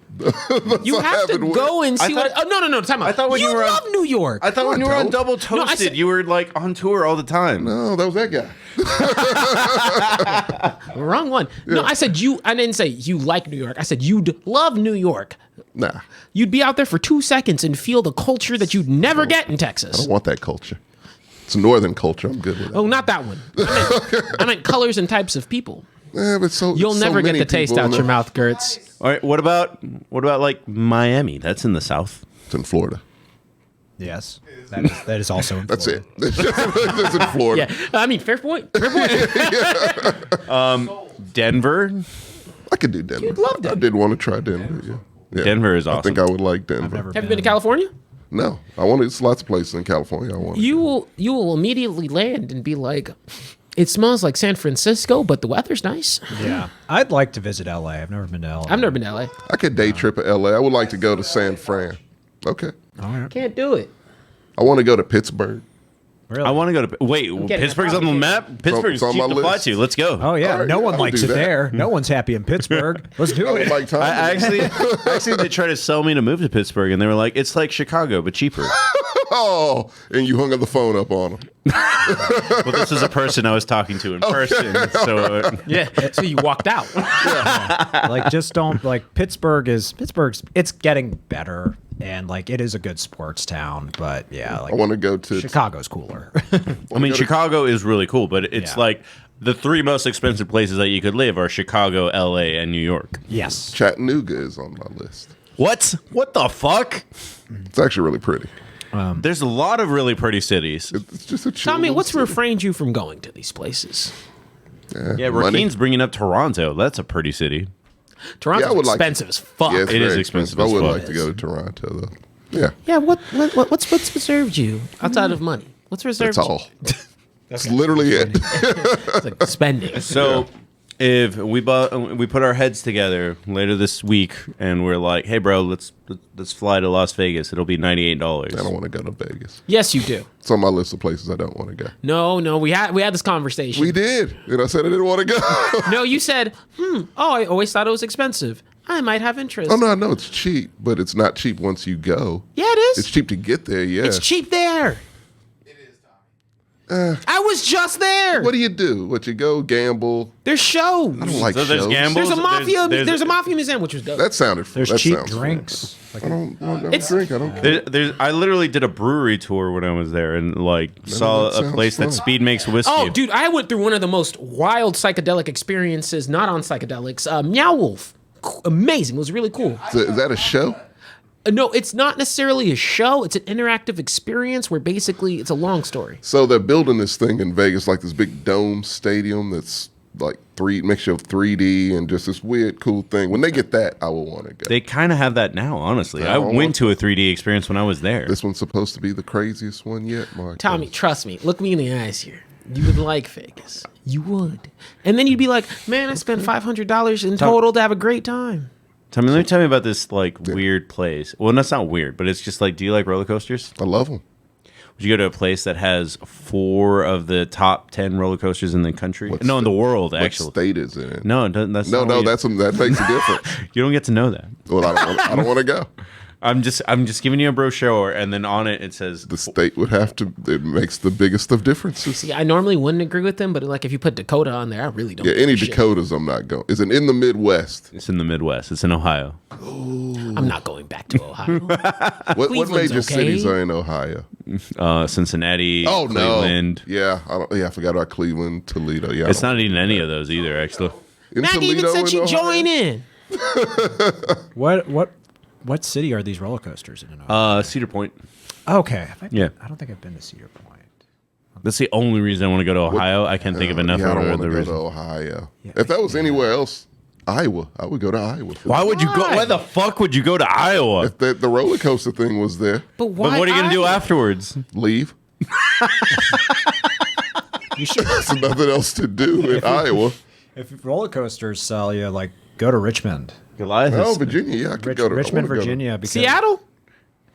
you have to go and see what. Oh no, time out. I thought when you were on- love New York. I thought when you were on don't. Double No, I Toasted, said- you were like on tour all the time. No, that was that guy. Wrong one. No, I said you. I didn't say you like New York. I said you'd love New York. Nah, You'd be out there for 2 seconds and feel the culture that you'd never get in I Texas. don't want that culture. It's northern culture. I'm good with it. Oh, not that one. I meant colors and types of people. Yeah, but You'll so never get many the taste people out in your there. mouth, Gertz. All right, what about like Miami? That's in the South. It's in Florida. Yes. That is also in That's Florida. it. It's in Florida. Yeah, I mean, fair point. Fair point. Denver. I could do Denver. You'd love I Denver. did want to try Denver. Yeah. Yeah. Denver is I think awesome. I would like Denver. Never Have you been to California? No, I want to. It's lots of places in California. I want. You will immediately land and be like, it smells like San Francisco, but the weather's nice. Yeah. I'd like to visit LA. I've never been to LA. I've never been to LA. I could day trip at LA. I would like to go to San Fran. Okay. Can't do it. I want to go to Pittsburgh. Really? I want to go to. Wait, getting Pittsburgh's on the map. Pittsburgh's on cheap my to fly list. to. Let's go. Oh yeah, All right, no one I'll likes do it that. there. No one's happy in Pittsburgh. Let's do I would it. like time. I actually they tried to sell me to move to Pittsburgh, and they were like, "It's like Chicago, but cheaper." Oh, and you hung up the phone up on them. Well, this is a person I was talking to in person, so Yeah. So you walked out. Like just don't like Pittsburgh's it's getting better and like it is a good sports town, but yeah, like I want to go to. Chicago's cooler. I mean, Chicago is really cool, but it's Yeah. like the three most expensive places that you could live are Chicago, LA, and New York. Yes. Chattanooga is on my list. What? What the fuck? It's actually really pretty. There's a lot of really pretty cities. It's just a chill. Tommy, little what's city. refrained you from going to these places? Yeah, money. Rakeem's bringing up Toronto. That's a pretty city. Toronto's Yeah, I would like expensive as fuck. Yeah, it's It is very expensive I as would fuck. like to go to Toronto though. Yeah, Yeah, what's reserved you outside of money? What's reserved that's all. That's literally it. It's like spending. So if we put our heads together later this week and we're like, hey bro, let's fly to Las Vegas. It'll be $98. I don't want to go to Vegas. Yes, you do. It's on my list of places I don't want to go. No, we had this conversation. We did, and I said I didn't want to go. No, you said, I always thought it was expensive. I might have interest. Oh no, I know it's cheap, but it's not cheap once you go. Yeah, it is. It's cheap to get there. Yeah. It's cheap there. It is, Tommy. I was just there. What do you do? What you go gamble? There's shows. I don't like So there's shows. gamble? There's a mafia. There's- There's a mafia museum, which was dope. That sounded. There's that cheap sounds drinks. Fun. I don't want It's- to drink. I don't care. I literally did a brewery tour when I was there and like saw that a sounds place fun. that speed makes whiskey. Oh, dude, I went through one of the most wild psychedelic experiences, not on psychedelics. Meow Wolf. Amazing. It was really cool. Is that a show? No, it's not necessarily a show. It's an interactive experience where basically it's a long story. So they're building this thing in Vegas, like this big dome stadium that's like mixture of 3D and just this weird, cool thing. When they get that, I will want to go. They kind of have that now, honestly. I don't went want to a 3D experience when I was there. This one's supposed to be the craziest one yet, Mark. Tommy, trust me. Look me in the eyes here. You would like Vegas. You would. And then you'd be like, man, I spent $500 in total to have a great time. Tommy, let me tell you about this like weird place. Well, that's not weird, but it's just like, do you like roller coasters? I love them. Would you go to a place that has 4 of the top 10 roller coasters in the country? No, in the world, What actually. state is it in? No, it doesn't, that's No, not what you- that makes a difference. You don't get to know that. Well, I don't want to go. I'm just giving you a brochure, and then on it says The state would have to. It makes the biggest of differences. See, I normally wouldn't agree with them, but like if you put Dakota on there, I really don't. Yeah, give any a shit. Dakotas, I'm not going. Is it in the Midwest? it's in the Midwest. It's in Ohio. I'm not going back to Ohio. What Cleveland's major okay. cities are in Ohio? Cincinnati. Oh Cleveland. no! Yeah, I forgot about Cleveland, Toledo. Yeah, It's not in any of those either, actually. in Maggie even Toledo, said in she'd Ohio? join in. What city are these roller coasters in? Ohio? Cedar Point. Okay. Yeah. I don't think I've been to Cedar Point. That's the only reason I want to go to Ohio. I can't think of enough Yeah, I don't other want to go to reasons. Ohio. If that was anywhere else, Iowa, I would go to Iowa. Why would you go? Why the fuck would you go to Iowa? If the roller coaster thing was there, But why? But what are you going to do Iowa? afterwards? leave. You should. There's nothing else to do in Iowa. If roller coasters sell you, like, go to Richmond. Goliath Oh, is, Virginia. Yeah, I could go to Richmond, I wanna go to- Virginia. Because Seattle?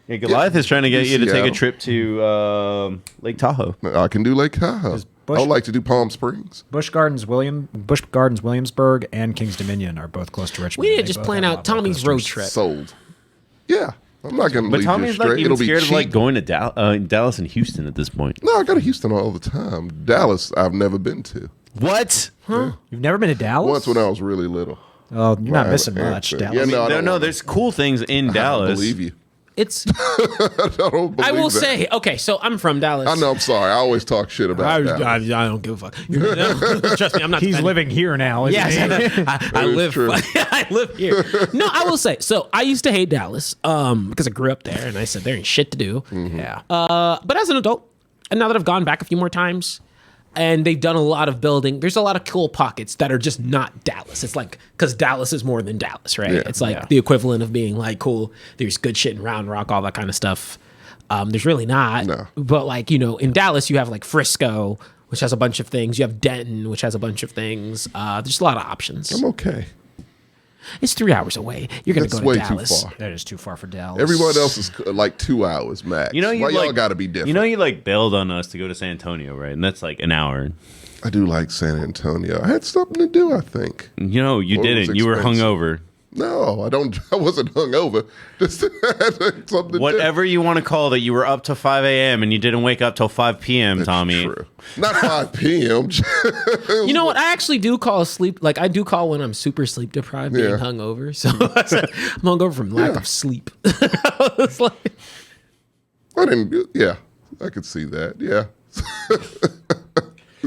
yeah, Goliath is trying to get you to take a Seattle. trip to Lake Tahoe. I can do Lake Tahoe. Bush- I would like to do Palm Springs. Busch Gardens, Williamsburg, and Kings Dominion are both close to Richmond. We need They to just both plan have out roller Tommy's road coasters. trip. Sold. Yeah, I'm not going to But leave you Tommy's straight. like even It'll be scared cheap. of like going to Dallas and Houston at this point. No, I go to Houston all the time. Dallas, I've never been to. What? You've never been to Dallas? Once when I was really little. Oh, you're not I missing haven't much. answered. Dallas. Yeah, no, I don't No, wanna- there's cool things in I Dallas. believe you. It's. I don't believe I will that. say, okay, so I'm from Dallas. I know. I'm sorry. I always talk shit about that. I don't give a fuck. Trust me, I'm not. He's defending- living here now, isn't Yes, he? I That is live. true. I live here. No, I will say. So I used to hate Dallas because I grew up there, and I said there ain't shit to do. Yeah. But as an adult, and now that I've gone back a few more times, and they've done a lot of building, there's a lot of cool pockets that are just not Dallas. It's like, because Dallas is more than Dallas, right? Yeah. It's like the equivalent of being like, cool, there's good shit in Round Rock, all that kind of stuff. There's really not. No. But like, in Dallas, you have like Frisco, which has a bunch of things. You have Denton, which has a bunch of things. There's a lot of options. I'm okay. It's 3 hours away. You're going to That's go to way Dallas. too far. That is too far for Dallas. Everyone else is like 2 hours max. You know, you Why y'all like, got to be different? You know, you like bailed on us to go to San Antonio, right? And that's like an hour. I do like San Antonio. I had something to do, I think. You know, you Well, it was didn't. You were expensive. hungover. No, I don't. I wasn't hungover. Just had something to Whatever you want to call that, you were up till 5 a.m. and you didn't wake up till 5 p.m., do. Tommy. True. Not 5 p.m. You know what? I actually do call sleep. Like, I do call when I'm super sleep deprived, being Yeah. hungover. So I'm hungover from lack of sleep. It's like, I didn't. Yeah, I could see that. Yeah.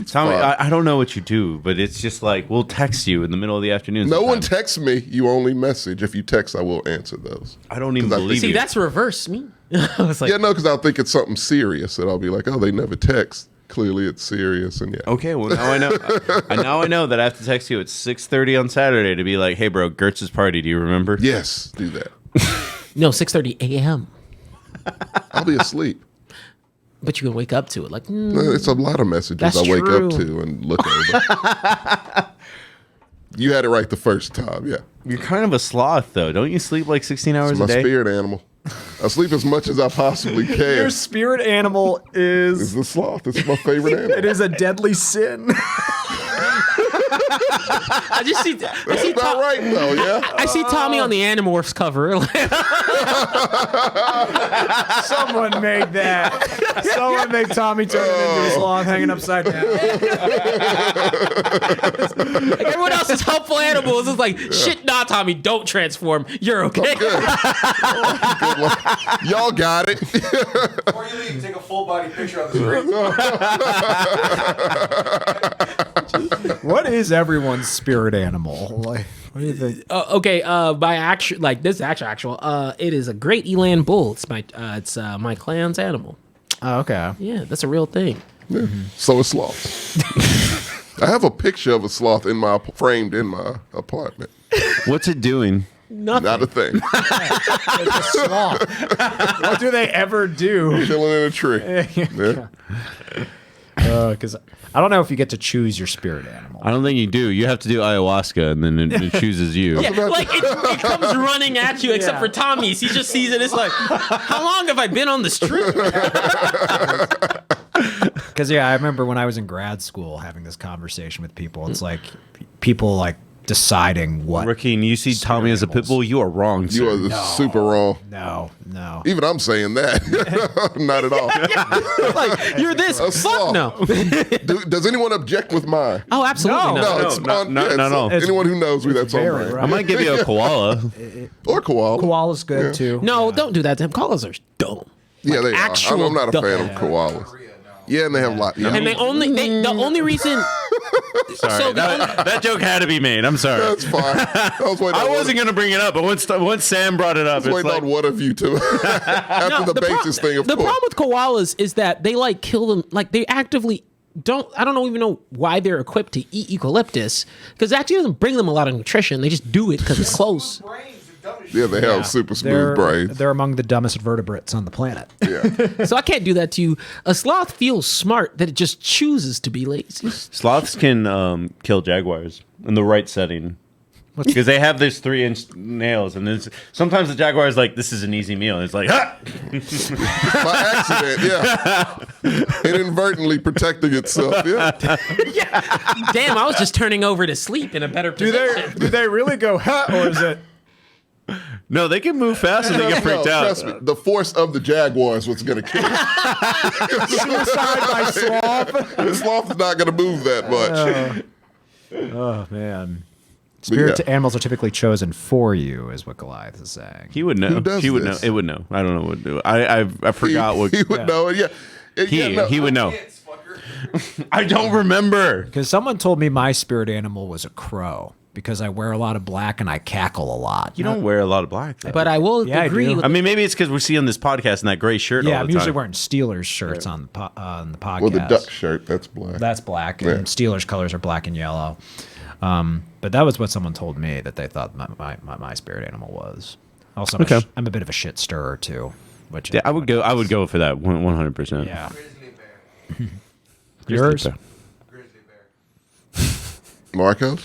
Tommy, fine. I don't know what you do, but it's just like we'll text you in the middle of the afternoon. No one sometimes. texts me. You only message. If you text, I will answer those. I don't even 'Cause I believe see, you. that's reverse me. I was like, Yeah, no, because I'll think it's something serious, and I'll be like, "Oh, they never text. Clearly, it's serious." And yeah, Okay, well now I know. Now I know that I have to text you at 6:30 on Saturday to be like, "Hey, bro, Gertz's party. Do you remember?" yes, do that. no, 6:30 a.m. I'll be asleep. But you can wake up to it. Like, It's a lot of messages That's I wake true. up to and look over. You had it right the first time. Yeah, You're kind of a sloth, though. Don't you sleep like 16 hours it's my a day? spirit animal. I sleep as much as I possibly can. Your spirit animal It's is. the sloth. It's my favorite animal. It is a deadly sin. I just see. I see, Not right though. Yeah. I see Tommy on the Animorphs cover. Someone made that. Someone made Tommy turn into a sloth hanging upside down. Like, everyone else is helpful animals. It's like, shit, nah, Tommy, don't transform. You're okay. Good one. Y'all got it. Before you leave, take a full body picture on the screen. What is everyone's spirit animal? Like, what do you think? Okay, by actual, like this is actual. It is a great eland bull. It's my clan's animal. Oh, okay. Yeah, that's a real thing. So is sloths. I have a picture of a sloth framed in my apartment. What's it doing? Nothing. Not a thing. It's a sloth. What do they ever do? Chilling in a tree. Yeah. Because I don't know if you get to choose your spirit animal. I don't think you do. You have to do ayahuasca, and then it chooses you. Yeah, like it comes running at you, except for Tommy's. He just sees it. It's like, how long have I been on this trip? Because I remember when I was in grad school having this conversation with people. It's like people like deciding what. Rookie, and you see Tommy as a pit bull, you are wrong. You Sir. are super wrong. No. Even I'm saying that. Not at all. Like, you're this. A Fuck sloth. no. Does anyone object with mine? Oh, absolutely No. not. No, it's not- on. not- yeah, not it's at all. on- Anyone who knows me, that's on very brand. right. I might give you a koala. Or koala. Koala's good too. No, don't do that to him. Koalas are dumb. Yeah, they are. actual I'm not a duck. fan of koalas. Yeah, and they have a lot. Yeah. And the only reason. Sorry, So that joke had to be made. I'm sorry. That's fine. I was waiting I on wasn't one, going to bring it up, but once Sam brought it up, I was it's waiting like, on one of you two. After the basis thing, of the course. problem with koalas is that they like kill them. Like they actively don't. I don't even know why they're equipped to eat eucalyptus because it actually doesn't bring them a lot of nutrition. They just do it because it's close. Yeah, they have super smooth brains. They're among the dumbest vertebrates on the planet. Yeah. So I can't do that to you. A sloth feels smart that it just chooses to be lazy. sloths can kill jaguars in the right setting. Because they have these 3-inch nails, and sometimes the jaguar is like, "This is an easy meal." And it's like, "Ha!" By accident, yeah. Inadvertently protecting itself, yeah. Damn, I was just turning over to sleep in a better position. Do they really go huh, or is it? No, they can move fast and they get freaked out. Trust me, the force of the jaguar is what's going to kill it. Suicide by sloth. The sloth is not going to move that much. Oh man. But Spirit yeah. animals are typically chosen for you, is what Goliath is saying. He would know. Who does he would this? know. It would know. I don't know what to do. I forgot what He would know it, yeah. he would know. Kids, fucker. I don't remember. Because someone told me my spirit animal was a crow because I wear a lot of black and I cackle a lot. You don't wear a lot of black, though. But I will Yeah, I agree do. with I mean, maybe it's because we see on this podcast in that gray shirt Yeah, all I'm the usually time. wearing Steelers shirts on the podcast. Well, the duck shirt, that's black. That's black, Yeah. and Steelers colors are black and yellow. But that was what someone told me that they thought my spirit animal was. Also, I'm a bit of a shit stirrer too. Which Yeah, I would go for that 100%. Yeah. Grizzly bear. Yours? Grizzly bear. Marcos?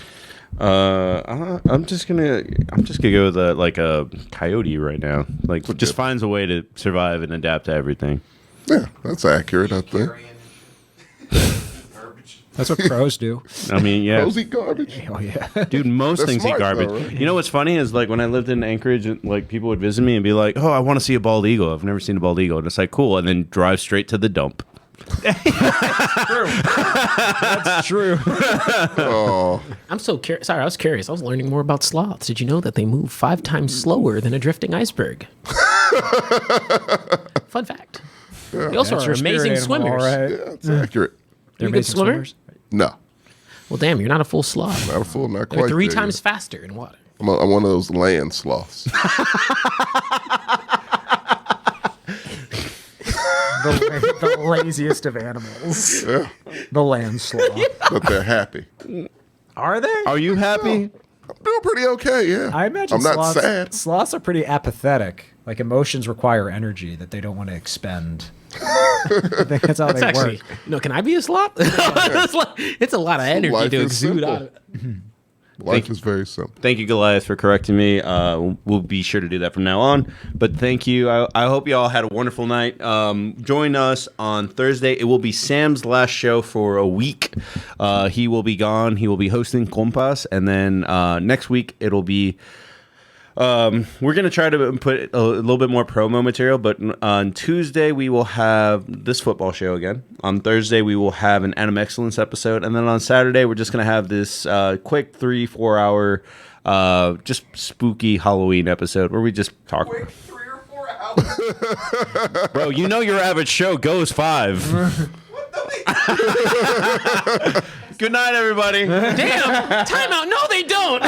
I'm just gonna go with a coyote right now. Like, just finds a way to survive and adapt to everything. Yeah, that's accurate, I think. Carrying garbage. That's what crows do. I mean, yeah, Cozy garbage. Oh yeah. dude. Most That's things eat smart, garbage. though, right? You know what's funny is like when I lived in Anchorage, and, like people would visit me and be like, "Oh, I want to see a bald eagle. I've never seen a bald eagle." And it's like, cool, and then drive straight to the dump. That's true. Oh, I'm so curious. Sorry, I was curious. I was learning more about sloths. Did you know that they move 5 times slower than a drifting iceberg? Fun fact. They also That's are your spirit amazing animal, swimmers. all right. yeah, it's accurate. They're You a good amazing swimmer? swimmers. No, Well, damn, you're not a full sloth. not a full, not They're quite 3 there times yet. faster in water. I'm one of those land sloths. The laziest of animals. Yeah, The land sloth. but they're happy. Are they? Are you happy? I'm doing pretty okay, yeah. I imagine I'm not sloths, sad. sloths are pretty apathetic. Like emotions require energy that they don't want to expend. I think that's how they Actually, work. no, can I be a sloth? It's a lot of energy Life to is exude simple. out of it. Life is very simple. Thank you, Goliath, for correcting me. We'll be sure to do that from now on. But thank you. I hope you all had a wonderful night. Join us on Thursday. It will be Sam's last show for a week. He will be gone. He will be hosting Compas. And then next week, it'll be... we're going to try to put a little bit more promo material, but on Tuesday we will have this football show again. On Thursday we will have an Mexcellence episode, and then on Saturday we're just going to have this quick 3-4 hour just spooky Halloween episode where we just talk. Quick 3 or 4 hours. Bro, you know your average show goes 5. What the? Good night, everybody. Damn, timeout. No, they don't.